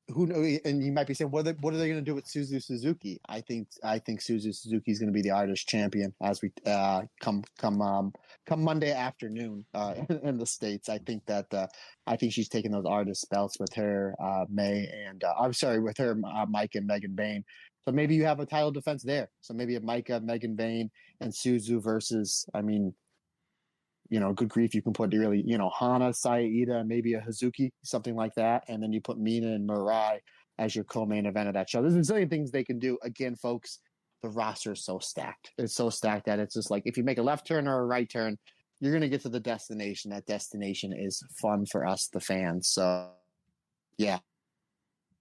who knows? And you might be saying, what are they going to do with Suzu Suzuki? I think Suzu Suzuki is going to be the artist champion as we come Monday afternoon in the States. I think she's taking those artist belts with her with her Mike and Megan Bain. So maybe you have a title defense there. So maybe a Micah, Megan Bain, and Suzu versus, good grief, you can put really, Hana, Saida, maybe a Hazuki, something like that. And then you put Mina and Mirai as your co-main event of that show. There's a zillion things they can do. Again, folks, the roster is so stacked. It's so stacked that it's just like, if you make a left turn or a right turn, you're going to get to the destination. That destination is fun for us, the fans. So, yeah.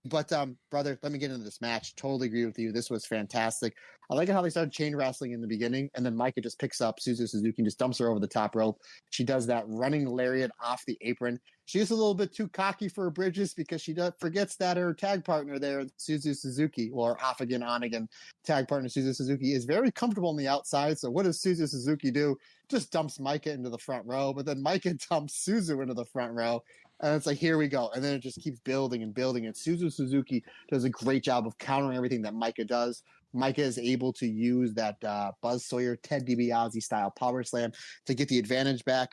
But, brother, let me get into this match. Totally agree with you. This was fantastic. I like how they started chain wrestling in the beginning, and then Micah just picks up Suzu Suzuki and just dumps her over the top rope. She does that running lariat off the apron. She is a little bit too cocky for her bridges because she forgets that her tag partner there, Suzu Suzuki, or off again, on again, tag partner Suzu Suzuki, is very comfortable on the outside. So what does Suzu Suzuki do? Just dumps Micah into the front row, but then Micah dumps Suzu into the front row. And it's like, here we go. And then it just keeps building and building. And Suzu Suzuki does a great job of countering everything that Micah does. Micah is able to use that Buzz Sawyer, Ted DiBiase style power slam to get the advantage back.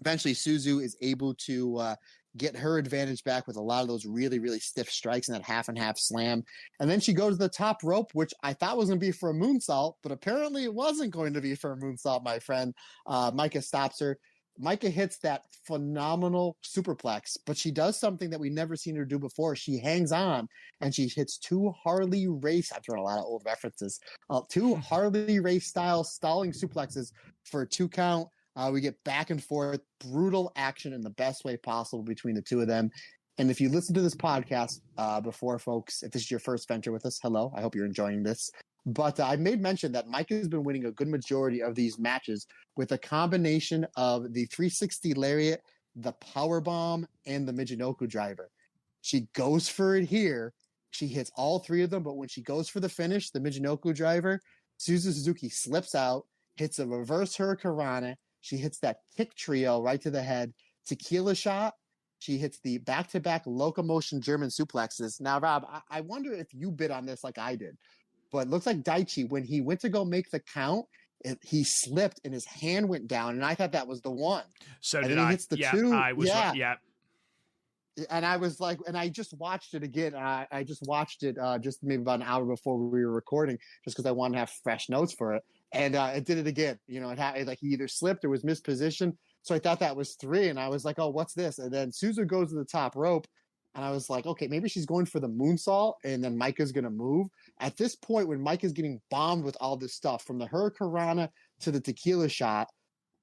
Eventually, Suzu is able to get her advantage back with a lot of those really, really stiff strikes and that half and half slam. And then she goes to the top rope, which I thought was going to be for a moonsault, but apparently it wasn't going to be for a moonsault, my friend. Micah stops her. Micah hits that phenomenal superplex, but she does something that we've never seen her do before. She hangs on and she hits two Harley Race. I'm throwing a lot of old references. Two Harley Race style stalling suplexes for a 2 count. We get back and forth, brutal action in the best way possible between the two of them. And if you listen to this podcast before, folks, if this is your first venture with us, hello. I hope you're enjoying this. But I made mention that Micah has been winning a good majority of these matches with a combination of the 360 lariat, the power bomb, and the Michinoku driver. She goes for it here. She hits all 3 of them, but when she goes for the finish, the Michinoku driver, Suzu Suzuki slips out, hits a reverse hurricanrana. She hits that kick trio right to the head. Tequila shot. She hits the back-to-back locomotion German suplexes. Now, Rob, I wonder if you bid on this like I did. But it looks like Daichi, when he went to go make the count, he slipped and his hand went down, and I thought that was the one. So and did then I. He hits the yeah, 2. I was yeah. right. Yeah. And I was like, and I just watched it again. I just watched it just maybe about an hour before we were recording, just because I wanted to have fresh notes for it. And it did it again. You know, it had like he either slipped or was mispositioned. So I thought that was 3, and I was like, oh, what's this? And then Suzu goes to the top rope, and I was like, okay, maybe she's going for the moonsault, and then Micah's going to move. At this point, when Micah's getting bombed with all this stuff, from the hurricanrana to the tequila shot,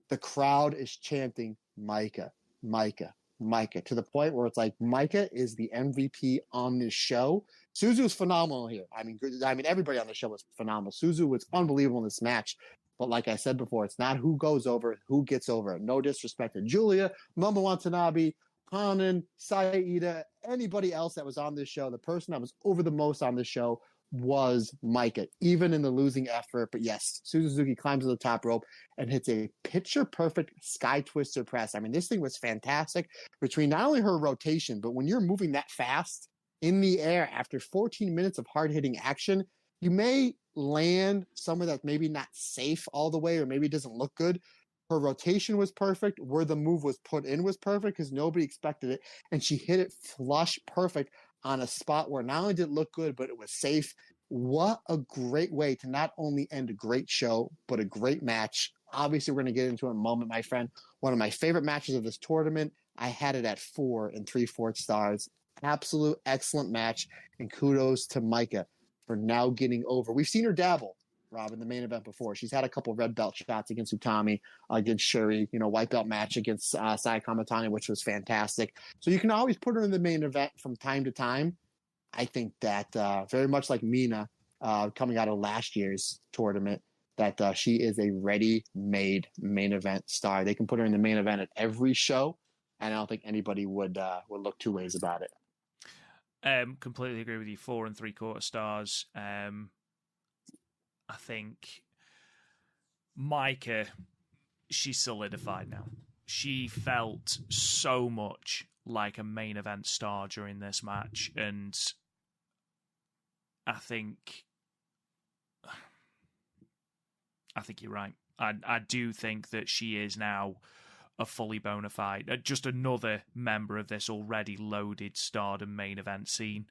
the crowd is chanting Micah, Micah, Micah, to the point where it's like Micah is the MVP on this show. Suzu was phenomenal here. I mean, everybody on the show was phenomenal. Suzu was unbelievable in this match. But like I said before, it's not who goes over, who gets over. No disrespect to Giulia, Momo Watanabe, Hanan, Saida, anybody else that was on this show. The person that was over the most on this show was Micah, even in the losing effort. But yes, Suzuki climbs to the top rope and hits a picture-perfect sky twister press. I mean, this thing was fantastic between not only her rotation, but when you're moving that fast in the air after 14 minutes of hard-hitting action, you may land somewhere that's maybe not safe all the way or maybe doesn't look good. Her rotation was perfect. Where the move was put in was perfect because nobody expected it. And she hit it flush perfect on a spot where not only did it look good, but it was safe. What a great way to not only end a great show, but a great match. Obviously, we're going to get into it in a moment, my friend. One of my favorite matches of this tournament. I had it at 4 3/4 stars. Absolute excellent match. And kudos to Micah for now getting over. We've seen her dabble, Rob, in the main event before. She's had a couple red belt shots against Utami, against Syuri, white belt match against Sai Kamatani, which was fantastic. So you can always put her in the main event from time to time. I think that very much like Mina coming out of last year's tournament, that she is a ready-made main event star. They can put her in the main event at every show, and I don't think anybody would look 2 ways about it. Completely agree with you. 4 3/4 stars. I think Micah, she's solidified now. She felt so much like a main event star during this match, and I think you're right. I do think that she is now a fully bona fide, just another member of this already loaded Stardom main event scene.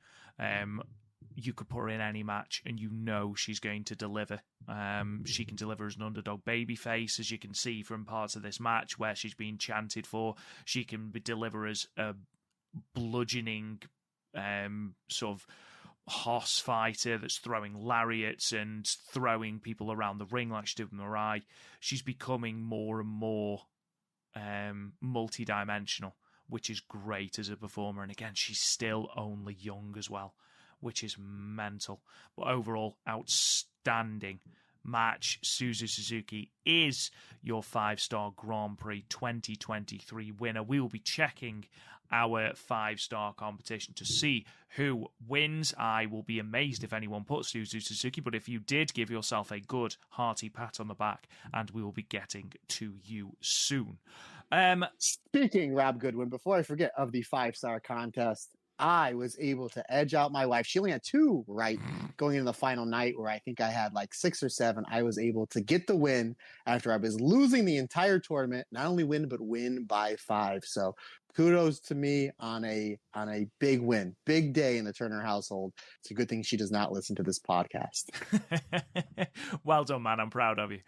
You could put her in any match and she's going to deliver. She can deliver as an underdog babyface, as you can see from parts of this match where she's being chanted for. She can deliver as a bludgeoning sort of hoss fighter that's throwing lariats and throwing people around the ring like she did with Mirai. She's becoming more and more multi-dimensional, which is great as a performer. And again, she's still only young as well, which is mental. But overall, outstanding match. Suzu Suzuki is your 5-star Grand Prix 2023 winner. We will be checking our 5-star competition to see who wins. I will be amazed if anyone puts Suzu Suzuki, but if you did, give yourself a good hearty pat on the back, and we will be getting to you soon. Speaking, Rob Goodwin, before I forget, of the 5-star contest, I was able to edge out my wife. She only had 2 right going into the final night, where I think I had like 6 or 7. I was able to get the win after I was losing the entire tournament. Not only win, but win by 5. So kudos to me on a big win, big day in the Turner household. It's a good thing she does not listen to this podcast. Well done, man. I'm proud of you.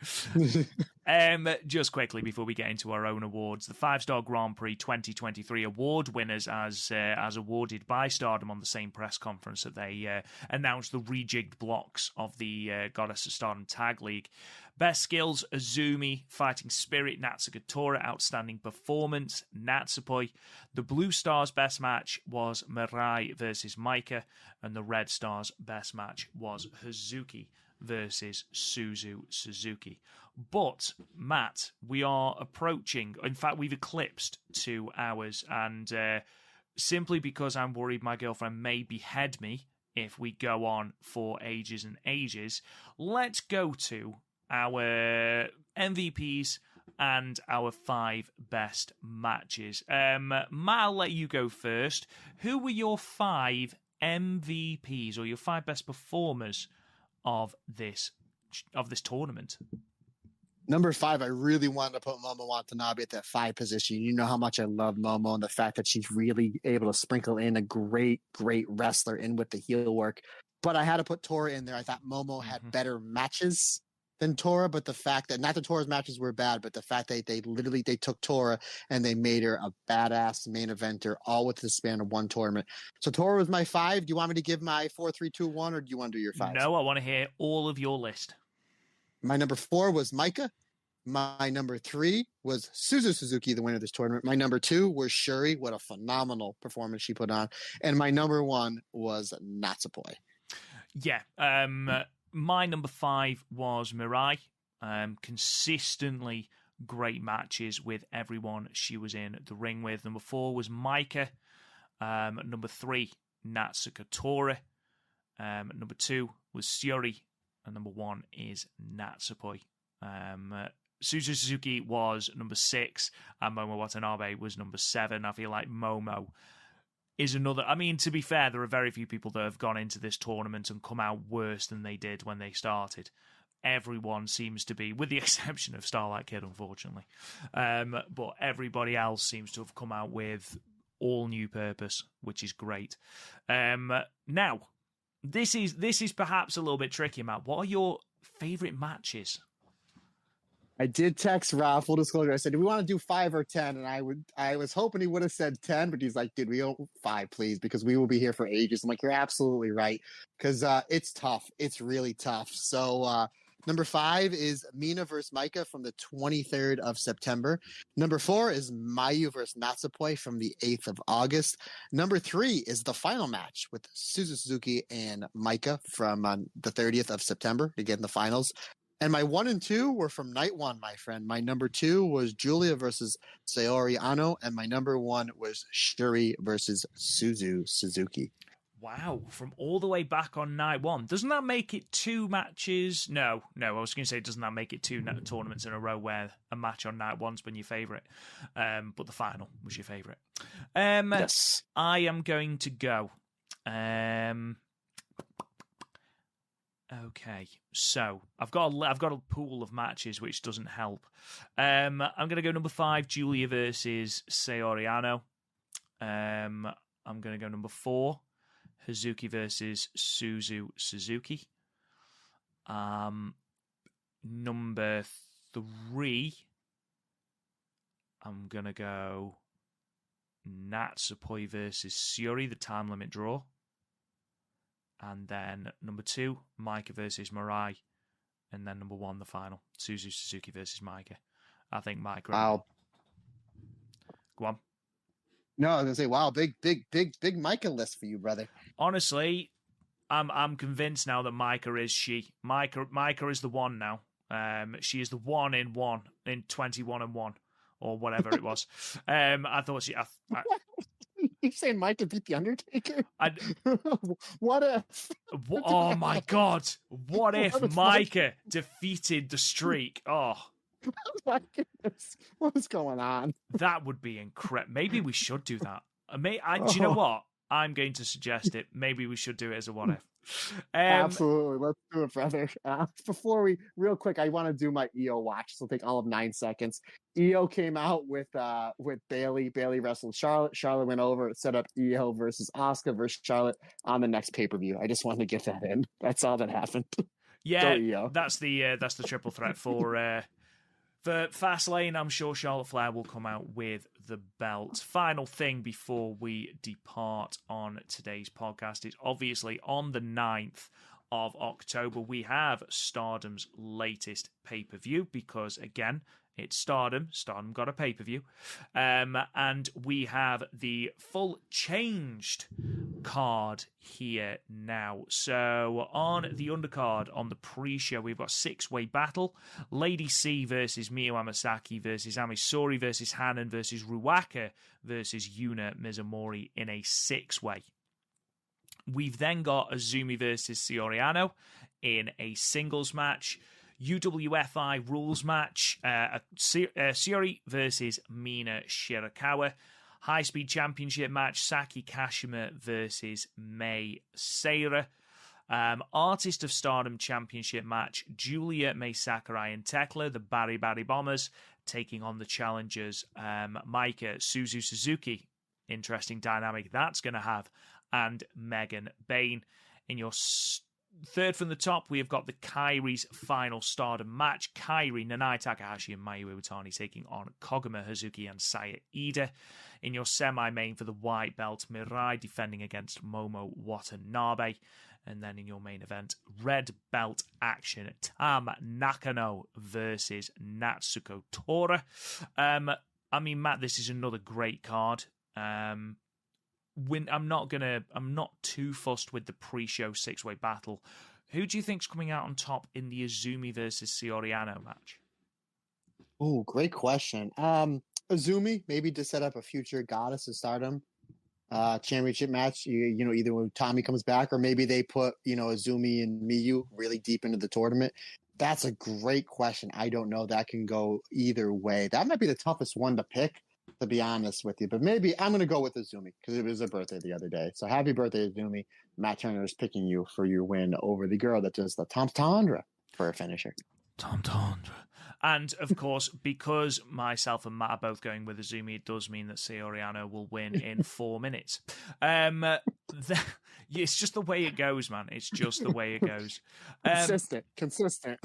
Just quickly before we get into our own awards, the 5-Star Grand Prix 2023 award winners, as awarded by Stardom on the same press conference that they announced the rejigged blocks of the Goddess of Stardom Tag League. Best skills, Azumi. Fighting spirit, Natsuko Tora. Outstanding performance, Natsupoi. The Blue Stars' best match was Mirai versus Maika, and the Red Stars' best match was Hazuki versus Suzu Suzuki. But, Matt, we are approaching, in fact, we've eclipsed 2 hours, and simply because I'm worried my girlfriend may behead me if we go on for ages and ages, let's go to our MVPs and our 5 best matches. Matt, I'll let you go first. Who were your 5 MVPs, or your 5 best performers of this tournament? Number 5, I really wanted to put Momo Watanabe at that 5 position. You know how much I love Momo, and the fact that she's really able to sprinkle in a great wrestler in with the heel work. But I had to put Tora in there. I thought Momo had better matches than Tora, but the fact that, not that Tora's matches were bad, but the fact that they took Tora and they made her a badass main eventer, all with the span of 1 tournament. So Tora was my 5. Do you want me to give my 4, 3, 2, 1, or do you want to do your 5? No, I want to hear all of your list. My number 4 was Maika. My number 3 was Suzu Suzuki, the winner of this tournament. My number 2 was Syuri. What a phenomenal performance she put on. And my number 1 was Natsupoi. Yeah. My number 5 was Mirai. Consistently great matches with everyone she was in the ring with. Number 4 was Maika. Number 3, Natsuko Tora. Number 2 was Syuri. And number 1 is Natsupoi. Suzu Suzuki was number 6, and Momo Watanabe was number 7. I feel like Momo is another. I mean, to be fair, there are very few people that have gone into this tournament and come out worse than they did when they started. Everyone seems to be, with the exception of Starlight Kid, unfortunately. But everybody else seems to have come out with all new purpose, which is great. Now, this is perhaps a little bit tricky, Matt. What are your favourite matches? I did text Rob, full disclosure. I said, do we want to do 5 or 10? And I was hoping he would have said 10, but he's like, dude, we don't 5, please, because we will be here for ages. I'm like, you're absolutely right. Because it's tough. It's really tough. So number 5 is Mina versus Maika from the 23rd of September. Number 4 is Mayu versus Natsupoi from the 8th of August. Number 3 is the final match with Suzu Suzuki and Maika from the 30th of September. Again, the finals. And my 1 and 2 were from night 1, my friend. My number 2 was Giulia versus Syuri Ano, and my number 1 was Syuri versus Suzu Suzuki. Wow, from all the way back on night 1. Doesn't that make it 2 matches? No, I was going to say, doesn't that make it 2 tournaments in a row where a match on night 1's been your favourite? But the final was your favourite. Yes. I am going to go. Okay, so I've got a pool of matches which doesn't help. I'm going to go number 5, Giulia versus Syuri Ano. I'm going to go number 4, Hazuki versus Suzu Suzuki. Number 3, I'm going to go Natsupoi versus Syuri, the time limit draw. And then number 2, Maika versus Mirai. And then number 1, the final, Suzu Suzuki versus Maika. I think Maika. Wow. Go on. No, I was gonna say, wow, big Maika list for you, brother. Honestly, I'm convinced now that Maika is she. Maika is the one now. She is the 1 in 1 in 21 and 1 or whatever it was. I thought she. You saying Maika beat the Undertaker? What if? Oh my God! What if Maika defeated the Streak? Oh my goodness! What is going on? That would be incredible. Maybe we should do that. Do you know what? I'm going to suggest it. Maybe we should do it as a what if. Absolutely. Let's do it, brother. Before we, real quick, I want to do my EO watch. This will take all of 9 seconds. EO came out with Bailey. Bailey wrestled Charlotte. Charlotte went over, set up EO versus Asuka versus Charlotte on the next pay-per-view. I just wanted to get that in. That's all that happened. Yeah, that's the triple threat for Fastlane. I'm sure Charlotte Flair will come out with the belt. Final thing before we depart on today's podcast is obviously on the 9th of October, we have Stardom's latest pay-per-view because, again, it's Stardom. Stardom got a pay-per-view. And we have the full changed card here now. So on the undercard, on the pre-show, we've got 6-way battle. Lady C versus Miyu Amasaki versus Ami Sourei versus Hanan versus Ruaka versus Yuna Mizumori in a 6-way. We've then got Azumi versus Syuri in a singles match. UWFI rules match, Syuri versus Mina Shirakawa. High-speed championship match, Saki Kashima versus Mei Seira. Artist of Stardom championship match, Giulia, Mei Sakurai and Tekla, the Bari Bari Bombers, taking on the challengers, Maika, Suzu Suzuki. Interesting dynamic that's going to have. And Megan Bain. In your third from the top, we have got the Kairi's final Stardom match. Kairi, Nanae Takahashi, and Mayu Iwatani taking on Koguma Hazuki and Saya Ida. In your semi-main for the white belt, Mirai defending against Momo Watanabe. And then in your main event, red belt action, Tam Nakano versus Natsuko Tora. I mean, Matt, this is another great card. I'm not too fussed with the pre-show 6-way battle. Who do you think's coming out on top in the Azumi versus Syuri match? Oh, great question. Azumi, maybe to set up a future Goddess of Stardom championship match. You know, either when Tommy comes back, or maybe they put Azumi and Miyu really deep into the tournament. That's a great question. I don't know. That can go either way. That might be the toughest one to pick, to be honest with you. But maybe I'm going to go with Azumi because it was her birthday the other day. So happy birthday, Azumi. Matt Turner is picking you for your win over the girl that does the Tom Tondra for a finisher. Tom Tondra. And, of course, because myself and Matt are both going with Azumi, it does mean that Syuri will win in 4 minutes. It's just the way it goes, man. It's just the way it goes. Consistent.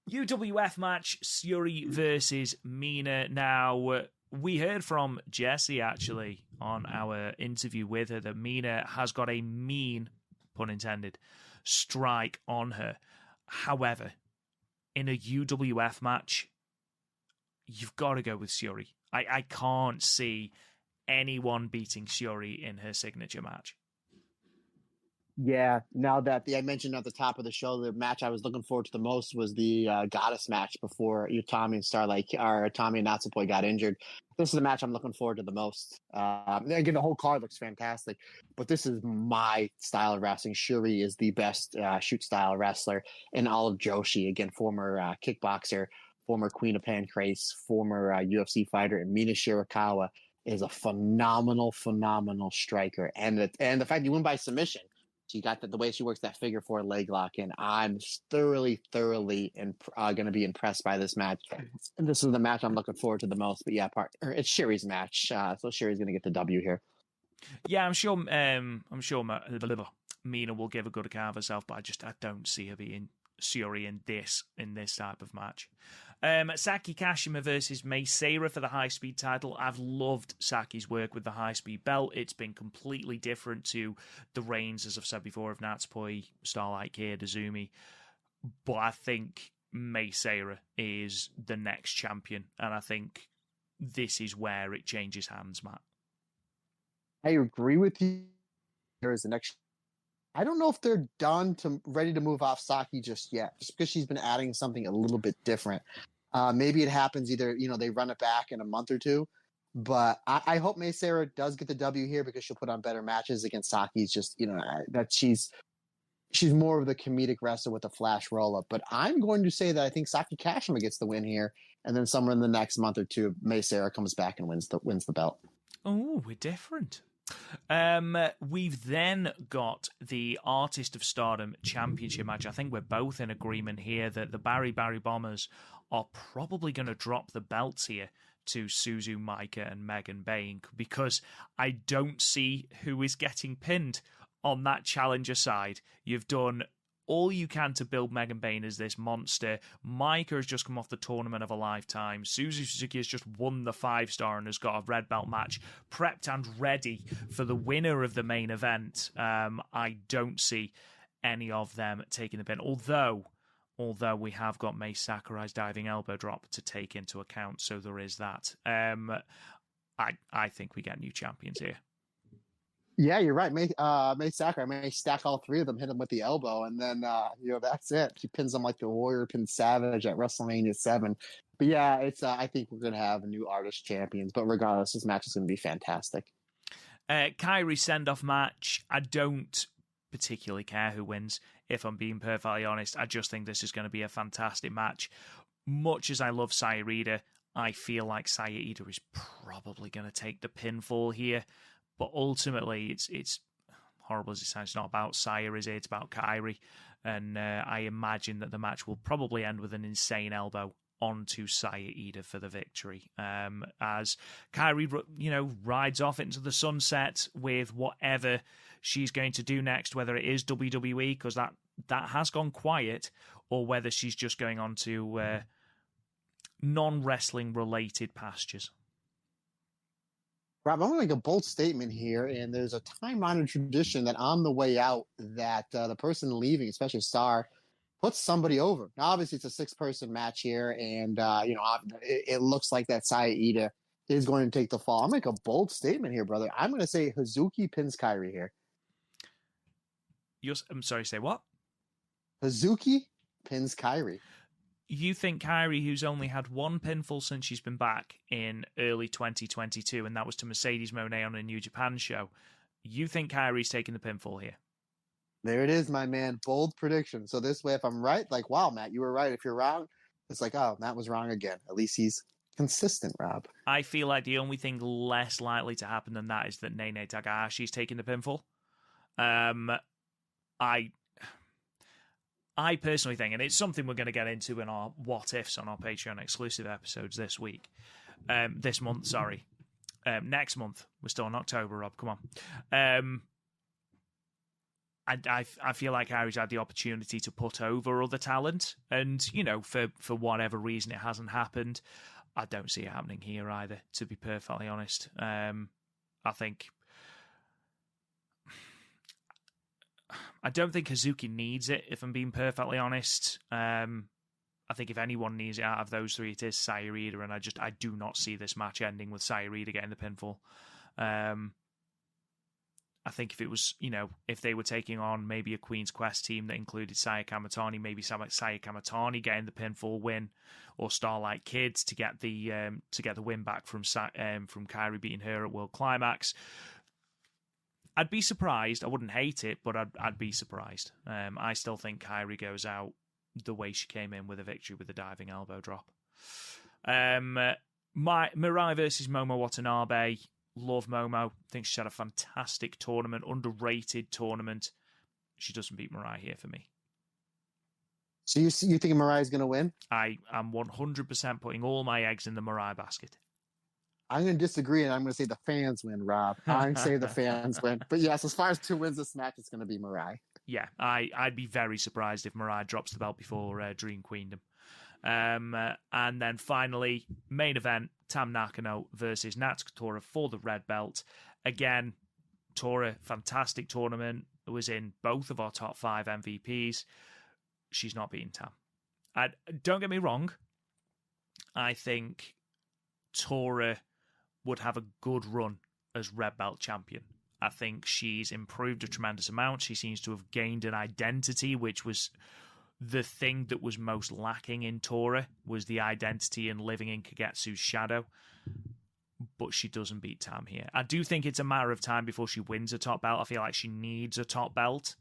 UWF match, Syuri versus Mina. Now, we heard from Jessie, actually, on our interview with her, that Mina has got a mean, pun intended, strike on her. However, in a UWF match, you've got to go with Syuri. I can't see anyone beating Syuri in her signature match. Yeah, now that I mentioned at the top of the show, the match I was looking forward to the most was the Goddess match before Utami and Starlight, or Tommy and Natsupoi got injured. This is the match I'm looking forward to the most. Again, the whole card looks fantastic, but this is my style of wrestling. Syuri is the best shoot style wrestler in all of Joshi. Again, former kickboxer, former Queen of Pancrase, former UFC fighter, and Mina Shirakawa is a phenomenal striker. And the fact you win by submission. She got the way she works that figure 4 leg lock, and I'm thoroughly going to be impressed by this match. And this is the match I'm looking forward to the most. But yeah, it's Syuri's match, so Syuri's going to get the W here. Yeah, I'm sure Mina will give a good account of herself, but I don't see her being Syuri in this type of match. Saki Kashima versus Mei Seira for the high-speed title. I've loved Saki's work with the high-speed belt. It's been completely different to the reigns, as I've said before, of Natsupoi, Starlight Kid, Azumi. But I think Mei Seira is the next champion, and I think this is where it changes hands, Matt. I agree with you. There is the next. I don't know if they're ready to move off Saki just yet, just because she's been adding something a little bit different. Maybe it happens either, they run it back in a month or two. But I hope Mei Seira does get the W here because she'll put on better matches against Saki. It's just, that she's more of the comedic wrestler with a flash roll-up. But I'm going to say that I think Saki Kashima gets the win here. And then somewhere in the next month or two, Mei Seira comes back and wins the belt. Oh, we're different. We've then got the Artist of Stardom Championship match. I think we're both in agreement here that the Barry Bombers are probably going to drop the belts here to Suzu Maika and Megan Bayne, because I don't see who is getting pinned on that challenger side. You've done all you can to build Megan Bayne as this monster. Maika has just come off the tournament of a lifetime. Suzu Suzuki has just won the 5-star and has got a red belt match prepped and ready for the winner of the main event. I don't see any of them taking the pin, although we have got Mai Sakurai's diving elbow drop to take into account, so there is that. I think we get new champions here. Yeah, you're right. Mai Sakurai may stack all three of them, hit them with the elbow, and then that's it. She pins them like the Warrior pins Savage at WrestleMania 7. But yeah, it's I think we're gonna have new artist champions. But regardless, this match is gonna be fantastic. Kairi send-off match. I don't particularly care who wins, if I'm being perfectly honest. I just think this is going to be a fantastic match. Much as I love Sayurida, I feel like Sayurida is probably going to take the pinfall here. But ultimately, it's horrible as it sounds, it's not about Saya, is it? It's about Kairi. And I imagine that the match will probably end with an insane elbow onto Sayurida for the victory. As Kairi, rides off into the sunset with whatever she's going to do next, whether it is WWE, because that has gone quiet, or whether she's just going on to non-wrestling related pastures. Rob, I'm going to make a bold statement here, and there's a time-honored tradition that on the way out that the person leaving, especially a star, puts somebody over. Now, obviously, it's a 6-person match here, and it looks like that Sayurida is going to take the fall. I'm going to make a bold statement here, brother. I'm going to say Hazuki pins Kairi here. I'm sorry, say what? Hazuki pins Kairi. You think Kairi, who's only had one pinfall since she's been back in early 2022, and that was to Mercedes Moné on a New Japan show, you think Kairi's taking the pinfall here? There it is, my man. Bold prediction. So this way, if I'm right, like, wow, Matt, you were right. If you're wrong, it's like, oh, Matt was wrong again. At least he's consistent, Rob. I feel like the only thing less likely to happen than that is that Nanae Takahashi is taking the pinfall. I personally think, and it's something we're going to get into in our what ifs on our Patreon exclusive episodes this month. Next month. We're still in October, Rob. Come on. I feel like Harry's had the opportunity to put over other talent, and for whatever reason it hasn't happened. I don't see it happening here either, to be perfectly honest. I don't think Hazuki needs it, if I'm being perfectly honest. I think if anyone needs it out of those three, it is Sayurida, and I do not see this match ending with Sayurida getting the pinfall. I think if it was, if they were taking on maybe a Queen's Quest team that included Saya Kamatani, maybe Saya Kamatani getting the pinfall win, or Starlight Kid to get the win back from Kairi beating her at World Climax. I'd be surprised. I wouldn't hate it, but I'd be surprised. I still think Kairi goes out the way she came in, with a victory with a diving elbow drop. Mirai versus Momo Watanabe. Love Momo. Think she's had a fantastic tournament, underrated tournament. She doesn't beat Mirai here for me. So you think Mirai's going to win? I am 100% putting all my eggs in the Mirai basket. I'm going to disagree, and I'm going to say the fans win, Rob. I'm going to say the fans win. But yes, as far as who wins this match, it's going to be Mirai. Yeah, I'd be very surprised if Mirai drops the belt before Dream Queendom. And then finally, main event, Tam Nakano versus Natsuko Tora for the red belt. Again, Tora, fantastic tournament, was in both of our top 5 MVPs. She's not beaten Tam. Don't get me wrong, I think Tora would have a good run as red belt champion. I think she's improved a tremendous amount. She seems to have gained an identity, which was the thing that was most lacking in Tora, was the identity and living in Kagetsu's shadow. But she doesn't beat Tam here. I do think it's a matter of time before she wins a top belt. I feel like she needs a top belt,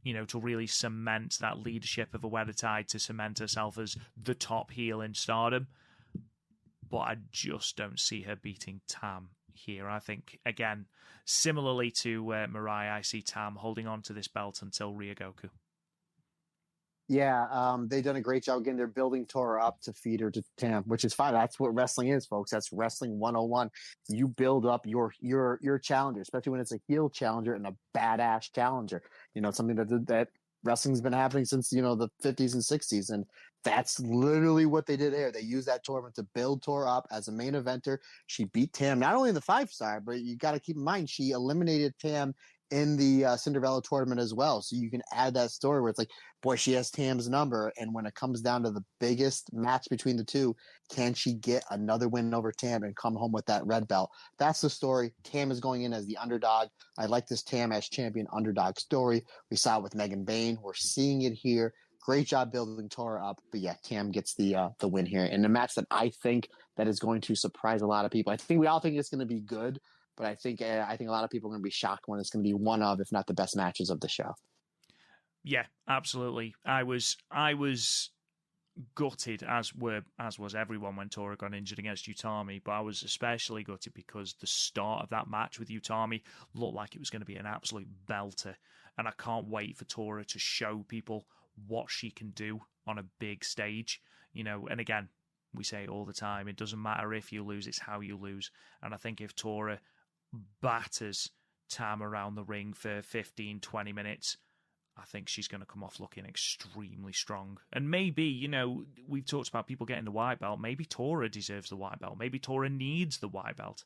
to really cement that leadership of a Weathertide, to cement herself as the top heel in Stardom. But I just don't see her beating Tam here. I think, again, similarly to Mirai, I see Tam holding on to this belt until Ryogoku. Yeah, they've done a great job getting their building Tora up to feed her to Tam, which is fine. That's what wrestling is, folks. That's wrestling 101. You build up your challenger, especially when it's a heel challenger and a badass challenger. Something that wrestling's been happening since the 50s and 60s, and that's literally what they did there. They used that tournament to build Tora up as a main eventer. She beat Tam not only in the 5-star, but you got to keep in mind she eliminated Tam in the Cinderella tournament as well. So you can add that story where it's like, boy, she has Tam's number. And when it comes down to the biggest match between the two, can she get another win over Tam and come home with that red belt? That's the story. Tam is going in as the underdog. I like this Tam as champion underdog story. We saw it with Megan Bayne. We're seeing it here. Great job building Tora up. But yeah, Tam gets the win here in a match that I think that is going to surprise a lot of people. I think we all think it's going to be good. But I think a lot of people are going to be shocked when it's going to be one of, if not the best matches of the show. Yeah, absolutely. I was gutted, as was everyone, when Tora got injured against Utami, but I was especially gutted because the start of that match with Utami looked like it was going to be an absolute belter, and I can't wait for Tora to show people what she can do on a big stage. And again, we say it all the time, it doesn't matter if you lose, it's how you lose. And I think if Tora batters Tam around the ring for 15, 20 minutes, I think she's going to come off looking extremely strong. And maybe, we've talked about people getting the white belt. Maybe Tora deserves the white belt. Maybe Tora needs the white belt.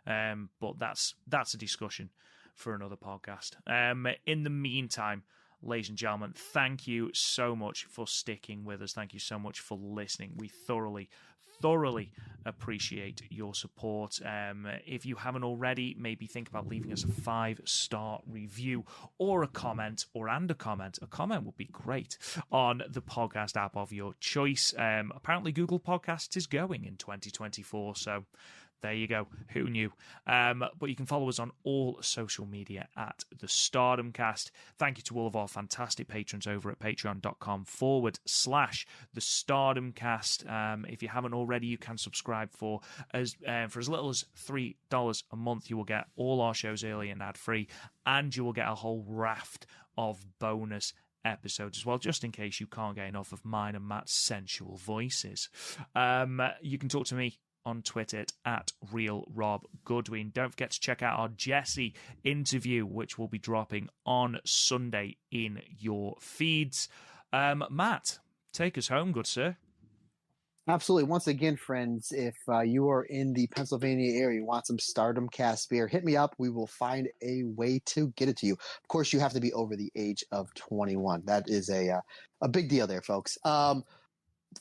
But that's a discussion for another podcast. In the meantime, ladies and gentlemen, thank you so much for sticking with us. Thank you so much for listening. We thoroughly appreciate your support. If you haven't already, maybe think about leaving us a 5-star review or a comment, A comment would be great on the podcast app of your choice. Apparently Google Podcasts is going in 2024, so there you go. Who knew? But you can follow us on all social media at The Stardom Cast. Thank you to all of our fantastic patrons over at patreon.com/The Stardom Cast. If you haven't already, you can subscribe for as little as $3 a month. You will get all our shows early and ad-free, and you will get a whole raft of bonus episodes as well, just in case you can't get enough of mine and Matt's sensual voices. You can talk to me on Twitter at RealRobGoodwin. Don't forget to check out our Jesse interview, which will be dropping on Sunday in your feeds. Matt, take us home, good sir. Absolutely. Once again, friends, if you are in the Pennsylvania area, you want some Stardom Cast beer, hit me up. We will find a way to get it to you. Of course, you have to be over the age of 21. That is a big deal there, folks.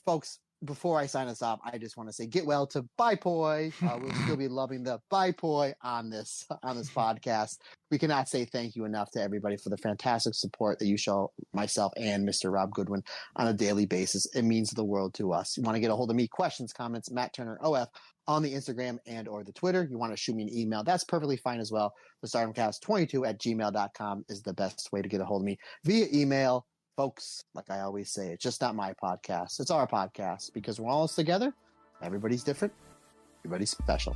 Folks, before I sign us off, I just want to say get well to Bye Poi. We'll still be loving the Bye Poi on this podcast. We cannot say thank you enough to everybody for the fantastic support that you show myself and Mr. Rob Goodwin on a daily basis. It means the world to us. You want to get a hold of me, questions, comments, Matt Turner OF on the Instagram and or the Twitter. You want to shoot me an email, that's perfectly fine as well. The StardomCast22@gmail.com is the best way to get a hold of me via email. Folks, like I always say, it's just not my podcast. It's our podcast because we're all together. Everybody's different. Everybody's special.